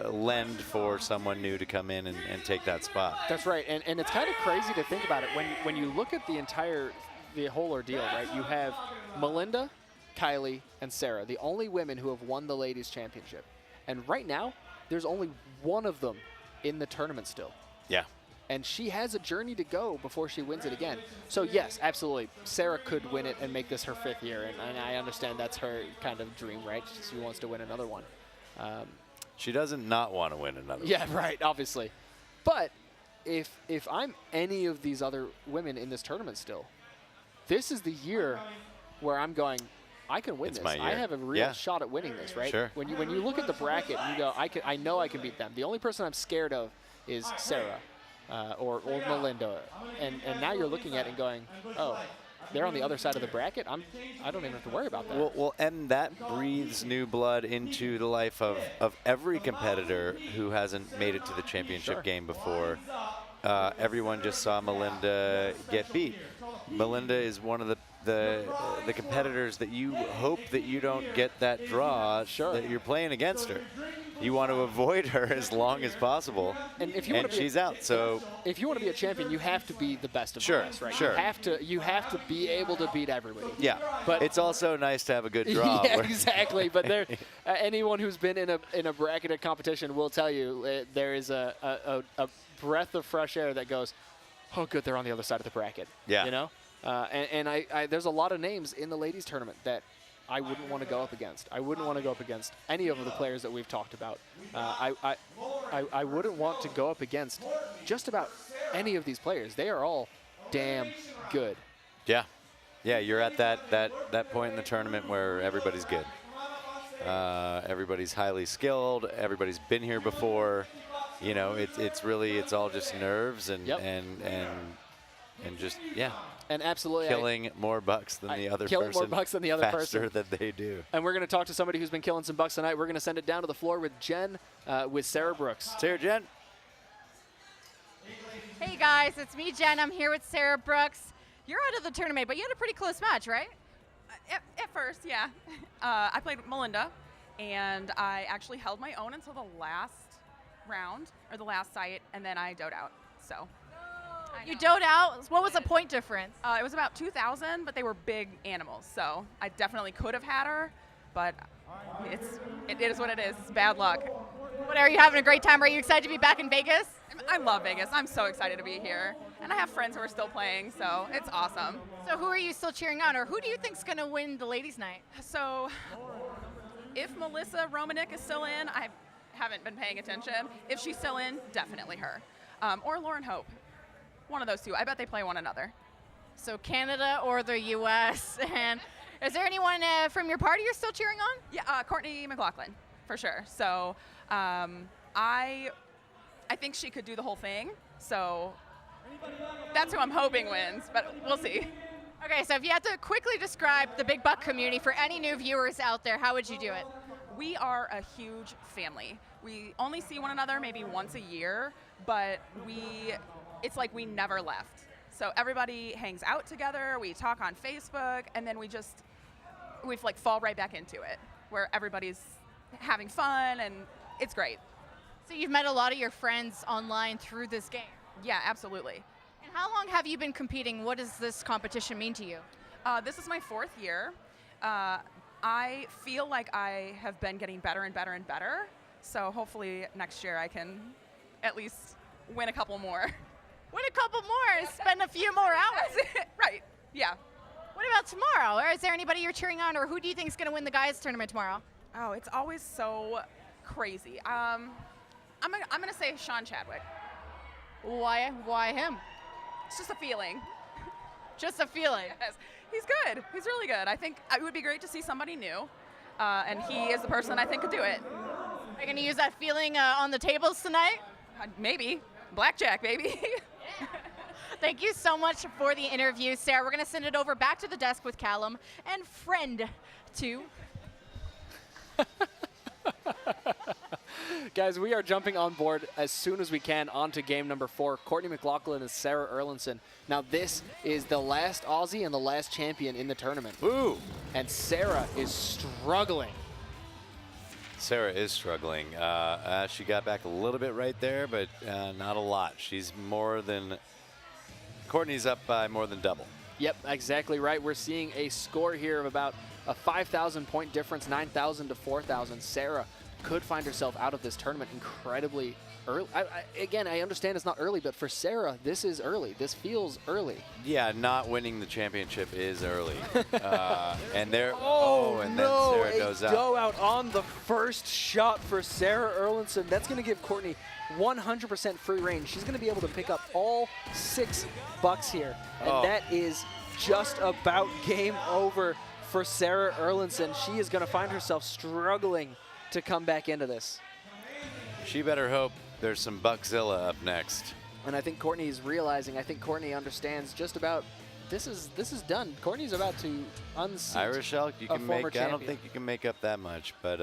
lend for someone new to come in and take that spot. That's right, and it's kind of crazy to think about it when you look at the whole ordeal, right? You have Melinda, Kylie, and Sarah, the only women who have won the ladies' championship, and right now there's only one of them in the tournament still. Yeah. And she has a journey to go before she wins it again. So yes, absolutely, Sarah could win it and make this her 5th year, and I understand that's her kind of dream, right? She wants to win another one. She doesn't not want to win another one. Yeah, right, obviously. But if I'm any of these other women in this tournament still, this is the year where I'm going, I can win this. I have a real shot at winning this, right? Sure. When you look at the bracket and you go, I know I can beat them. The only person I'm scared of is Sarah. Or Melinda, and now you're looking at it and going, oh, they're on the other side of the bracket. I don't even have to worry about that. Well, and that breathes new blood into the life of every competitor who hasn't made it to the championship game before. Everyone just saw Melinda get beat. Melinda is one of the competitors that you hope that you don't get that draw that you're playing against her. You want to avoid her as long as possible, and if you want to she's out. So if you want to be a champion, you have to be the best of the best, right? Sure. You have to be able to beat everybody. Yeah, but it's also nice to have a good draw. Yeah, exactly. But there, anyone who's been in a bracketed competition will tell you there is a breath of fresh air that goes, oh, good, they're on the other side of the bracket. Yeah, you know, and there's a lot of names in the ladies tournament that I wouldn't want to go up against. I wouldn't want to go up against any of the players that we've talked about. I wouldn't want to go up against just about any of these players. They are all damn good. Yeah. Yeah, you're at that point in the tournament where everybody's good. Everybody's highly skilled. Everybody's been here before. You know, it's all just nerves and just, yeah. And absolutely killing more bucks than the other person. Killing more bucks than the other faster person. than they do. And we're going to talk to somebody who's been killing some bucks tonight. We're going to send it down to the floor with Jen, with Sarah Brooks. Sarah, Jen. Hey guys, it's me, Jen. I'm here with Sarah Brooks. You're out of the tournament, but you had a pretty close match, right? At first, yeah. I played Melinda, and I actually held my own until the last round, or the last sight, and then I doed out, so. You doed out? What was the point difference? It was about 2,000, but they were big animals, so I definitely could have had her, but it is what it is. It's bad luck. What, are you having a great time? Are you excited to be back in Vegas? I love Vegas. I'm so excited to be here. And I have friends who are still playing, so it's awesome. So who are you still cheering on, or who do you think's going to win the ladies' night? So if Melissa Romanek is still in, I haven't been paying attention. If she's still in, definitely her. Or Lauren Hope. One of those two. I bet they play one another. So Canada or the U.S. And is there anyone from your party you're still cheering on? Yeah, Courtney McLaughlin, for sure. So I think she could do the whole thing. So that's who I'm hoping wins, but we'll see. Okay, so if you had to quickly describe the Big Buck community for any new viewers out there, how would you do it? We are a huge family. We only see one another maybe once a year, but it's like we never left. So everybody hangs out together, we talk on Facebook, and then we like fall right back into it, where everybody's having fun, and it's great. So you've met a lot of your friends online through this game? Yeah, absolutely. And how long have you been competing? What does this competition mean to you? This is my 4th year. I feel like I have been getting better and better and better. So hopefully next year I can at least win a couple more. Win a couple more, spend a few more hours. Right, yeah. What about tomorrow? Or is there anybody you're cheering on, or who do you think is going to win the guys tournament tomorrow? Oh, it's always so crazy. I'm gonna say Sean Chadwick. Why him? It's just a feeling. Just a feeling. Yes. He's good. He's really good. I think it would be great to see somebody new, and he is the person I think could do it. Are you going to use that feeling on the tables tonight? Maybe. Blackjack, baby. Thank you so much for the interview, Sarah. We're going to send it over back to the desk with Callum and friend to. Guys, we are jumping on board as soon as we can onto game number 4. Courtney McLaughlin and Sarah Erlinson. Now, this is the last Aussie and the last champion in the tournament. Ooh. And Sarah is struggling. Sarah is struggling. She got back a little bit right there, but not a lot. She's more than... Courtney's up by more than double. Yep, exactly right. We're seeing a score here of about a 5,000 point difference, 9,000 to 4,000. Sarah could find herself out of this tournament incredibly early. Again, I understand it's not early, but for Sarah, this is early. This feels early. Yeah, not winning the championship is early. And there, and no, then Sarah goes out. Go out on the first shot for Sarah Erlinson. That's going to give Courtney 100% free range. She's going to be able to pick up all 6 bucks here. And that is just about game over for Sarah Erlinson. She is going to find herself struggling to come back into this. She better hope there's some Buckzilla up next. And I think Courtney is realizing, I think Courtney understands just about, this is done. Courtney's about to unseat Irish Elk, you a can former make, champion. I don't think you can make up that much, but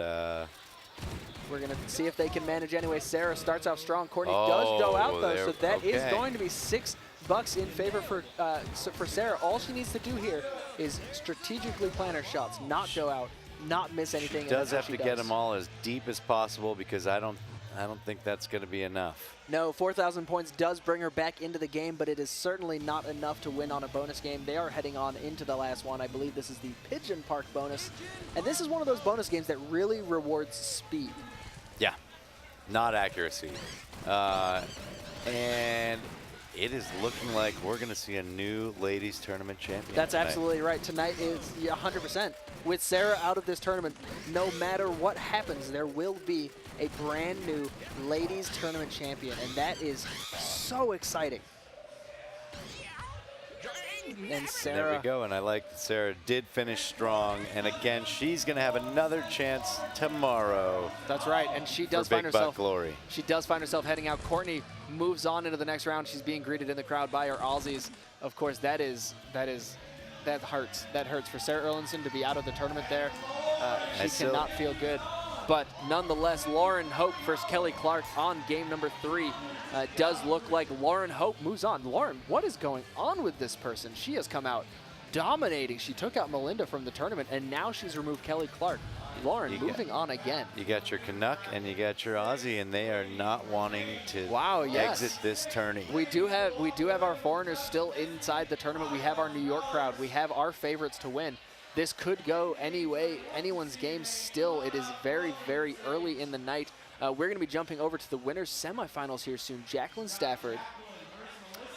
we're going to see if they can manage anyway. Sarah starts out strong. Courtney does go out, though, so that is going to be 6 bucks in favor for Sarah. All she needs to do here is strategically plan her shots, not go out, not miss anything. She does have to get them all as deep as possible, because I don't think that's going to be enough. No, 4,000 points does bring her back into the game, but it is certainly not enough to win on a bonus game. They are heading on into the last one. I believe this is the Pigeon Park bonus. And this is one of those bonus games that really rewards speed. Yeah, not accuracy. And it is looking like we're going to see a new ladies tournament champion. That's tonight. absolutely right. Tonight is 100%. With Sarah out of this tournament, no matter what happens, there will be a brand new ladies tournament champion, and that is so exciting. And Sarah. There we go, and I like that Sarah did finish strong, and again, she's going to have another chance tomorrow. That's right, and she does find Big herself. Buck glory. She does find herself heading out. Courtney moves on into the next round. She's being greeted in the crowd by her Aussies. Of course, that hurts. That hurts for Sarah Erlinson to be out of the tournament there. She cannot feel good. But nonetheless, Lauren Hope versus Kelly Clark on game number 3. Does look like Lauren Hope moves on. Lauren, what is going on with this person? She has come out dominating. She took out Melinda from the tournament, and now she's removed Kelly Clark. Lauren moving on again. You got your Canuck and you got your Aussie, and they are not wanting to exit this tourney. We do have our foreigners still inside the tournament. We have our New York crowd. We have our favorites to win. This could go anyone's game still. It is very, very early in the night. We're going to be jumping over to the winners semifinals here soon. Jacqueline Stafford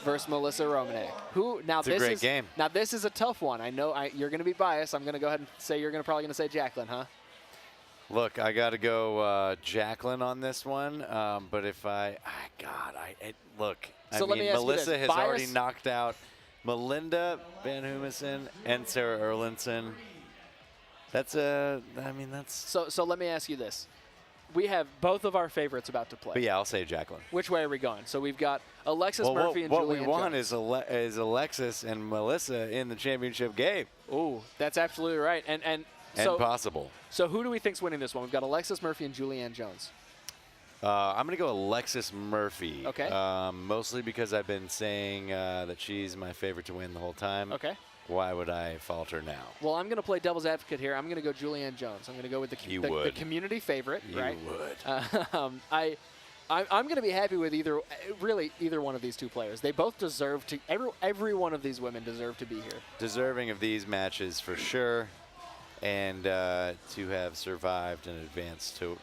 versus Melissa Romanek. It's a great game. Now this is a tough one. I know you're going to be biased. I'm going to go ahead and say you're probably going to say Jacqueline, huh? Look, I got to go Jacqueline on this one. But if Melissa has already knocked out Melinda Van Humison and Sarah Erlinson. So let me ask you this. We have both of our favorites about to play. But yeah, I'll say Jacqueline. Which way are we going? So we've got Alexis Murphy and Julianne What we want Jones. is Alexis and Melissa in the championship game. Ooh, that's absolutely right. And possible. So who do we think's winning this one? We've got Alexis Murphy and Julianne Jones. I'm going to go Alexis Murphy. Okay. Mostly because I've been saying that she's my favorite to win the whole time. Okay. Why would I falter now? Well, I'm going to play devil's advocate here. I'm going to go Julianne Jones. I'm going to go with the community favorite. You right? would. I'm going to be happy with either one of these two players. They both deserve to. Every one of these women deserve to be here. Deserving of these matches for sure, and to have survived and advanced to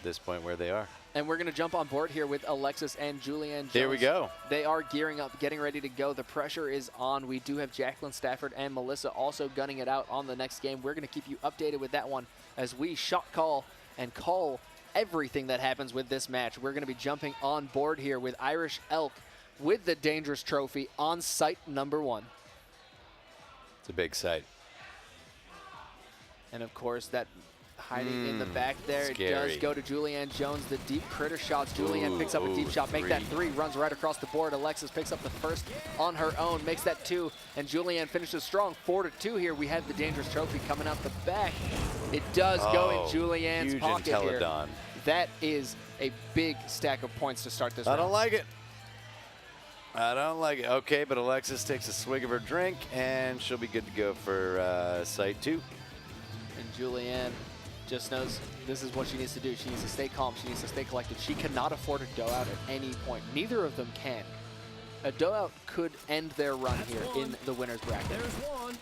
this point where they are. And we're going to jump on board here with Alexis and Julianne Jones. There we go. They are gearing up, getting ready to go. The pressure is on. We do have Jacqueline Stafford and Melissa also gunning it out on the next game. We're going to keep you updated with that one as we shot call and call everything that happens with this match. We're going to be jumping on board here with Irish Elk with the Dangerous Trophy on site number 1. It's a big site. And of course, that hiding in the back there, scary. it does go to Julianne Jones. The deep critter shots. Julianne picks up a deep shot, make that 3, runs right across the board. Alexis picks up the first on her own, makes that 2, and Julianne finishes strong. 4-2 here. We have the Dangerous Trophy coming out the back. It does go in Julianne's huge pocket here. Intelladon. That is a big stack of points to start this round. I don't like it. I don't like it. Okay, but Alexis takes a swig of her drink, and she'll be good to go for site 2. And Julianne just knows this is what she needs to do. She needs to stay calm. She needs to stay collected. She cannot afford a doe out at any point. Neither of them can. A doe out could end their run here in the winner's bracket. There's one.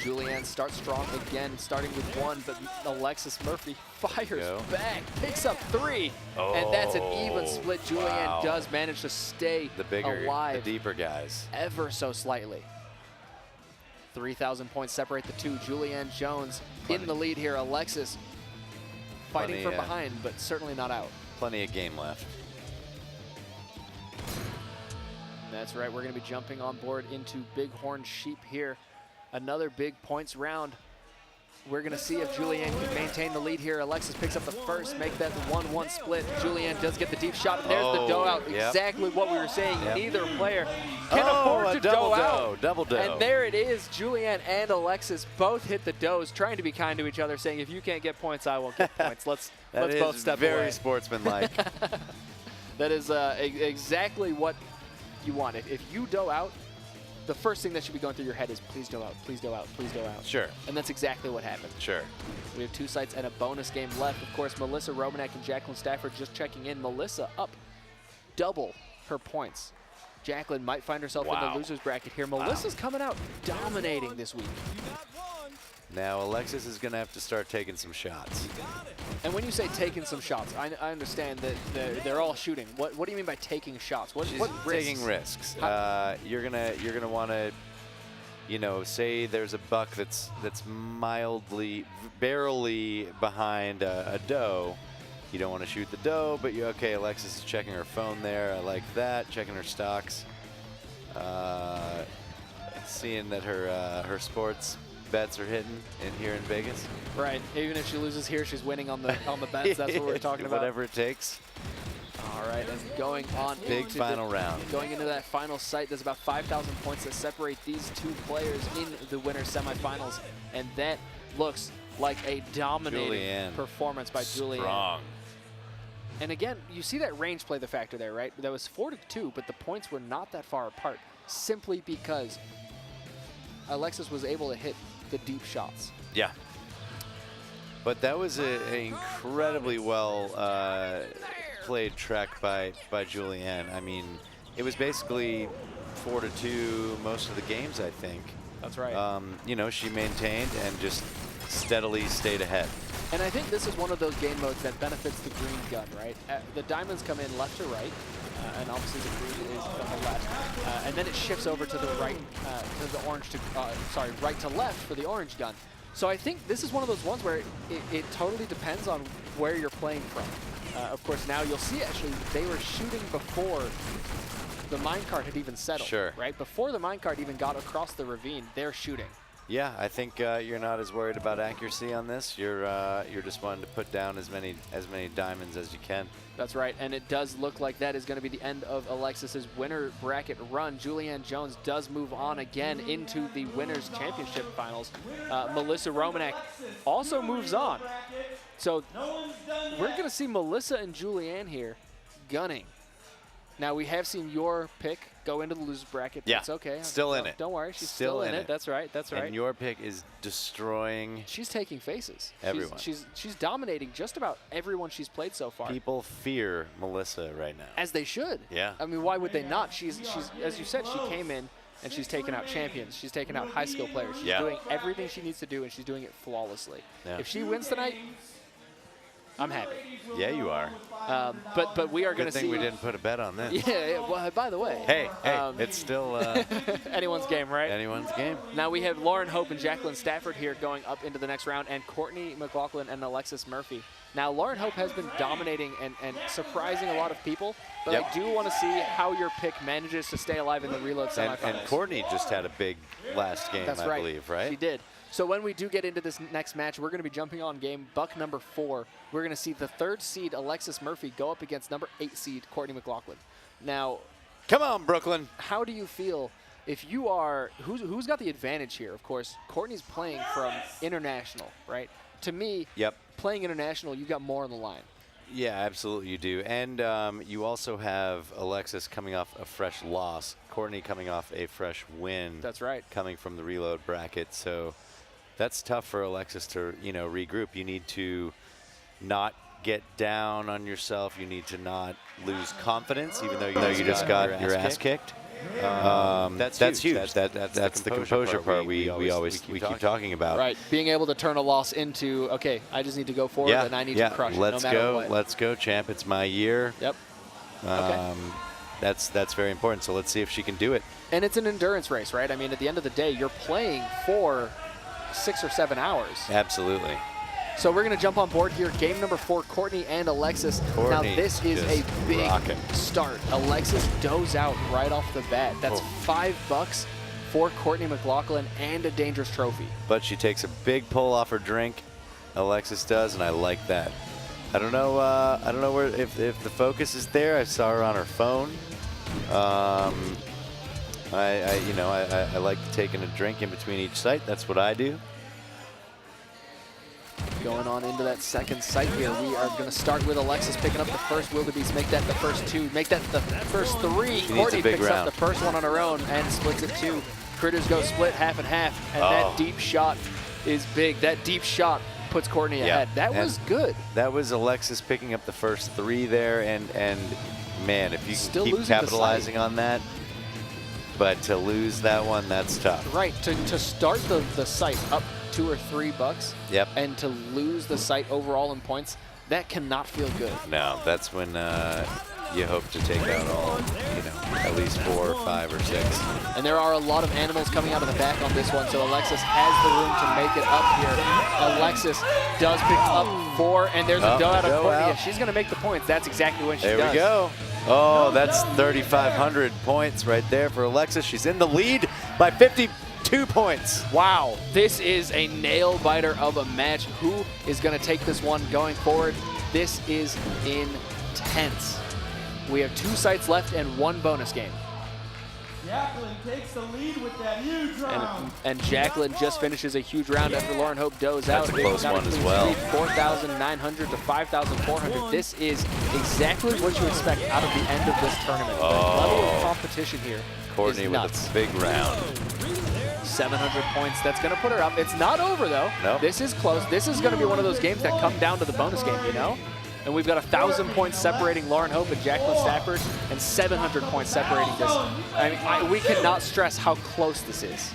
Julianne starts strong again, starting with 1, but Alexis Murphy fires back, picks up 3, and that's an even split. Julianne does manage to stay the bigger, alive, the deeper guys, ever so slightly. 3,000 points separate the two. Julianne Jones in the lead here. Alexis fighting from behind, but certainly not out. Plenty of game left. That's right. We're going to be jumping on board into Bighorn Sheep here. Another big points round. We're going to see if Julianne can maintain the lead here. Alexis picks up the first, make that 1-1 split. Julianne does get the deep shot, and there's the doe out. Exactly what we were saying. Neither player can afford to doe out. Double doe. And there it is. Julianne and Alexis both hit the does, trying to be kind to each other, saying, if you can't get points, I won't get points. Let's both step away. Very sportsmanlike. That is exactly what you want. If you doe out, the first thing that should be going through your head is please doe out, please doe out, please doe out. Sure. And that's exactly what happened. Sure. We have 2 sites and a bonus game left. Of course, Melissa Romanek and Jacqueline Stafford just checking in. Melissa up double her points. Jacqueline might find herself in the loser's bracket here. Melissa's coming out dominating this week. Now Alexis is going to have to start taking some shots. And when you say taking some shots, I understand that they're all shooting. What do you mean by taking shots? What risks? Taking risks. You're gonna want to, you know, say there's a buck that's mildly, barely behind a doe. You don't want to shoot the doe, but okay. Alexis is checking her phone there. I like that. Checking her stocks. Seeing that her sports bets are hitting here in Vegas. Right. Even if she loses here, she's winning on the bets. That's what we're talking about. Whatever it takes. All right, and going on big into final round. Going into that final site, there's about 5,000 points that separate these 2 players in the winner's semifinals, and that looks like a dominating performance by Julianne. Strong. And again, you see that range play the factor there, right? That was 4-2, but the points were not that far apart, simply because Alexis was able to hit the deep shots. Yeah. But that was an incredibly well played track by Julianne. I mean, it was basically 4-2 most of the games, I think. That's right. You know, she maintained and just steadily stayed ahead. And I think this is one of those game modes that benefits the green gun, right? The diamonds come in left to right, and obviously the green is on the left. And then it shifts over to the right, to the orange to, right to left for the orange gun. So I think this is one of those ones where it totally depends on where you're playing from. Of course, now you'll see actually they were shooting before the minecart had even settled. Sure. Right? Before the minecart even got across the ravine, they're shooting. Yeah, I think you're not as worried about accuracy on this. You're just wanting to put down as many diamonds as you can. That's right, and it does look like that is going to be the end of Alexis's winner bracket run. Julianne Jones does move on again into the winners championship finals. Melissa Romanek also moves on. So we're going to see Melissa and Julianne here gunning. Now, we have seen your pick go into the loser's bracket. Yeah, it's okay. Still in it. Don't worry, she's still in it. That's right, that's right. And your pick is destroying. She's taking faces. Everyone. She's dominating just about everyone she's played so far. People fear Melissa right now. As they should. Yeah. I mean, why would they not? She's as you said, she came in and she's taken out champions. She's taken out high skill players. She's doing everything she needs to do, and she's doing it flawlessly. Yeah. If she wins tonight, I'm happy. Yeah, you are. But we are going to see. Good thing we didn't put a bet on this. Yeah, well, by the way. Hey, it's still anyone's game, right? Anyone's game. Now we have Lauren Hope and Jacqueline Stafford here going up into the next round, and Courtney McLaughlin and Alexis Murphy. Now, Lauren Hope has been dominating and surprising a lot of people, but I do want to see how your pick manages to stay alive in the reload semifinals. And Courtney just had a big last game, That's I right. believe, right? She did. So when we do get into this next match, we're going to be jumping on game buck number 4. We're going to see the 3rd seed Alexis Murphy go up against number 8 seed Courtney McLaughlin. Now, come on, Brooklyn. How do you feel if you are who's got the advantage here? Of course, Courtney's playing from international, right? To me, playing international, you've got more on the line. Yeah, absolutely you do. And you also have Alexis coming off a fresh loss, Courtney coming off a fresh win. That's right. Coming from the reload bracket. So that's tough for Alexis to, regroup. You need to not get down on yourself. You need to not lose confidence, even though you just got your ass kicked. That's huge. That's the composure part we keep talking about. Right, being able to turn a loss into, okay, I just need to go forward and I need to crush it no matter what. Let's go, champ. It's my year. Yep. Okay. That's very important. So let's see if she can do it. And it's an endurance race, right? I mean, at the end of the day, you're playing for 6 or 7 hours. Absolutely. So we're going to jump on board here. Game number 4, Courtney and Alexis. Now this is a big start. Alexis does out right off the bat. That's $5 for Courtney McLaughlin and a dangerous trophy. But she takes a big pull off her drink. Alexis does, and I like that. I don't know where if the focus is there. I saw her on her phone. I like taking a drink in between each site. That's what I do. Going on into that second site here, we are going to start with Alexis picking up the first wildebeest, make that the first 2, make that the first 3. Courtney picks up the first one on her own and splits it 2. Critters go split half and half, and that deep shot is big. That deep shot puts Courtney ahead. That was good. That was Alexis picking up the first 3 there, and man, if you can keep capitalizing on that, but to lose that one, that's tough. Right, to start the site up $2 or $3, and to lose the site overall in points, that cannot feel good. No, that's when you hope to take out all, at least 4 or 5 or 6. And there are a lot of animals coming out of the back on this one, so Alexis has the room to make it up here. Alexis does pick up 4, and there's a doe out of Courtney. If she's going to make the points, that's exactly when she does. There we go. Oh, that's 3,500 points right there for Alexis. She's in the lead by 52 points. Wow, this is a nail-biter of a match. Who is going to take this one going forward? This is intense. We have 2 sites left and 1 bonus game. Jacqueline takes the lead with that huge round. And Jacqueline just finishes a huge round after Lauren Hope does out. That's a close one as well. 4,900 to 5,400. This is exactly what you expect out of the end of this tournament. The level of competition here Courtney is nuts. with a big round. 700 points. That's going to put her up. It's not over, though. Nope. This is close. This is going to be one of those games that come down to the bonus game, And we've got 1,000 points separating Lauren Hope and Jacqueline Stafford, and 700 points separating this. I mean, we cannot stress how close this is.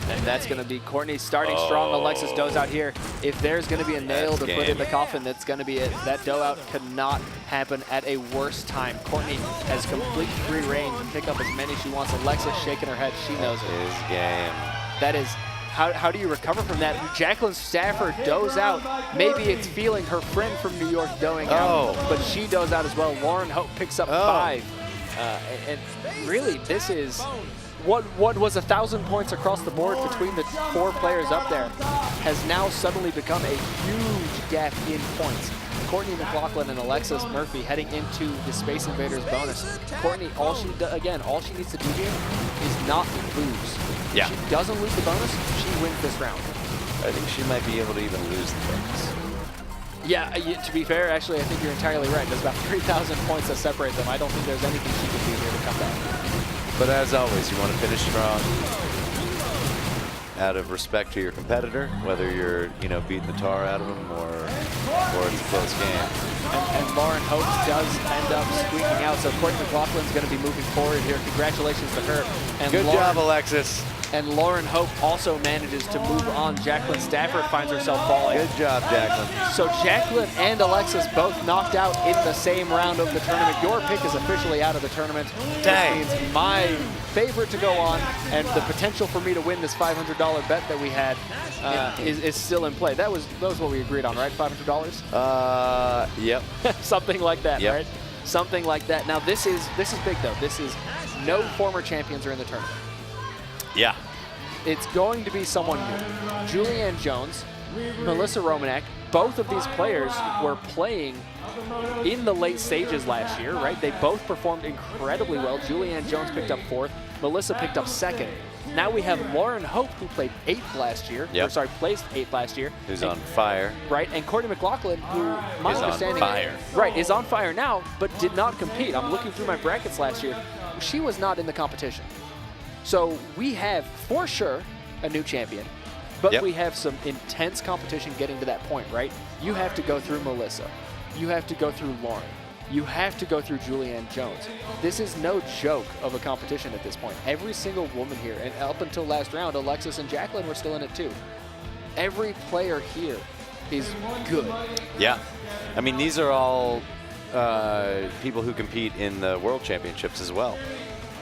And that's going to be Courtney starting strong. Alexis does out here. If there's going to be a nail to put in the coffin, that's going to be it. That doe out could not happen at a worse time. Courtney has complete free reign to pick up as many as she wants. Alexis shaking her head. She knows it. His game. That is, how do you recover from that? Jacqueline Stafford does out. Maybe it's feeling her friend from New York doing out, but she does out as well. Lauren Hope picks up 5. And really, this is what was 1,000 points across the board between the 4 players up there has now suddenly become a huge gap in points. Courtney McLaughlin and Alexis Murphy heading into the Space Invaders bonus. Courtney, all she needs to do here is not lose. Yeah. If she doesn't lose the bonus, she wins this round. I think she might be able to even lose the bonus. Yeah, to be fair, actually, I think you're entirely right. There's about 3,000 points that separate them. I don't think there's anything she can do here to come back. But as always, you want to finish strong out of respect to your competitor, whether you're, beating the tar out of them or it's a close game. And Lauren Hope does end up squeaking out, so Courtney McLaughlin's going to be moving forward here. Congratulations to her. And Good Lauren, job, Alexis. And Lauren Hope also manages to move on. Jacqueline Stafford finds herself falling. Good job, Jacqueline. So Jacqueline and Alexis both knocked out in the same round of the tournament. Your pick is officially out of the tournament. Dang. Which means my favorite to go on and the potential for me to win this $500 bet that we had is still in play. That was what we agreed on, right? $500? Yep. Something like that, Yep. right? Something like that. Now this is big though. This is no former champions are in the tournament. Yeah. It's going to be someone new. Julianne Jones, Melissa Romanek, both of these players were playing in the late stages last year, right? They both performed incredibly well. Julianne Jones picked up 4th. Melissa picked up 2nd. Now we have Lauren Hope, who played 8th last year. Yep. Or sorry, placed 8th last year. Who's on fire. Right, and Courtney McLaughlin, who my Is on understanding fire. Right, is on fire now, but did not compete. I'm looking through my brackets last year. She was not in the competition. So we have, for sure, a new champion, but Yep. we have some intense competition getting to that point, right? You have to go through Melissa. You have to go through Lauren. You have to go through Julianne Jones. This is no joke of a competition at this point. Every single woman here, and up until last round, Alexis and Jacqueline were still in it too. Every player here is good. Yeah. I mean, these are all people who compete in the World Championships as well.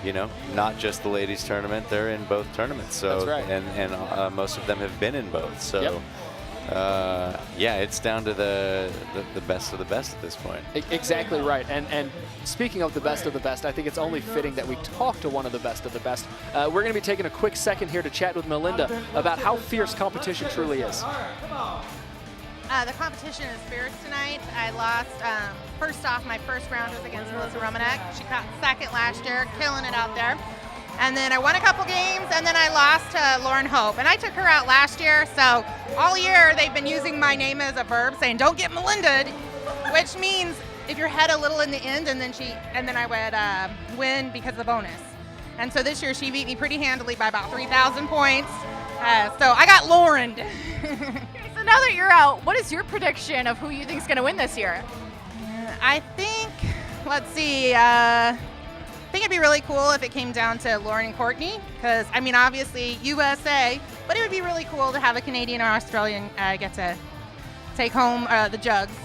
You know, not just the ladies tournament, they're in both tournaments. So, That's right. And most of them have been in both. So, Yep. yeah, it's down to the best of the best at this point. Exactly right. And speaking of the best, I think it's only fitting that we talk to one of the best of the best. We're going to be taking a quick second here to chat with Melinda about how fierce competition truly is. The competition is fierce tonight. I lost, first off, my first round was against Melissa Romanek. She got 2nd last year, killing it out there. And then I won a couple games, and then I lost to Lauren Hope. And I took her out last year, so all year they've been using my name as a verb, saying, don't get Melinda'd, which means if you're head a little in the end, and then I would win because of the bonus. And so this year she beat me pretty handily by about 3,000 points. So I got Lauren. So now that you're out, what is your prediction of who you think is going to win this year? I think, let's see, I think it'd be really cool if it came down to Lauren and Courtney, because, I mean, obviously USA, but it would be really cool to have a Canadian or Australian get to take home the jugs.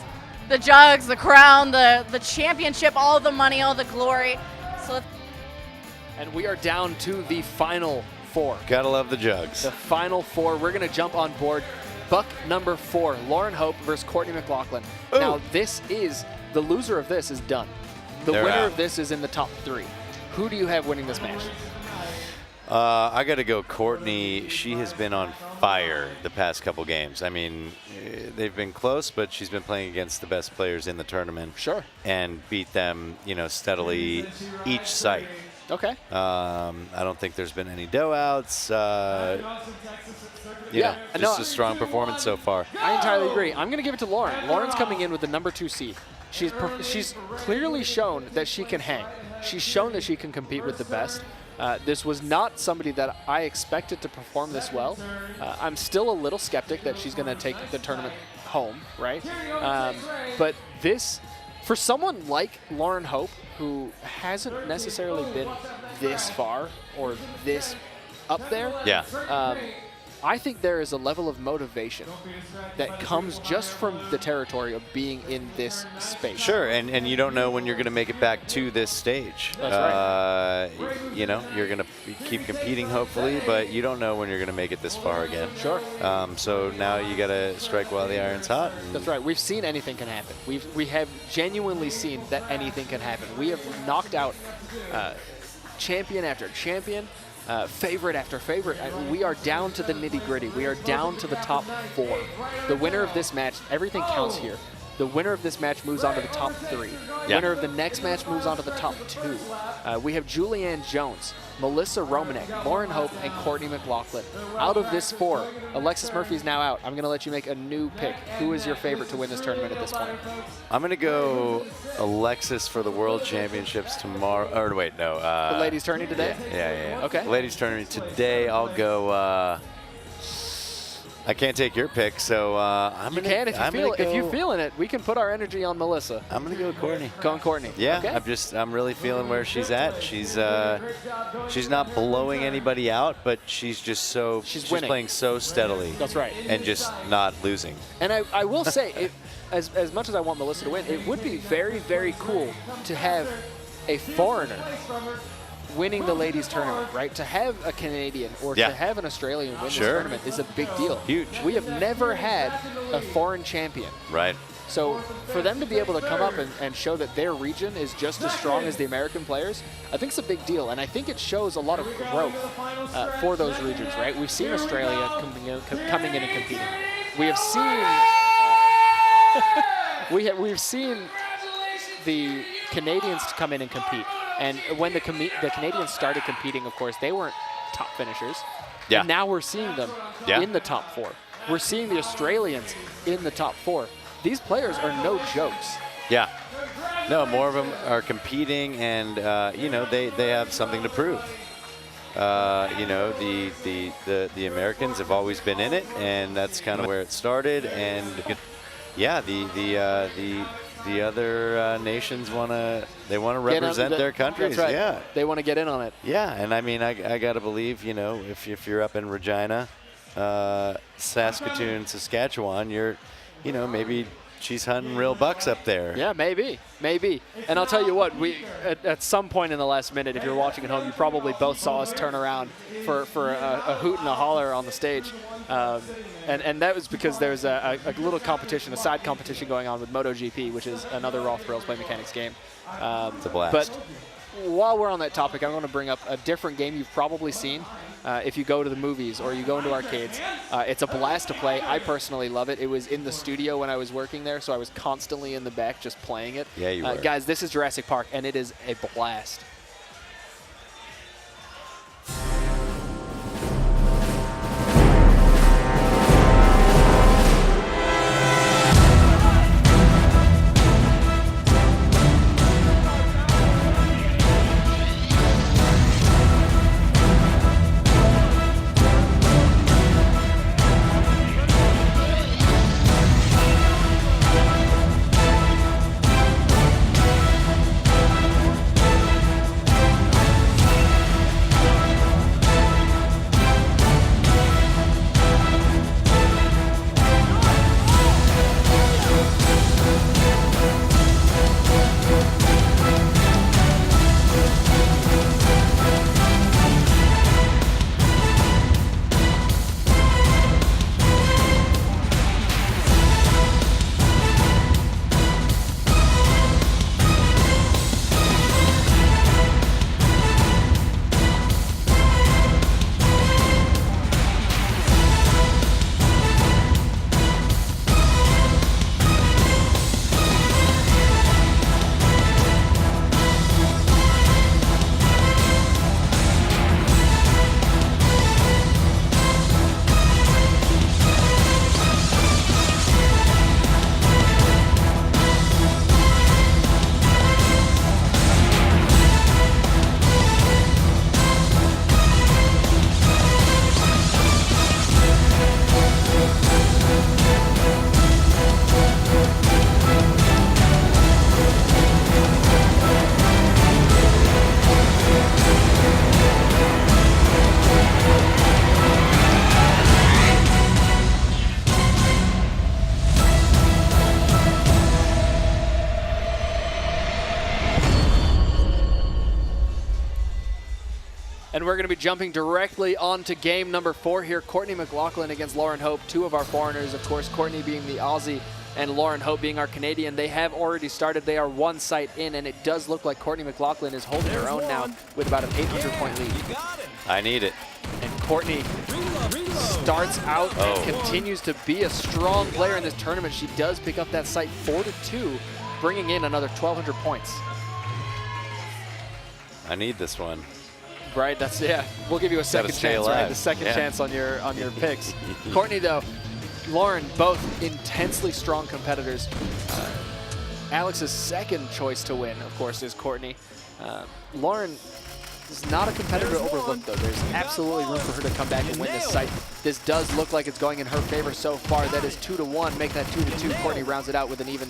The jugs, the crown, the championship, all the money, all the glory. So And we are down to the final 4. Gotta love the jugs. The final 4. We're going to jump on board. Buck number 4, Lauren Hope versus Courtney McLaughlin. Ooh. Now, the loser of this is done. The They're winner out. of this is in the top 3. Who do you have winning this match? I got to go Courtney. She has been on fire the past couple games. I mean, they've been close, but she's been playing against the best players in the tournament. Sure. And beat them, steadily each site. Okay. I don't think there's been any dough outs. Just a strong performance so far. I entirely agree. I'm going to give it to Lauren. Lauren's coming in with the number 2 seed. She's clearly shown that she can hang. She's shown that she can compete with the best. This was not somebody that I expected to perform this well. I'm still a little skeptic that she's going to take the tournament home, right? But this, for someone like Lauren Hope, who hasn't necessarily been this far or this up there, Yeah. I think there is a level of motivation that comes just from the territory of being in this space. Sure, and you don't know when you're going to make it back to this stage. That's right. You're going to keep competing, hopefully, but you don't know when you're going to make it this far again. Sure. So now you got to strike while the iron's hot. That's right. We've seen anything can happen. We have genuinely seen that anything can happen. We have knocked out champion after champion. Favorite after favorite. We are down to the nitty-gritty. We are down to the top 4. The winner of this match, everything counts here. The winner of this match moves on to the top 3. Yeah. Winner of the next match moves on to the top 2. We have Julianne Jones, Melissa Romanek, Lauren Hope, and Courtney McLaughlin. Out of this 4, Alexis Murphy is now out. I'm going to let you make a new pick. Who is your favorite to win this tournament at this point? I'm going to go Alexis for the World Championships tomorrow. Or wait, no. The ladies' tourney today? Yeah. Okay. Ladies' tourney today. I'll go. I can't take your pick, so I'm You gonna. can if you're feeling it. We can put our energy on Melissa. I'm gonna go with Courtney. Go on Courtney. Yeah, Okay. I'm really feeling where she's at. She's not blowing anybody out, but she's just she's winning. playing so steadily. That's right. And just not losing. And I will say, as much as I want Melissa to win, it would be very, very cool to have a foreigner winning the ladies tournament, right? To have a Canadian or to have an Australian win this tournament is a big deal. Huge. We have never had a foreign champion. Right. So for them to be able to come up and show that their region is just as strong as the American players, I think it's a big deal. And I think it shows a lot of growth for those regions, right? We've seen Australia coming in and competing. We have seen we've seen the Canadians come in and compete. And when the Canadians started competing, of course, they weren't top finishers. Yeah. And now we're seeing them in the top 4. We're seeing the Australians in the top 4. These players are no jokes. Yeah. No, more of them are competing, and they have something to prove. The Americans have always been in it, and that's kind of where it started. And yeah, the other nations want to represent their countries. That's right. Yeah, they want to get in on it. Yeah, and I mean, I gotta believe, if you're up in Regina, Saskatoon, Saskatchewan, maybe she's hunting real bucks up there. Yeah, maybe. And I'll tell you what, we at some point in the last minute, if you're watching at home, you probably both saw us turn around for a hoot and a holler on the stage. And that was because there's a little competition, a side competition going on with MotoGP, which is another Roth Thrills Play Mechanics game. It's a blast. But while we're on that topic, I want to bring up a different game you've probably seen if you go to the movies or you go into arcades. It's a blast to play. I personally love it. It was in the studio when I was working there, so I was constantly in the back just playing it. Yeah, you were. Guys, this is Jurassic Park, and it is a blast. And we're going to be jumping directly onto game number 4 here. Courtney McLaughlin against Lauren Hope, two of our foreigners. Of course, Courtney being the Aussie and Lauren Hope being our Canadian. They have already started. They are one site in, and it does look like Courtney McLaughlin is holding her own now with about an 800-point lead. I need it. And Courtney starts out and continues to be a strong player in this tournament. She does pick up that site 4-2, bringing in another 1,200 points. I need this one. Right, that's, yeah. We'll give you a second chance, right? The second chance on your picks. Courtney, though, Lauren, both intensely strong competitors. Alex's second choice to win, of course, is Courtney. Lauren This is not a competitor to overlook, though. There's absolutely room for her to come back and win this site. This does look like it's going in her favor so far. That is 2-1. Make that 2-2. Courtney rounds it out with an even.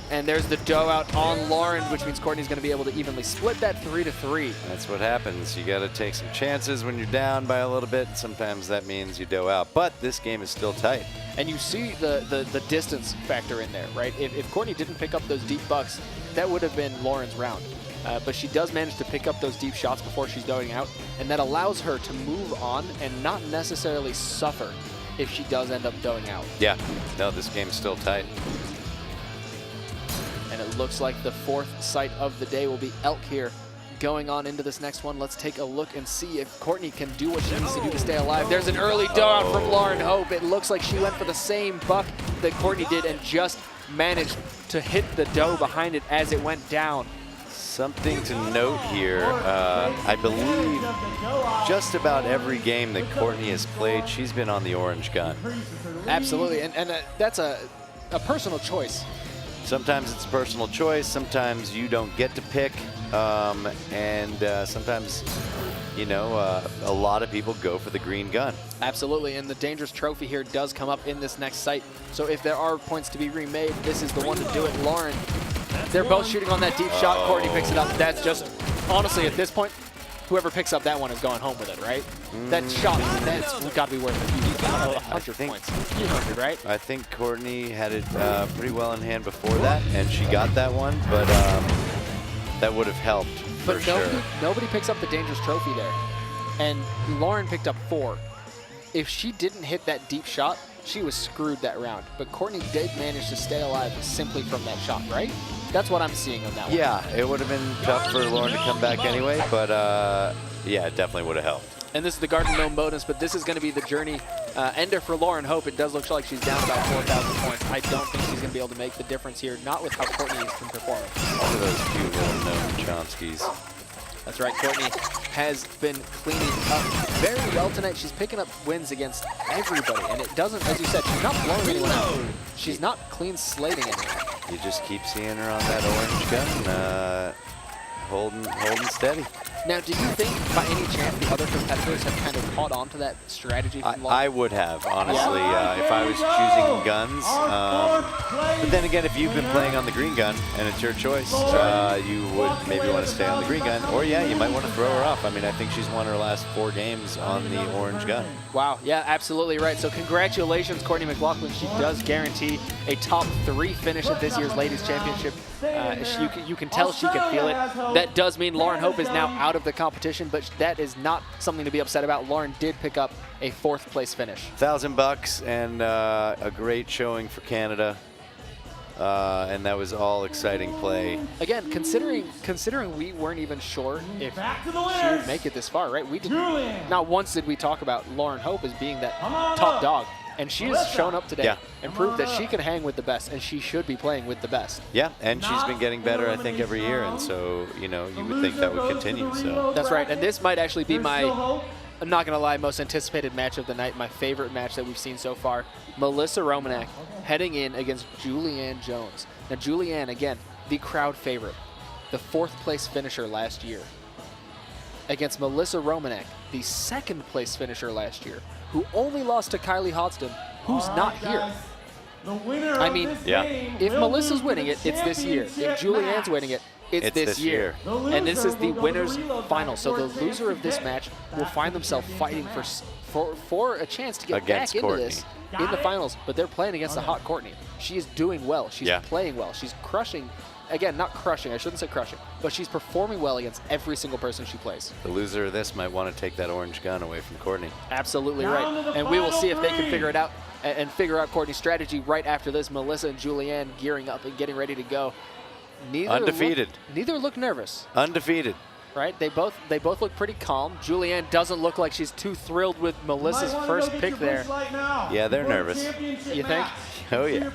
And there's the dough out on Lauren, which means Courtney's going to be able to evenly split that 3-3. That's what happens. You got to take some chances when you're down by a little bit, and sometimes that means you dough out. But this game is still tight. And you see the distance factor in there, right? If Courtney didn't pick up those deep bucks, that would have been Lauren's round. But she does manage to pick up those deep shots before she's doughing out, and that allows her to move on and not necessarily suffer if she does end up doughing out. Yeah, no, this game's still tight. And it looks like the fourth site of the day will be Elk here. Going on into this next one, let's take a look and see if Courtney can do what she needs to do to stay alive. There's an early dough out from Lauren Hope. It looks like she went for the same buck that Courtney did and just managed to hit the dough behind it as it went down. Something to note here, I believe just about every game that Courtney has played, she's been on the orange gun. Absolutely, and that's a personal choice. Sometimes it's a personal choice, sometimes you don't get to pick, and sometimes, you know, a lot of people go for the green gun. Absolutely, and the dangerous trophy here does come up in this next site. So if there are points to be remade, this is the one to do it. Lauren, they're both shooting on that deep shot. Courtney picks it up. That's just, honestly, at this point, whoever picks up that one is going home with it, right? That shot, that's got to be worth a few, 100 points. 200, right? I think Courtney had it pretty well in hand before that, and she got that one, but that would have helped for sure. Nobody picks up the dangerous trophy there, and Lauren picked up 4. If she didn't hit that deep shot, she was screwed that round. But Courtney did manage to stay alive simply from that shot, right? That's what I'm seeing on that one. Yeah, it would have been tough for Lauren to come back anyway, but yeah, it definitely would have helped. And this is the Garden Gnome bonus, but this is going to be the journey ender for Lauren Hope. It does look like she's down about 4,000 points. I don't think she's going to be able to make the difference here, not with how Courtney has been performing. Look at those cute little gnome Chomskys. That's right, Courtney has been cleaning up very well tonight. She's picking up wins against everybody, and it doesn't, as you said, she's not blowing anyone out. She's not clean slating anyone. You just keep seeing her on that orange gun, holding steady. Now, do you think, by any chance, the other competitors have kind of caught on to that strategy from Lauren? I would have, honestly, if I was choosing guns. But then again, if you've been playing on the green gun and it's your choice, you would maybe want to stay on the green gun. Or, yeah, you might want to throw her off. I mean, I think she's won her last 4 games on the orange gun. Wow, yeah, absolutely right. So congratulations, Courtney McLaughlin. She does guarantee a top 3 finish at this year's Ladies Championship. You can tell she can feel it. That does mean Lauren Hope is now out of the competition, but that is not something to be upset about. Lauren did pick up a 4th place finish. $1,000 and a great showing for Canada. And that was all exciting play. Again, considering we weren't even sure if she would make it this far, right? We didn't. Not once did we talk about Lauren Hope as being that top dog. And she has shown up today and proved that she can hang with the best, and she should be playing with the best. Yeah, and she's been getting better, I think, every year, and so, you know, you would think that would continue. So that's right, and this might actually be my, I'm not going to lie, most anticipated match of the night, my favorite match that we've seen so far. Melissa Romanek heading in against Julianne Jones. Now, Julianne, again, the crowd favorite, the 4th place finisher last year, against Melissa Romanek, the 2nd place finisher last year, who only lost to Kylie Hodgson, who's not here. I mean, if Melissa's winning it, it's this year. If Julianne's winning it, it's this year. And this is the winner's final. So the loser of this match will find themselves fighting for a chance to get back into this in the finals. But they're playing against the hot Courtney. She is doing well. She's playing well. She's crushing. Again, not crushing, I shouldn't say crushing, but she's performing well against every single person she plays. The loser of this might want to take that orange gun away from Courtney. Absolutely right. And we will see if they can figure it out and figure out Courtney's strategy right after this. Melissa and Julianne gearing up and getting ready to go. Undefeated. Neither look nervous. Undefeated. Right? They both look pretty calm. Julianne doesn't look like she's too thrilled with Melissa's first pick there. Yeah, they're nervous. You think? Oh, yeah.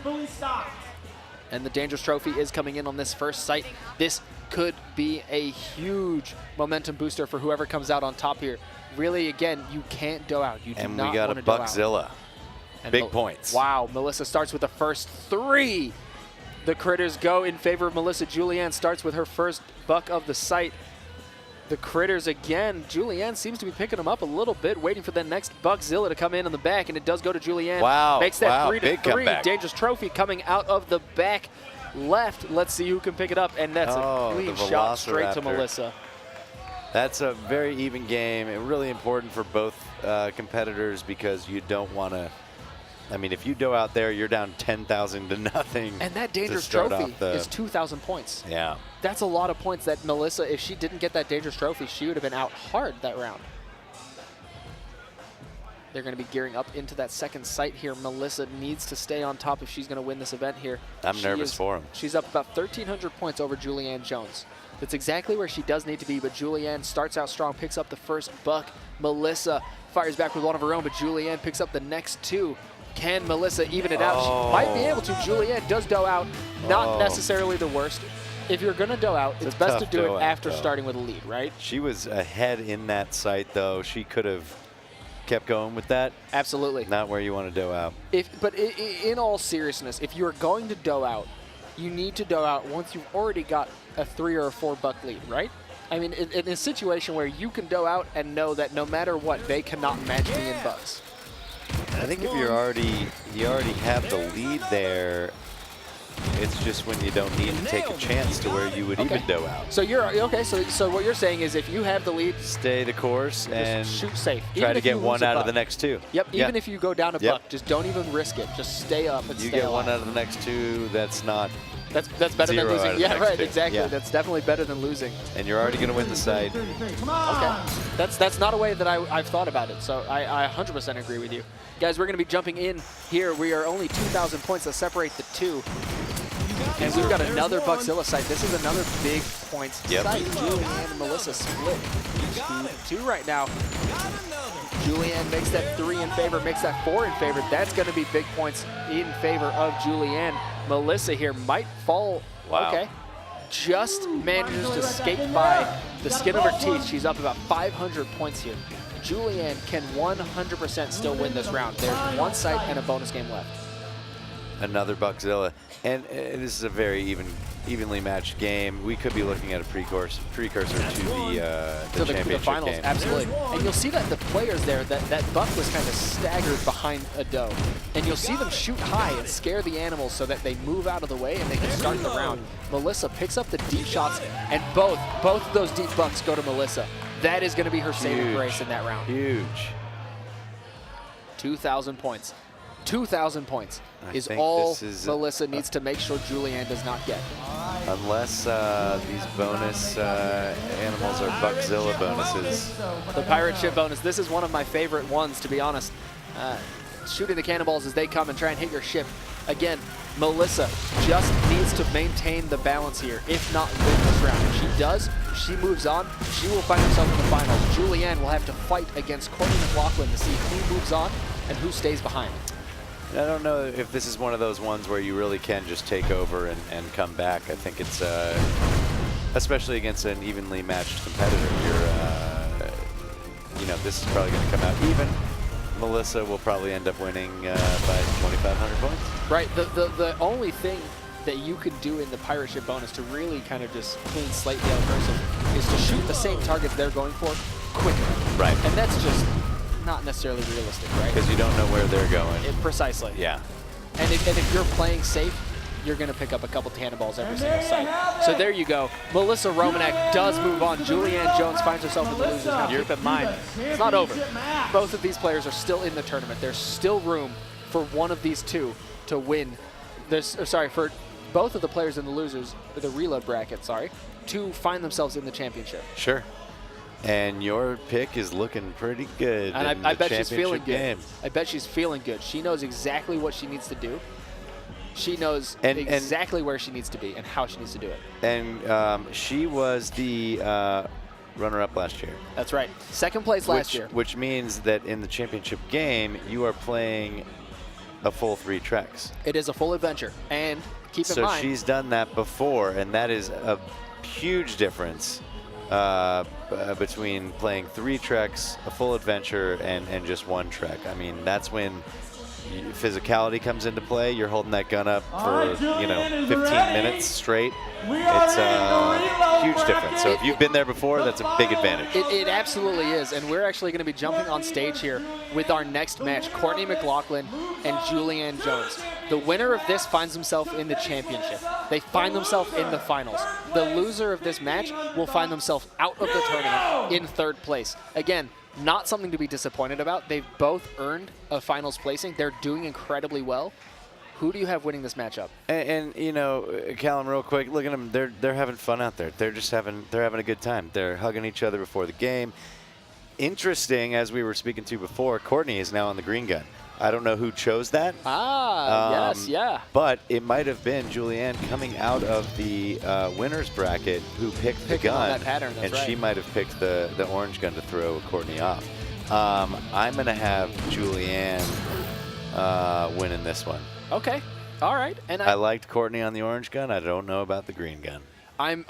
And the Dangerous Trophy is coming in on this first site. This could be a huge momentum booster for whoever comes out on top here. Really, again, you can't dough out. You do and not we got want a to dough out. Buckzilla. Big points. Wow, Melissa starts with the first 3. The critters go in favor of Melissa. Julianne starts with her first buck of the site. The critters again. Julianne seems to be picking them up a little bit, waiting for the next Buckzilla to come in on the back, and it does go to Julianne. Wow. Makes that Wow. 3-3. Big comeback. Dangerous trophy coming out of the back left. Let's see who can pick it up, and that's a clean the shot straight to Velociraptor. Melissa. That's a very even game and really important for both competitors because you don't want to. I mean, if you go out there, you're down 10,000 to nothing. And that dangerous to start trophy off the- is 2,000 points. Yeah. That's a lot of points that Melissa, if she didn't get that dangerous trophy, she would have been out hard that round. They're going to be gearing up into that second site here. Melissa needs to stay on top if she's going to win this event here. I'm nervous for him. She's up about 1,300 points over Julianne Jones. That's exactly where she does need to be, but Julianne starts out strong, picks up the first buck. Melissa fires back with one of her own, but Julianne picks up the next two. Can Melissa even it out? She might be able to. Julianne does dough out. Not necessarily the worst. If you're going to dough out, it's best to tough do dough it out, after though. starting with a lead, right? She was ahead in that site, though. She could have kept going with that. Absolutely. Not where you want to dough out. But in all seriousness, if you're going to dough out, you need to dough out once you've already got a 3 or a 4 buck lead, right? I mean, in a situation where you can dough out and know that no matter what, they cannot match me in bucks. I think if you already have the lead there, it's just when you don't need to take a chance to where you would even dough out. So you're okay. So what you're saying is, if you have the lead, stay the course and shoot safe. Try Even to if you get lose one a out of buck. the next two. Yep. Even if you go down a buck, just don't even risk it. Just stay up and You stay get alive. one out of the next two. That's not. That's better than zero out losing. of the Yeah, next right. two. Exactly. Yeah. That's definitely better than losing. And you're already going to win the site. Okay. That's not a way that I've thought about it. So I 100% agree with you. Guys, we're going to be jumping in here. We are only 2,000 points that separate the two. And we've got another Buckzilla site. This is another big points site. Julianne and Melissa split 2-2 right now. Julianne makes that 3 in favor, makes that 4 in favor. That's going to be big points in favor of Julianne. Melissa here might fall. Wow. Okay. Just manages to skate by the skin of her teeth. She's up about 500 points here. Julianne can 100% still win this round. There's one site and a bonus game left. Another Buckzilla. And this is a very evenly matched game. We could be looking at a precursor to the championship finals, game. absolutely. And you'll see that the players there, that buck was kind of staggered behind a doe. And you'll see them shoot high and scare the animals so that they move out of the way and they can start the round. Melissa picks up the deep shots, and both of those deep bucks go to Melissa. That is going to be her saving grace in that round. Huge. 2,000 points. 2,000 points is think all this is Melissa needs to make sure Julianne does not get. Unless these bonus animals are Buckzilla bonuses. The pirate ship bonus. This is one of my favorite ones, to be honest. Shooting the cannonballs as they come and try and hit your ship. Again, Melissa just needs to maintain the balance here, if not win this round. If she does, she moves on. She will find herself in the finals. Julianne will have to fight against Courtney McLaughlin to see who moves on and who stays behind. I don't know if this is one of those ones where you really can just take over and come back. I think it's, especially against an evenly matched competitor, this is probably going to come out even. Melissa will probably end up winning by 2,500 points. Right. The only thing that you could do in the pirate ship bonus to really kind of just clean slate the other person is to shoot the same targets they're going for quicker. Right. And that's just not necessarily realistic, right? Because you don't know where they're going. Precisely. Yeah. And if you're playing safe, you're going to pick up a couple cannonballs every single site. So there you go. Melissa Romanek does move on. Julianne Jones finds herself in the losers. Now keep in mind, it's not over. Both of these players are still in the tournament. There's still room for one of these two to win. For both of the players in the losers, the reload bracket, to find themselves in the championship. Sure. And your pick is looking pretty good. And in I the bet she's feeling good. game. I bet she's feeling good. She knows exactly what she needs to do. She knows exactly where she needs to be and how she needs to do it. And she was the runner-up last year. That's right. Second place last year. Which means that in the championship game, you are playing a full 3 treks. It is a full adventure. And keep in So mind, she's done that before, and that is a huge difference between playing 3 treks, a full adventure, and just 1 trek. I mean, that's when physicality comes into play. You're holding that gun up for 15 minutes straight. It's a huge difference. So if you've been there before, that's a big advantage. It absolutely is, and we're actually going to be jumping on stage here with our next match, Courtney McLaughlin and Julianne Jones. The winner of this finds himself in the championship. They find themselves in the finals. The loser of this match will find themselves out of the tournament in third place. Again, not something to be disappointed about. They've both earned a finals placing. They're doing incredibly well. Who do you have winning this matchup? And Callum, real quick, look at them. They're having fun out there. They're having a good time. They're hugging each other before the game. Interesting, as we were speaking to before, Courtney is now on the green gun. I don't know who chose that. Yes, yeah. But it might have been Julianne coming out of the winner's bracket who picked the gun. That pattern, that's and right. she might have picked the orange gun to throw Courtney off. I'm going to have Julianne winning this one. Okay, all right. And I liked Courtney on the orange gun. I don't know about the green gun. I'm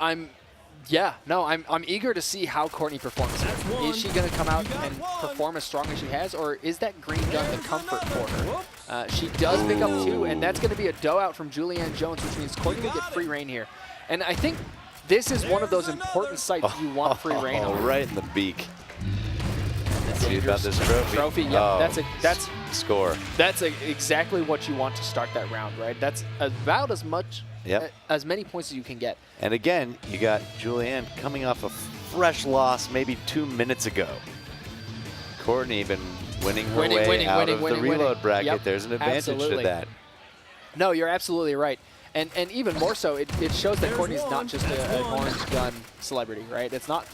eager to see how Courtney performs. Is she going to come out and perform as strong as she has, or is that green gun the comfort for her? She does pick up 2, and that's going to be a dough out from Julianne Jones, which means Courtney will get free reign here. And I think this is one of those important sites you want free reign on. Right in the beak. See about this trophy? Yeah, that's score. That's exactly what you want to start that round, right? That's about as much, as many points as you can get. And again, you got Julianne coming off a fresh loss maybe 2 minutes ago. Courtney been winning her way out of the reload bracket. Yep, there's an advantage to that. No, you're absolutely right. And even more so, it shows that Courtney's not just an orange gun celebrity, right? She's not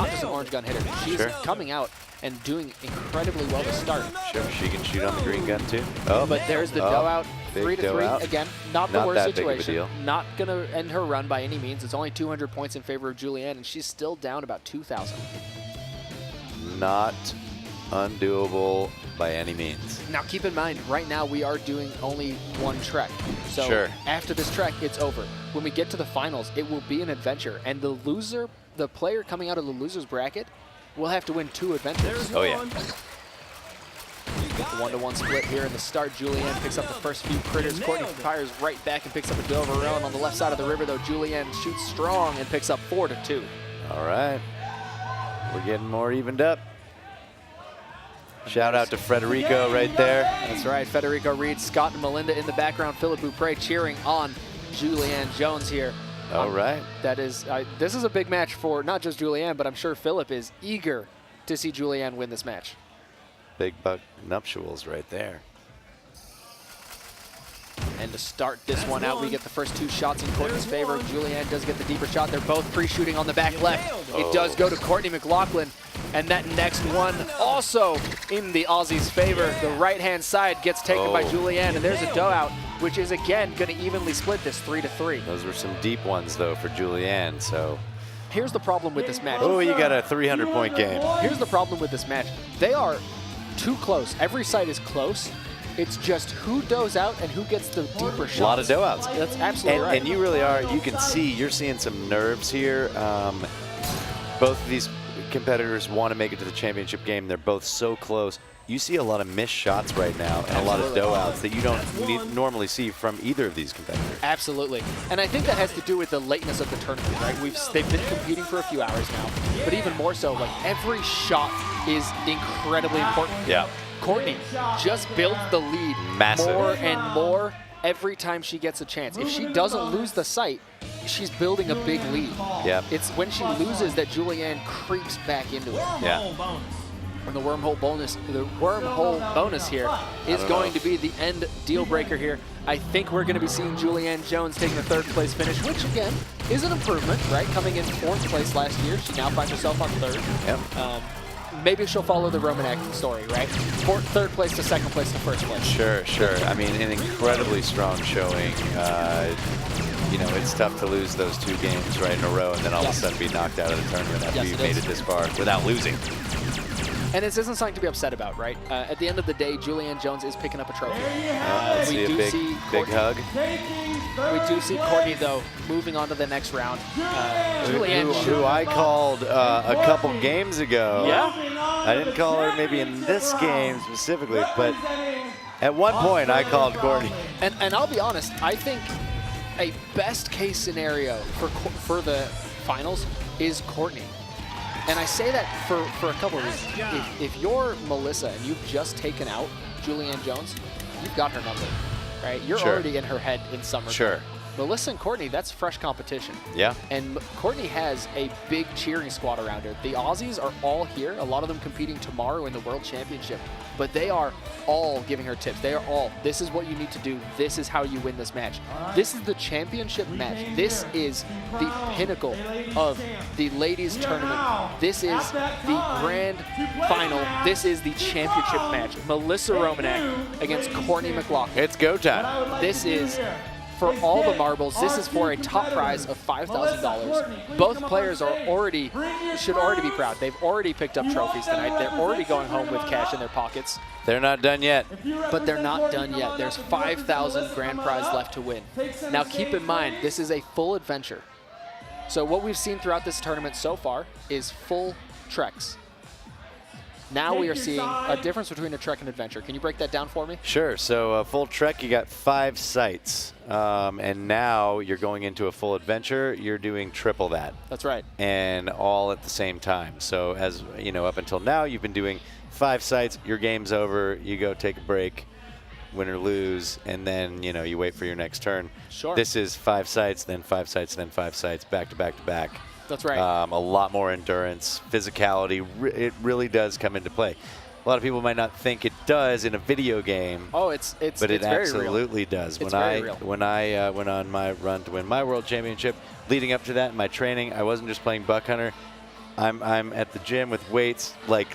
just an orange gun hitter. She's coming out and doing incredibly well to start. Sure, she can shoot on the green gun too. Oh, but there's the dough out, 3-3 again. Not the worst situation. Big of a deal. Not gonna end her run by any means. It's only 200 points in favor of Julianne, and she's still down about 2,000. Not undoable by any means. Now keep in mind, right now we are doing only one trek. So after this trek, it's over. When we get to the finals, it will be an adventure. And the loser, the player coming out of the loser's bracket, will have to win 2 adventures. Oh, yeah. The 1-to-1 split here in the start. Julianne picks up the first few critters. Courtney fires right back and picks up a doe of her own. On the left side of the river, though, Julianne shoots strong and picks up 4-2. All right. We're getting more evened up. Shout out to Federico right there. That's right, Federico Reed, Scott and Melinda in the background. Philip Bupre cheering on Julianne Jones here. All right. That is, this is a big match for not just Julianne, but I'm sure Philip is eager to see Julianne win this match. Big buck nuptials right there. And to start this one out, we get the first 2 shots in Courtney's favor. Julianne does get the deeper shot. They're both pre-shooting on the back left. It does go to Courtney McLaughlin. And that next one also in the Aussies' favor. The right-hand side gets taken by Julianne, and there's a dough out, which is, again, going to evenly split this 3-3. Those were some deep ones, though, for Julianne, so. Here's the problem with this match. Oh, you got a 300-point game. Here's the problem with this match. They are too close. Every side is close. It's just who does out and who gets the deeper shots. A lot of dough outs. That's absolutely right. And you really are. You can see you're seeing some nerves here. Both of these competitors want to make it to the championship game. They're both so close. You see a lot of missed shots right now and a lot of dough outs that you don't normally see from either of these competitors. Absolutely. And I think that has to do with the lateness of the tournament, right? They've been competing for a few hours now, but even more so, like every shot is incredibly important. Yeah. Courtney just builds the lead more and more every time she gets a chance. If she doesn't lose the sight, she's building a big lead. Yeah. It's when she loses that Julianne creeps back into it. Yeah. And the wormhole bonus here is going to be the end deal breaker here. I think we're going to be seeing Julianne Jones taking the 3rd place finish, which again is an improvement, right? Coming in 4th place last year, she now finds herself on 3rd. Yep. Maybe she'll follow the Romanek story, right? 3rd place to 2nd place to 1st place. Sure. I mean, an incredibly strong showing. You know, it's tough to lose those 2 games right in a row and then all of a sudden be knocked out of the tournament after you've made it this far without losing. And this isn't something to be upset about, right? At the end of the day, Julianne Jones is picking up a trophy. We do see a big hug. We do see Courtney, though, moving on to the next round. Who I called a couple games ago. Yeah? I didn't call her maybe in this game specifically, but At one point, I called Courtney. And I'll be honest, I think a best case scenario for the finals is Courtney. And I say that for a couple of reasons. If you're Melissa and you've just taken out Julianne Jones, you've got her number, right? You're already in her head in summer. Sure. Melissa and Courtney, that's fresh competition. Yeah. And Courtney has a big cheering squad around her. The Aussies are all here, a lot of them competing tomorrow in the World Championship, but they are all giving her tips. They are all, this is what you need to do. This is how you win this match. This is the championship match. This is the pinnacle of the ladies tournament. This is the grand final. This is the championship match. Melissa Romanek against Courtney McLaughlin. It's go time. This is for all the marbles. This is for a top prize of $5,000. Both players are should already be proud. They've already picked up trophies tonight. They're already going home with cash in their pockets. They're not done yet. But they're not done yet. There's 5,000 grand prize left to win. Now keep in mind, this is a full adventure. So what we've seen throughout this tournament so far is full treks. Now we are seeing a difference between a trek and adventure. Can you break that down for me? Sure. So a full trek, you got 5 sites. And now you're going into a full adventure. You're doing triple that. That's right. And all at the same time. So as you know, up until now, you've been doing 5 sites. Your game's over. You go take a break, win or lose, and then you wait for your next turn. Sure. This is 5 sites, then 5 sites, then 5 sites, back to back to back. That's right. A lot more endurance, physicality. It really does come into play. A lot of people might not think it does in a video game. Oh, but it absolutely does. It's When I went on my run to win my world championship, leading up to that in my training, I wasn't just playing Buck Hunter. I'm at the gym with weights like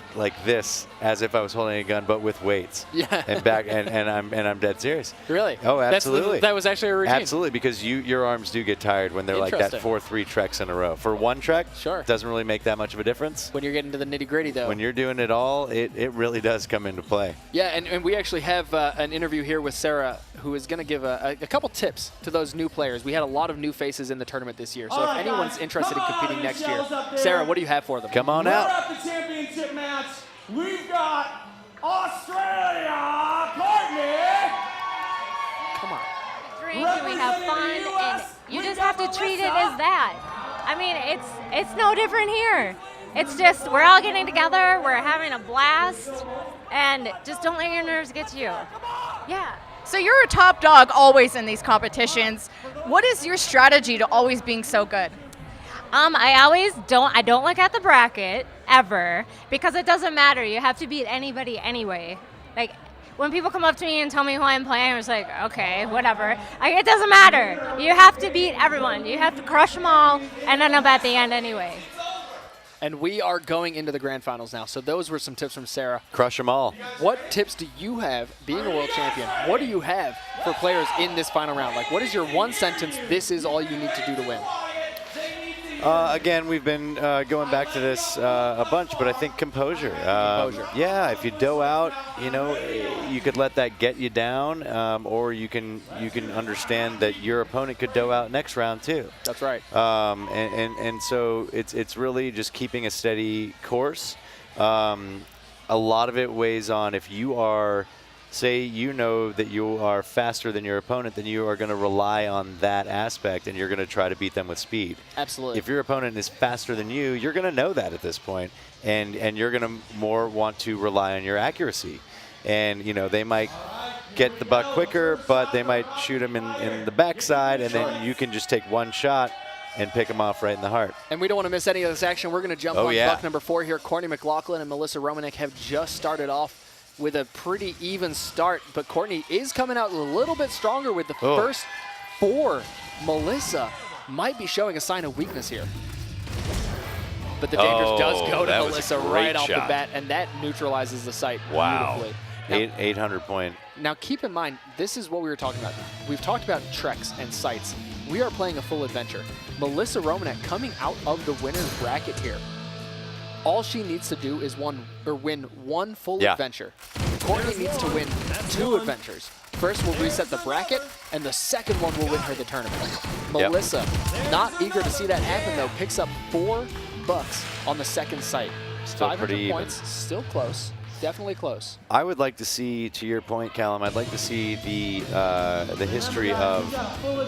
this, as if I was holding a gun, but with weights. Yeah. And I'm dead serious. Really? Oh, absolutely. That was actually a routine. Absolutely, because your arms do get tired when they're like that 4-3 treks in a row. For one trek, sure, doesn't really make that much of a difference. When you're getting to the nitty gritty, though. When you're doing it all, it really does come into play. Yeah, and we actually have an interview here with Sarah, who is going to give a couple tips to those new players. We had a lot of new faces in the tournament this year, so if anyone's interested in competing next year, Sarah, what do you have for them? Come on We're out. at the championship match. We've got Australia, Courtney. Come on. Drink and we have fun, and you just have to treat it as that. I mean, it's no different here. It's just we're all getting together, we're having a blast, and just don't let your nerves get to you. Yeah. So you're a top dog always in these competitions. What is your strategy to always being so good? I don't look at the bracket ever because it doesn't matter. You have to beat anybody anyway. Like when people come up to me and tell me who I'm playing, I'm just like, okay, whatever. It doesn't matter. You have to beat everyone. You have to crush them all and end up at the end anyway. And we are going into the grand finals now. So those were some tips from Sarah. Crush them all. What tips do you have, being a world champion, what do you have for players in this final round? Like, what is your one sentence, this is all you need to do to win? Again, we've been going back to this a bunch, but I think composure. Yeah, if you dough out, you could let that get you down, or you can understand that your opponent could dough out next round too. That's right. And so it's really just keeping a steady course. A lot of it weighs on if you are. Say that you are faster than your opponent, then you are going to rely on that aspect, and you're going to try to beat them with speed. Absolutely. If your opponent is faster than you, you're going to know that at this point, and you're going to more want to rely on your accuracy. And, they might get the buck quicker, but they might shoot him in the backside, and then you can just take one shot and pick him off right in the heart. And we don't want to miss any of this action. We're going to jump on buck number 4 here. Courtney McLaughlin and Melissa Romanek have just started off with a pretty even start, but Courtney is coming out a little bit stronger with the first 4. Melissa might be showing a sign of weakness here. But the dangerous does go to Melissa right off the bat, and that neutralizes the sight beautifully. Now, 800 point. Now keep in mind, this is what we were talking about. We've talked about treks and sites. We are playing a full adventure. Melissa Romanek coming out of the winner's bracket here. All she needs to do is win one full adventure. Courtney needs to win 2 adventures. First will reset the bracket, and the second one will win her the tournament. Melissa, not eager to see that happen though, picks up $4 on the second site. Still 500 pretty points, even. still close. Definitely close. I would like to see, to your point, Callum, I'd like to see the history of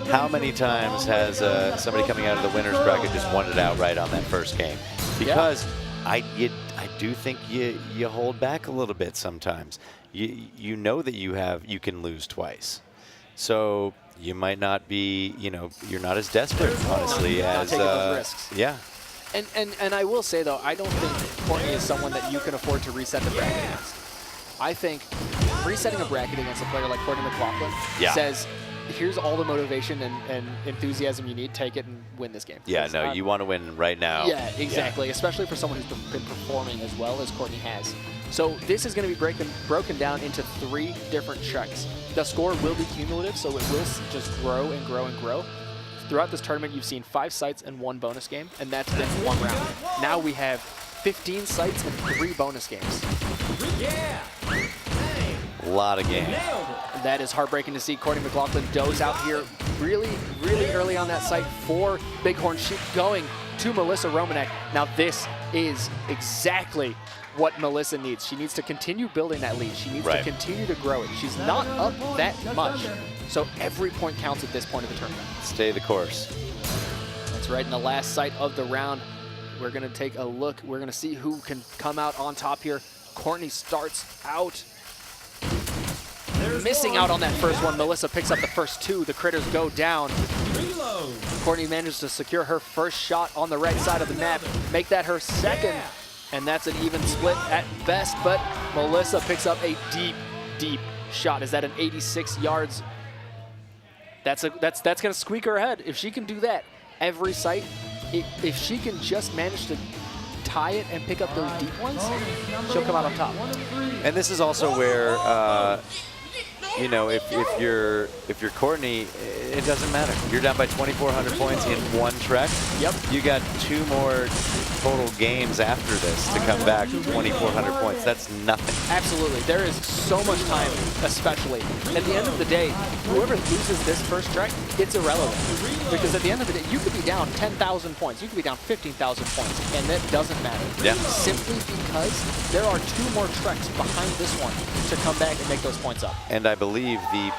how many times has somebody coming out of the winner's bracket just won it outright on that first game. Because I do think you hold back a little bit sometimes. You know that you can lose twice. So you might not be, you're not as desperate, honestly, as taking those risks. Yeah. And I will say, though, I don't think Courtney is someone that you can afford to reset the bracket against. I think resetting a bracket against a player like Courtney McLaughlin says, here's all the motivation and enthusiasm you need, take it and win this game. Yeah, no, you want to win right now. Yeah, exactly, especially for someone who's been performing as well as Courtney has. So this is going to be broken down into 3 different treks. The score will be cumulative, so it will just grow and grow and grow. Throughout this tournament, you've seen 5 sites and 1 bonus game, and that's been 1 round. Now we have 15 sites and 3 bonus games. A lot of games. That is heartbreaking to see. Courtney McLaughlin does out here really, really early on that site for Bighorn Sheep, going to Melissa Romanek. Now this is exactly what Melissa needs. She needs to continue building that lead. She needs to continue to grow it. She's not up that much. So every point counts at this point of the tournament. Stay the course. That's right. In the last sight of the round, we're going to take a look. We're going to see who can come out on top here. Courtney starts out missing out on that first one. Melissa picks up the first 2. The critters go down. Courtney manages to secure her first shot on the right side of the map, make that her second, and that's an even split at best, but Melissa picks up a deep, deep shot. Is that an 86 yards? That's going to squeak her ahead. If she can do that every site, if she can just manage to tie it and pick up those deep ones, she'll come out on top. And this is also where, if you're Courtney, it doesn't matter. You're down by 2,400 points in 1 trek. Yep. You got 2 more total games after this to come back to 2,400 points. That's nothing. Absolutely. There is so much time, especially. At the end of the day, whoever loses this first trek, it's irrelevant. Because at the end of the day, you could be down 10,000 points. You could be down 15,000 points, and that doesn't matter. Yeah. Simply because there are 2 more treks behind this one to come back and make those points up. And I believe the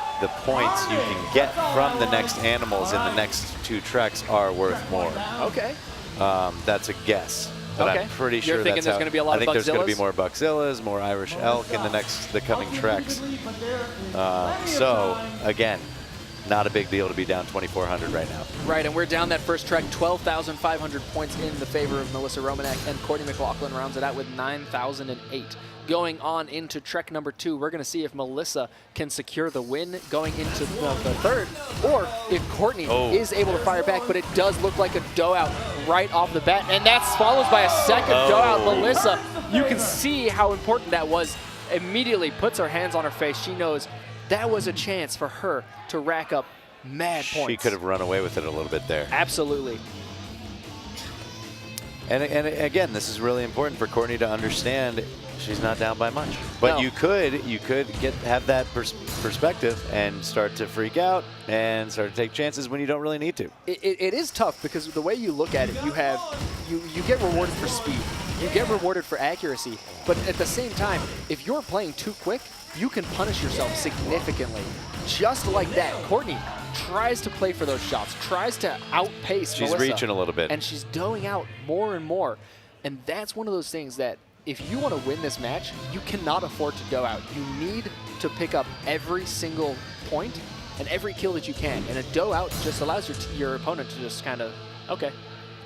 points you can get from the next animals in the next 2 treks are worth more. Okay. That's a guess, but I'm pretty sure You're thinking that's there's going to be a lot of I think there's going to be Buckzillas? more Buckzillas, more Irish elk in the coming treks. So again, not a big deal to be down 2,400 right now. Right, and we're down that first trek, 12,500 points in the favor of Melissa Romanek, and Courtney McLaughlin rounds it out with 9,008. Going on into trek number 2, we're going to see if Melissa can secure the win going into the third, or if Courtney is able to fire back, but it does look like a doe out right off the bat, and that's followed by a second doe out. Melissa, you can see how important that was. Immediately puts her hands on her face. She knows that was a chance for her to rack up mad points. She could have run away with it a little bit there. Absolutely. And again, this is really important for Courtney to understand. She's not down by much, but you could have that perspective and start to freak out and start to take chances when you don't really need to. It is tough because the way you look at it, you get rewarded for speed, you get rewarded for accuracy, but at the same time, if you're playing too quick, you can punish yourself significantly. Just like that, Courtney tries to play for those shots, tries to outpace She's Melissa, reaching a little bit, and she's doing out more and more, and that's one of those things that if you want to win this match, you cannot afford to go out. You need to pick up every single point and every kill that you can. And a doe out just allows your opponent to just kind of, okay,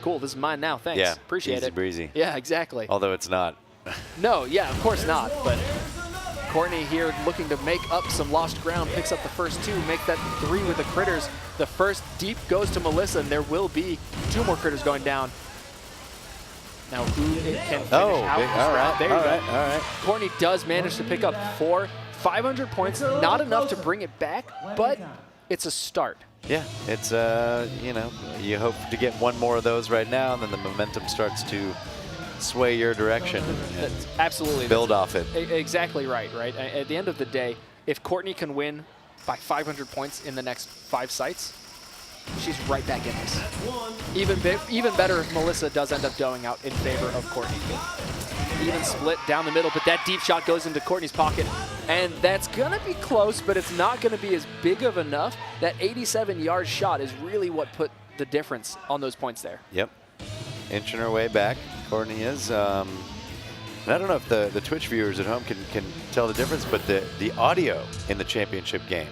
cool, this is mine now, thanks. Yeah, appreciate easy it. breezy. Yeah, exactly. Although it's not. No, yeah, of course not. But Courtney here looking to make up some lost ground, picks up the first 2, make that 3 with the critters. The first deep goes to Melissa, and there will be 2 more critters going down. Now who can finish out this round? There you go. All right. Courtney does manage to pick up 500 points, not enough to bring it back, but it's a start. Yeah, it's, you hope to get 1 more of those right now, and then the momentum starts to sway your direction and absolutely build off it. Exactly right. At the end of the day, if Courtney can win by 500 points in the next 5 sites, she's right back in this. Even better if Melissa does end up doing out in favor of Courtney. even split down the middle, but that deep shot goes into Courtney's pocket. And that's going to be close, but it's not going to be as big of enough. That 87-yard shot is really what put the difference on those points there. Yep. Inching her way back, Courtney is. And I don't know if the Twitch viewers at home can tell the difference, but the audio in the championship game,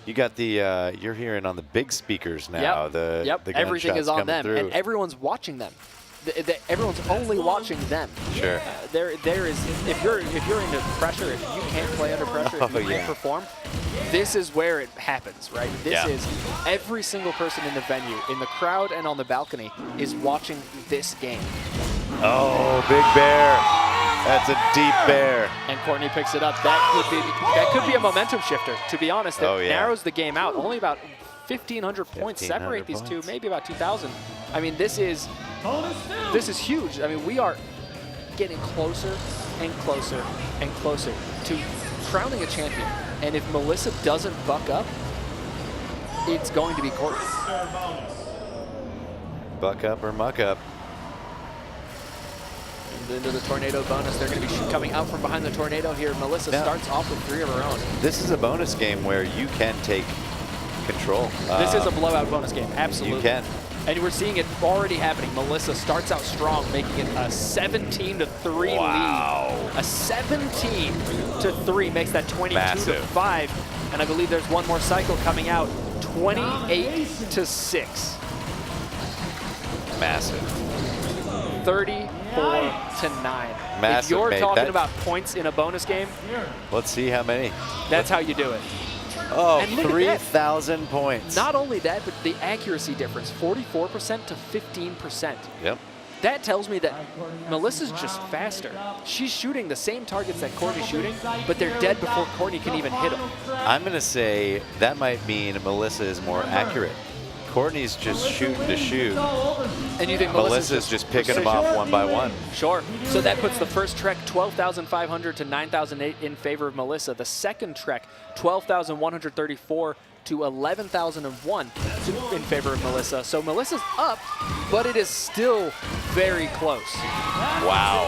you got the you're hearing on the big speakers now. Yep. The everything is on them, through. and everyone's watching them. Everyone's only watching them. Sure. There is if you're into pressure, if you can't play under pressure, if you can't perform, this is where it happens, right? This is every single person in the venue, in the crowd and on the balcony, is watching this game. Oh, big bear. That's a deep bear. And Courtney picks it up. That could be a momentum shifter, to be honest. It narrows the game out. Only about 1,500 points separate these two, maybe about 2,000. I mean, this is huge. I mean, we are getting closer and closer and closer to crowning a champion. And if Melissa doesn't buck up, it's going to be Courtney. Buck up or muck up. Into the tornado bonus. They're going to be coming out from behind the tornado here. Melissa starts off with 3 of her own. This is a bonus game where you can take control. This is a blowout bonus game, absolutely. You can. And we're seeing it already happening. Melissa starts out strong, making it a 17-3 lead. A 17-3 makes that 22-5. And I believe there's one more cycle coming out. 28-6. Massive. 34-9. Massive, if you're mate. talking about points in a bonus game, let's see how many. That's how you do it. Oh, 3,000 points. Not only that, but the accuracy difference, 44% to 15%. Yep. That tells me that Melissa's just faster. She's shooting the same targets that Courtney's shooting, but they're dead before Courtney can even hit them. I'm going to say that might mean Melissa is more accurate. Courtney's just shooting to shoot. And you think Melissa's just picking them off one by one? Sure. So that puts the first trek 12,500 to 9,008 in favor of Melissa. The second trek 12,134 to 11,001 in favor of Melissa. So Melissa's up, but it is still very close. Wow.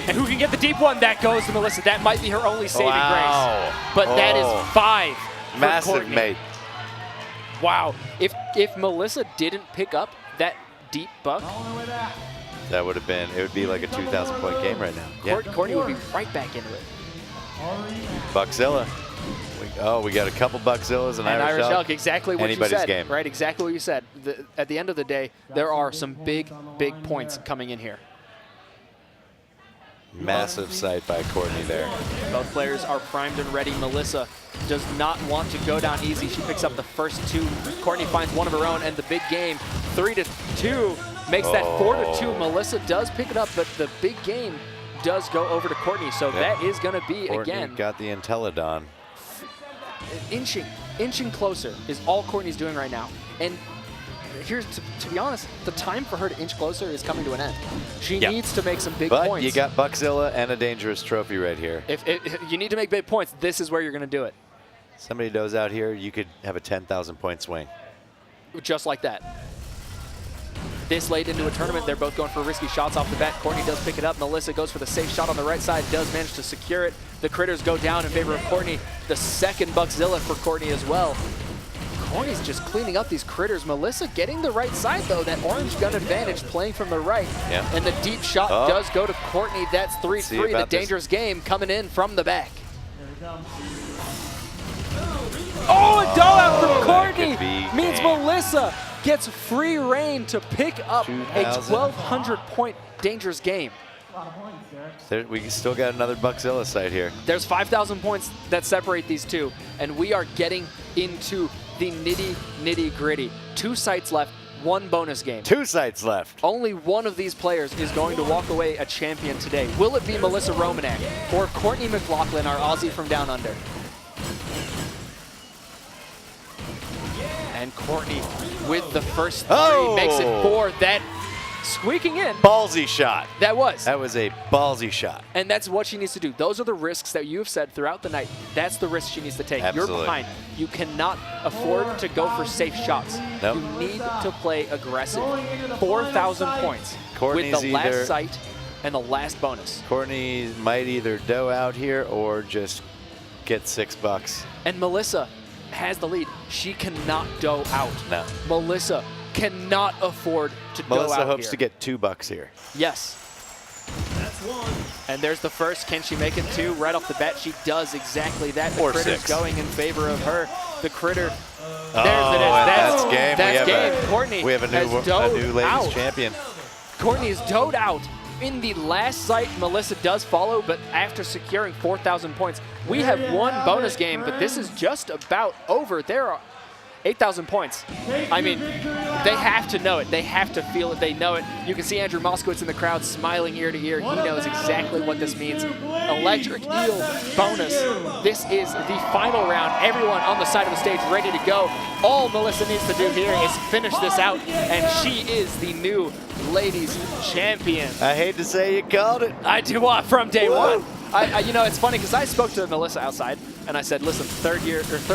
And who can get the deep one? That goes to Melissa. That might be her only saving grace. But that is 5 for Massive, Courtney. mate. Wow. If Melissa didn't pick up that deep buck, that would have been, it would be like a 2,000 point game right now. Yeah. Courtney would be right back into it. Buckzilla. We got a couple Buckzillas and Irish Elk. Exactly what Anybody's you said. game. Right, exactly what you said. At the end of the day, there are some big points coming in here. Massive sight by Courtney there. Both players are primed and ready. Melissa does not want to go down easy. She picks up the first 2. Courtney finds one of her own, and the big game, 3-2, makes that 4-2. Melissa does pick it up, but the big game does go over to Courtney. So that is going to be, Courtney again, got the Intelladon. Inching closer is all Courtney's doing right now. And here's, to be honest, the time for her to inch closer is coming to an end. She needs to make some big points. But you got Buckzilla and a dangerous trophy right here. If you need to make big points, this is where you're going to do it. Somebody knows out here, you could have a 10,000 point swing. Just like that. This late into a tournament, they're both going for risky shots off the bat. Courtney does pick it up. Melissa goes for the safe shot on the right side, does manage to secure it. The critters go down in favor of Courtney. The second Buckzilla for Courtney as well. Courtney's just cleaning up these critters. Melissa getting the right side, though. That orange gun advantage playing from the right. Yeah. And the deep shot does go to Courtney. That's 3-3. The dangerous game coming in from the back. Oh, a dough out from Courtney means Melissa gets free reign to pick up a 1,200-point dangerous game. We still got another Buckzilla site here. There's 5,000 points that separate these two, and we are getting into the nitty-gritty. 2 sites left, 1 bonus game. 2 sites left. Only one of these players is going to walk away a champion today. Will it be Melissa Romanek or Courtney McLaughlin, our Aussie from down under? And Courtney with the first 3 makes it 4. That squeaking in. Ballsy shot. That was a ballsy shot. And that's what she needs to do. Those are the risks that you have said throughout the night. That's the risk she needs to take. Absolutely. You're behind. You cannot afford to go for safe shots. Nope. You need to play aggressive. 4,000 points Courtney's with the last either sight and the last bonus. Courtney might either dough out here or just get $6. And Melissa has the lead. She cannot dough out. No. Melissa cannot afford to dough out Melissa hopes here. to get $2 here. Yes. That's one. And there's the first. Can she make it 2? Right off the bat, she does exactly that. The Or Critter's 6. going in favor of her. The Critter. Oh, There's it is. that's game. That's we have game. Courtney we have a has new doughed ladies out. champion. Courtney is doughed out. In the last sight, Melissa does follow, but after securing 4,000 points, we have one bonus game, but this is just about over. There are 8,000 points. I mean, they have to know it. They have to feel it. They know it. You can see Andrew Moskowitz in the crowd smiling ear to ear. He knows exactly what this means. Electric Eel bonus. This is the final round. Everyone on the side of the stage ready to go. All Melissa needs to do here is finish this out, and she is the new ladies champion. I hate to say you called it. I do what from day one. You know, it's funny because I spoke to Melissa outside and I said, listen, third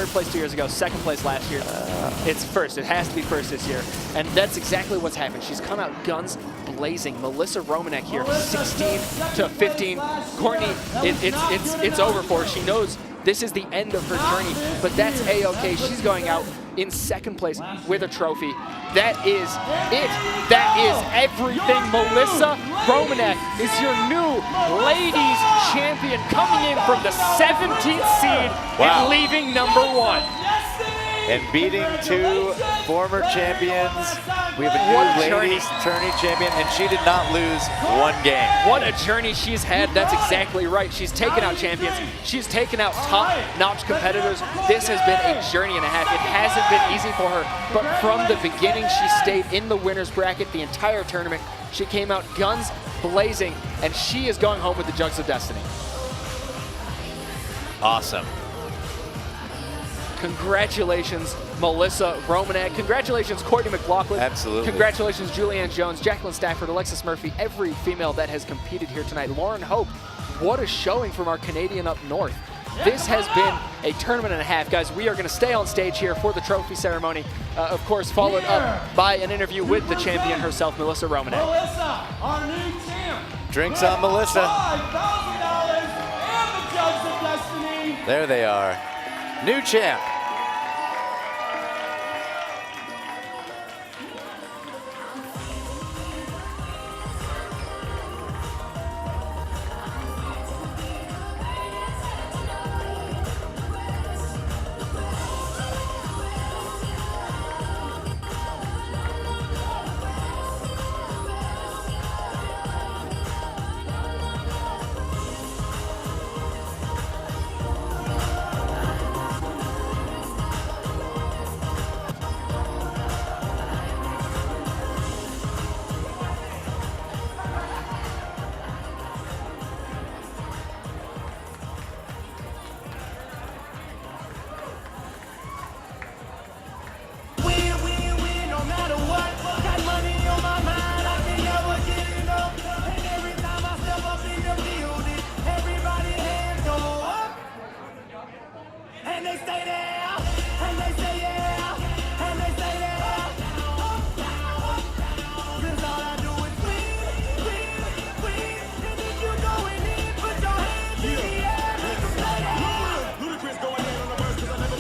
place 2 years ago, second place last year. It's first. It has to be first this year. And that's exactly what's happened. She's come out guns blazing. Melissa Romanek here, 16 to 15. Courtney, it's over for her. She knows this is the end of her journey, but that's A-okay. She's going out in second place with a trophy. That is it. That is everything. Melissa Romanek is your new ladies champion, coming in from the 17th seed and leaving number 1. And beating 2 former champions. We have a new ladies tourney champion, and she did not lose 1 game. What a journey she's had. That's exactly right. She's taken out champions. She's taken out top-notch competitors. This has been a journey and a half. It hasn't been easy for her, but from the beginning, she stayed in the winner's bracket the entire tournament. She came out guns blazing, and she is going home with the Jugs of Destiny. Awesome. Congratulations, Melissa Romanek. Congratulations, Courtney McLaughlin. Absolutely. Congratulations, Julianne Jones, Jacqueline Stafford, Alexis Murphy, every female that has competed here tonight. Lauren Hope, what a showing from our Canadian up north. This has been a tournament and a half. Guys, we are going to stay on stage here for the trophy ceremony. Of course, followed up by an interview with the champion herself, Melissa Romanek. Melissa, our new champ. Drinks on Melissa. $5,000 and the Jugs of Destiny. There they are. New champ.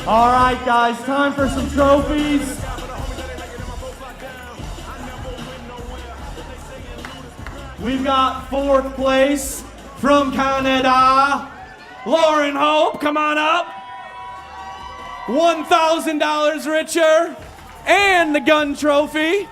All right, guys, time for some trophies. We've got 4th place from Canada. Lauren Hope, come on up. $1,000 richer and the gun trophy.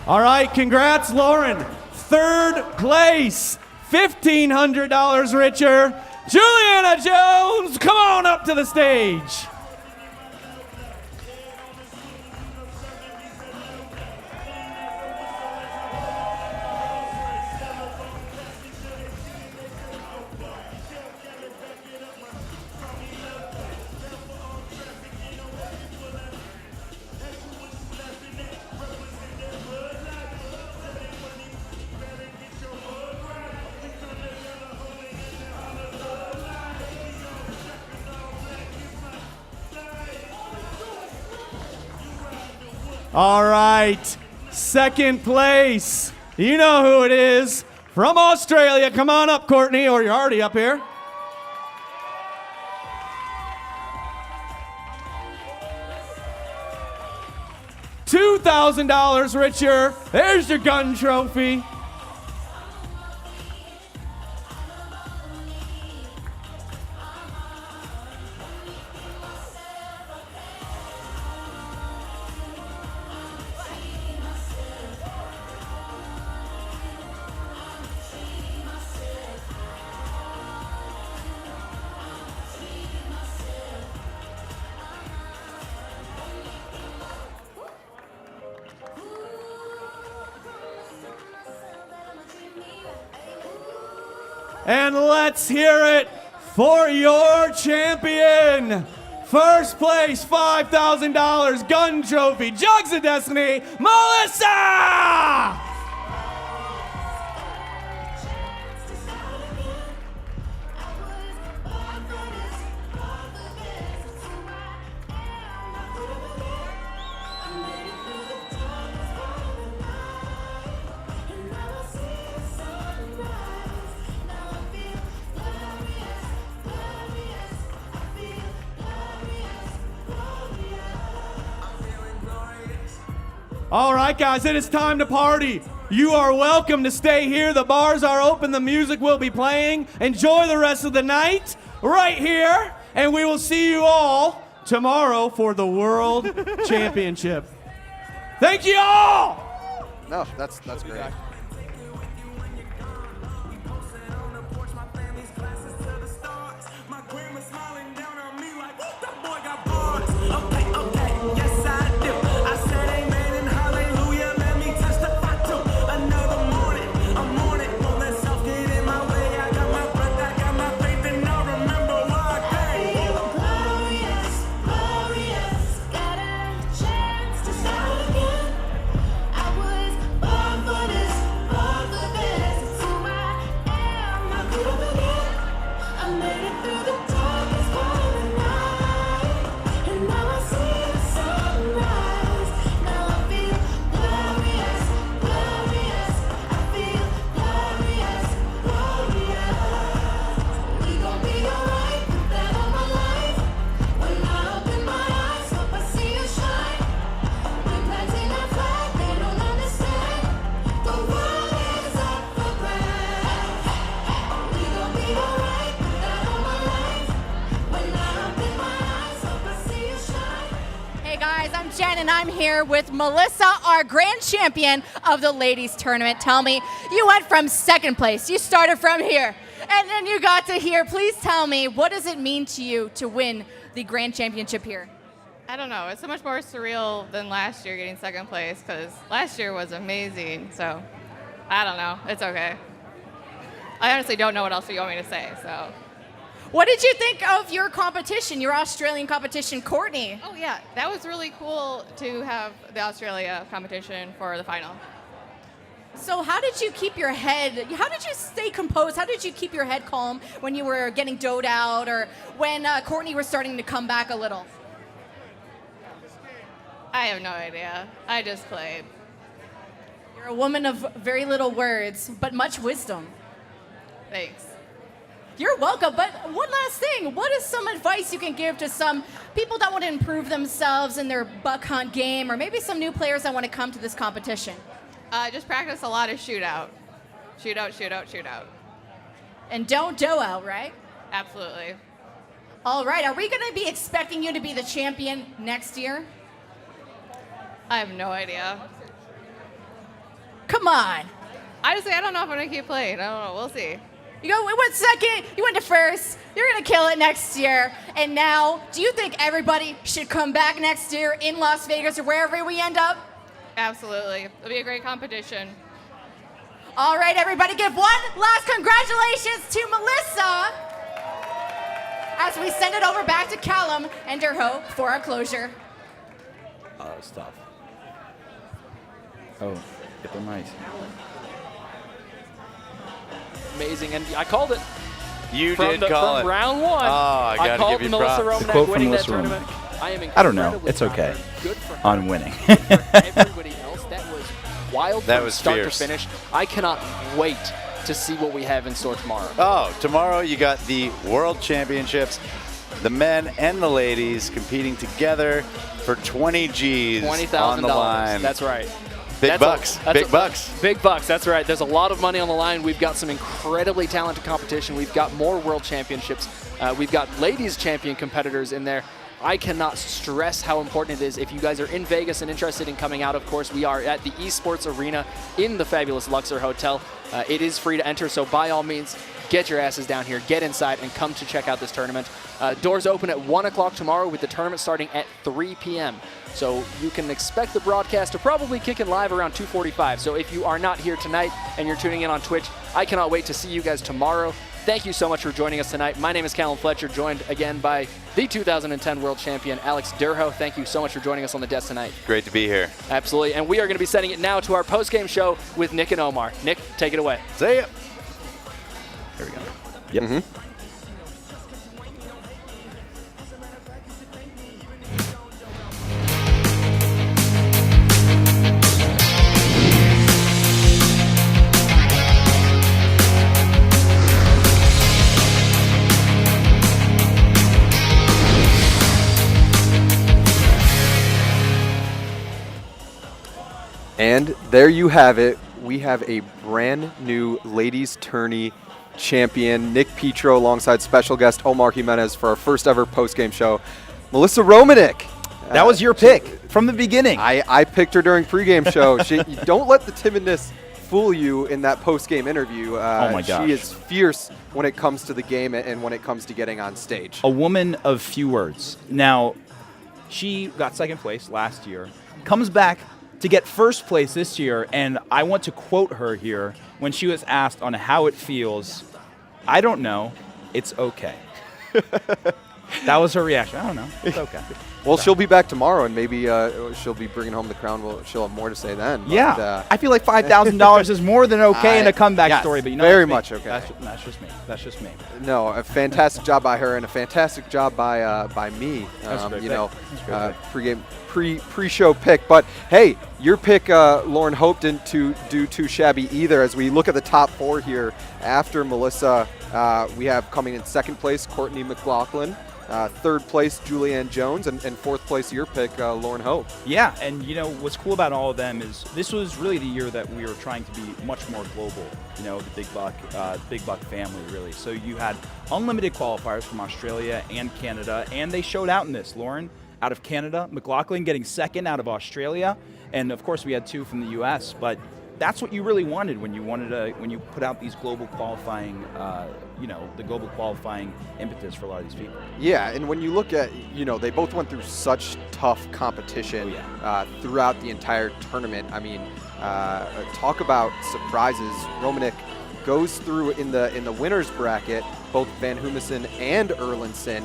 All right, congrats, Lauren. 3rd place, $1,500 richer. Juliana Jones, come on up to the stage. All right, second place. You know who it is. From Australia, come on up, Courtney, or you're already up here. $2,000 richer. There's your gun trophy. And let's hear it for your champion. First place, $5,000 gun trophy, Jugs of Destiny, Melissa! All right, guys, it is time to party. You are welcome to stay here. The bars are open. The music will be playing. Enjoy the rest of the night right here, and we will see you all tomorrow for the World Championship. Thank you all! No, that's great. And I'm here with Melissa, our grand champion of the ladies tournament. Tell me, you went from second place. You started from here, and then you got to here. Please tell me, what does it mean to you to win the grand championship here? I don't know. It's so much more surreal than last year getting second place, because last year was amazing. So I don't know. It's okay. I honestly don't know what else you want me to say. So. What did you think of your competition, your Australian competition, Courtney? Oh, yeah. That was really cool to have the Australia competition for the final. So how did you keep your head, how did you stay composed? How did you keep your head calm when you were getting doed out or when Courtney was starting to come back a little? I have no idea. I just played. You're a woman of very little words, but much wisdom. Thanks. You're welcome, but one last thing. What is some advice you can give to some people that want to improve themselves in their buck hunt game, or maybe some new players that want to come to this competition? Just practice a lot of shootout. Shootout, shootout, shootout. And don't doe out, right? Absolutely. All right, are we going to be expecting you to be the champion next year? I have no idea. Come on. Honestly, I don't know if I'm going to keep playing. I don't know. We'll see. You went second, you went to first, you're going to kill it next year. And now, do you think everybody should come back next year in Las Vegas or wherever we end up? Absolutely. It'll be a great competition. All right, everybody, give one last congratulations to Melissa as we send it over back to Callum and Derho for our closure. Stuff. Oh, get the mic. Amazing, and I called it. You from did call from it. round one. Oh, I called give you Melissa props. Romanek winning that tournament. I am I don't know. incredibly It's proud of okay. her. Good for her. On winning. Good for everybody else. That was wild That from was start fierce. to finish. I cannot wait to see what we have in store tomorrow. Oh, tomorrow you got the World Championships, the men and the ladies competing together for 20 G's on the $20,000. line. That's right. Big bucks. Big bucks. Big bucks. That's right. There's a lot of money on the line. We've got some incredibly talented competition. We've got more world championships. We've got ladies champion competitors in there. I cannot stress how important it is. If you guys are in Vegas and interested in coming out, of course, we are at the Esports Arena in the fabulous Luxor Hotel. It is free to enter, so by all means, get your asses down here, get inside, and come to check out this tournament. Doors open at 1 o'clock tomorrow with the tournament starting at 3 p.m. So you can expect the broadcast to probably kick in live around 2:45. So if you are not here tonight and you're tuning in on Twitch, I cannot wait to see you guys tomorrow. Thank you so much for joining us tonight. My name is Callum Fletcher, joined again by the 2010 World Champion, Alex Durho. Thank you so much for joining us on the desk tonight. Great to be here. Absolutely. And we are going to be sending it now to our post-game show with Nick and Omar. Nick, take it away. See ya. Here we go. Yep. Mm-hmm. And there you have it. We have a brand new ladies tourney champion, Nick Petro, alongside special guest Omar Jimenez for our first ever post-game show. Melissa Romanek. That was your pick from the beginning. I picked her during pregame show. Don't let the timidness fool you in that post-game interview. Oh my gosh. She is fierce when it comes to the game and when it comes to getting on stage. A woman of few words. Now, she got second place last year, comes back to get first place this year, and I want to quote her here when she was asked on how it feels. I don't know. It's okay. That was her reaction. I don't know. It's okay. Well, she'll be back tomorrow, and maybe she'll be bringing home the crown. She'll have more to say then. Yeah. But, I feel like $5,000 is more than okay in a comeback yes, story, but you know, very that's me. much okay. That's just me. That's just me. No, a fantastic job by her and a fantastic job by me. That's great. You know, That's great. pre-show pick. But hey, your pick, Lauren Hope, didn't do too shabby either. As we look at the top four here, after Melissa, we have coming in second place Courtney McLaughlin. Third place, Julianne Jones, and fourth place, your pick, Lauren Hope. Yeah, and you know what's cool about all of them is this was really the year that we were trying to be much more global. You know, the Big Buck family, really. So you had unlimited qualifiers from Australia and Canada, and they showed out in this. Lauren out of Canada, McLaughlin getting second out of Australia, and of course we had two from the U.S. But that's what you really wanted when you put out these global qualifying, the global qualifying impetus for a lot of these people. Yeah, and when you look at, they both went through such tough competition throughout the entire tournament. I mean, talk about surprises. Romanek goes through in the winners bracket, both Van Humesen and Erlandson,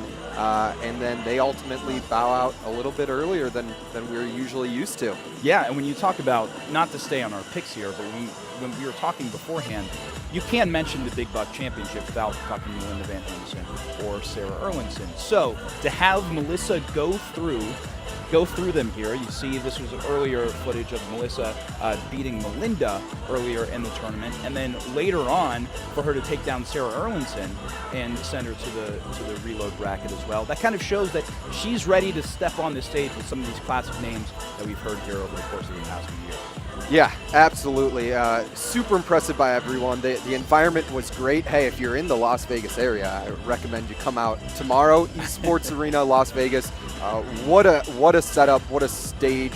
and then they ultimately bow out a little bit earlier than we're usually used to. Yeah, and when you talk about, not to stay on our picks here, but when we were talking beforehand, you can mention the Big Buck Championship without talking to Linda Van Humesen or Sarah Erlandson. So to have Melissa go through them here. You see this was earlier footage of Melissa beating Melinda earlier in the tournament, and then later on for her to take down Sarah Erlandson and send her to the reload bracket as well. That kind of shows that she's ready to step on the stage with some of these classic names that we've heard here over the course of the past few years. Yeah, absolutely. Super impressive by everyone. The environment was great. Hey, if you're in the Las Vegas area, I recommend you come out tomorrow. Esports Arena, Las Vegas. What a setup! What a stage!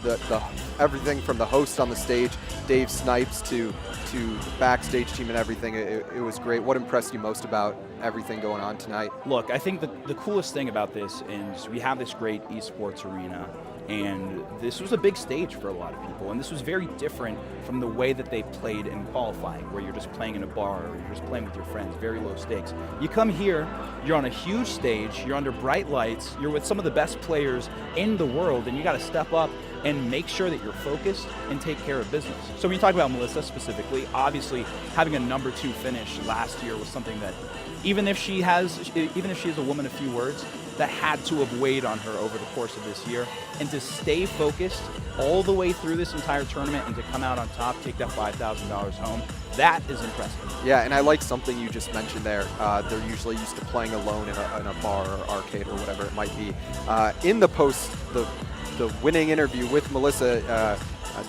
The everything from the host on the stage, Dave Snipes, to the backstage team and everything. It was great. What impressed you most about everything going on tonight? Look, I think the coolest thing about this is we have this great esports arena. And this was a big stage for a lot of people, and this was very different from the way that they played in qualifying, where you're just playing in a bar or you're just playing with your friends, very low stakes. You come here, you're on a huge stage, you're under bright lights, you're with some of the best players in the world, and you got to step up and make sure that you're focused and take care of business. So when you talk about Melissa specifically, obviously having a number 2 finish last year was something that even if she is a woman of few words, that had to have weighed on her over the course of this year. And to stay focused all the way through this entire tournament and to come out on top, take that $5,000 home, that is impressive. Yeah, and I like something you just mentioned there. They're usually used to playing alone in a bar or arcade or whatever it might be. In the the winning interview with Melissa,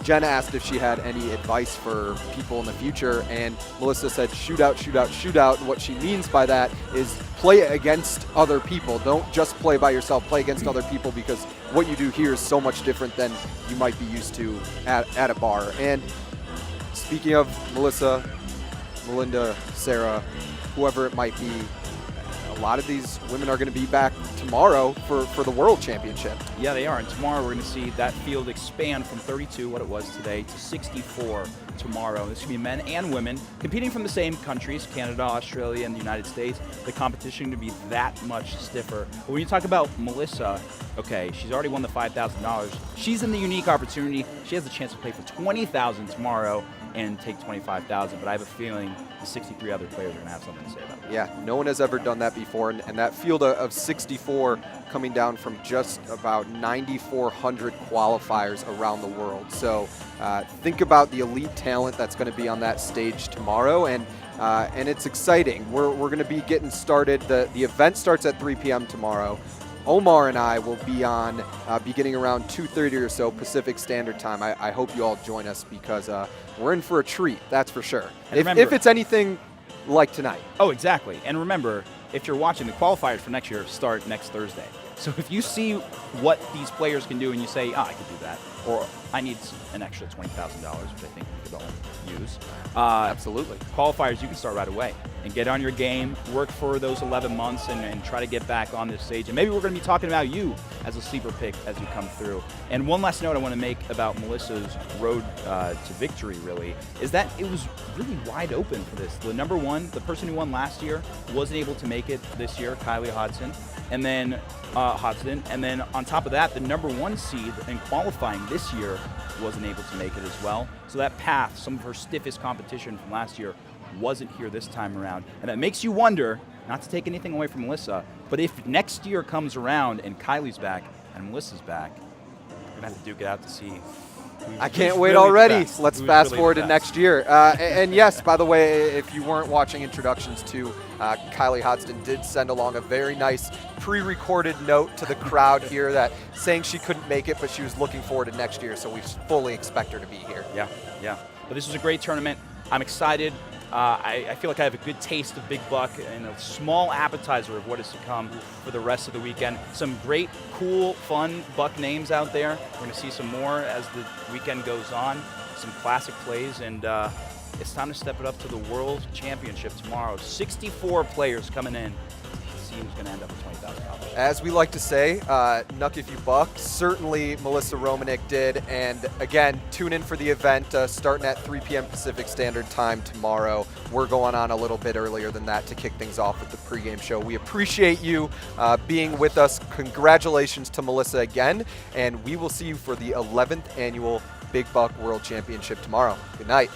Jen asked if she had any advice for people in the future, and Melissa said, shoot out, shoot out, shoot out. And what she means by that is play against other people. Don't just play by yourself, play against other people, because what you do here is so much different than you might be used to at a bar. And speaking of Melissa, Melinda, Sarah, whoever it might be, a lot of these women are going to be back tomorrow for the World Championship. Yeah, they are. And tomorrow we're going to see that field expand from 32, what it was today, to 64 tomorrow. This is going to be men and women competing from the same countries, Canada, Australia, and the United States. The competition to be that much stiffer. But when you talk about Melissa, okay, she's already won the $5,000. She's in the unique opportunity. She has the chance to play for $20,000 tomorrow and take $25,000, but I have a feeling the 63 other players are going to have something to say about it. Yeah, no one has ever done that before, and that field of 64 coming down from just about 9,400 qualifiers around the world. So think about the elite talent that's going to be on that stage tomorrow, and it's exciting. We're going to be getting started. The event starts at 3 p.m. tomorrow. Omar and I will be on beginning around 2:30 or so Pacific Standard Time. I hope you all join us, because we're in for a treat, that's for sure. If it's anything like tonight. Oh, exactly. And remember, if you're watching, the qualifiers for next year start next Thursday. So if you see what these players can do and you say, I could do that, or I need an extra $20,000, which I think we could all use. Absolutely. Qualifiers, you can start right away and get on your game, work for those 11 months, and try to get back on this stage. And maybe we're going to be talking about you as a sleeper pick as you come through. And one last note I want to make about Melissa's road to victory, really, is that it was really wide open for this. The number one, the person who won last year, wasn't able to make it this year, Kylie Hodgson. And then on top of that, the number one seed in qualifying this year wasn't able to make it as well. So that path, some of her stiffest competition from last year, wasn't here this time around. And that makes you wonder, not to take anything away from Melissa, but if next year comes around and Kylie's back and Melissa's back, we're going to have to duke it out to see. I can't wait already. Let's fast forward to next year. And yes, by the way, if you weren't watching introductions to Kylie Hodgson did send along a very nice pre-recorded note to the crowd here that saying she couldn't make it, but she was looking forward to next year, so we fully expect her to be here. Yeah. But this was a great tournament. I'm excited. I feel like I have a good taste of Big Buck and a small appetizer of what is to come for the rest of the weekend. Some great, cool, fun Buck names out there. We're going to see some more as the weekend goes on, some classic plays, and it's time to step it up to the World Championship tomorrow. 64 players coming in. See who's going to end up with $20,000. As we like to say, Nuck if you buck. Certainly Melissa Romanek did. And again, tune in for the event starting at 3 p.m. Pacific Standard Time tomorrow. We're going on a little bit earlier than that to kick things off with the pregame show. We appreciate you being with us. Congratulations to Melissa again. And we will see you for the 11th annual Big Buck World Championship tomorrow. Good night.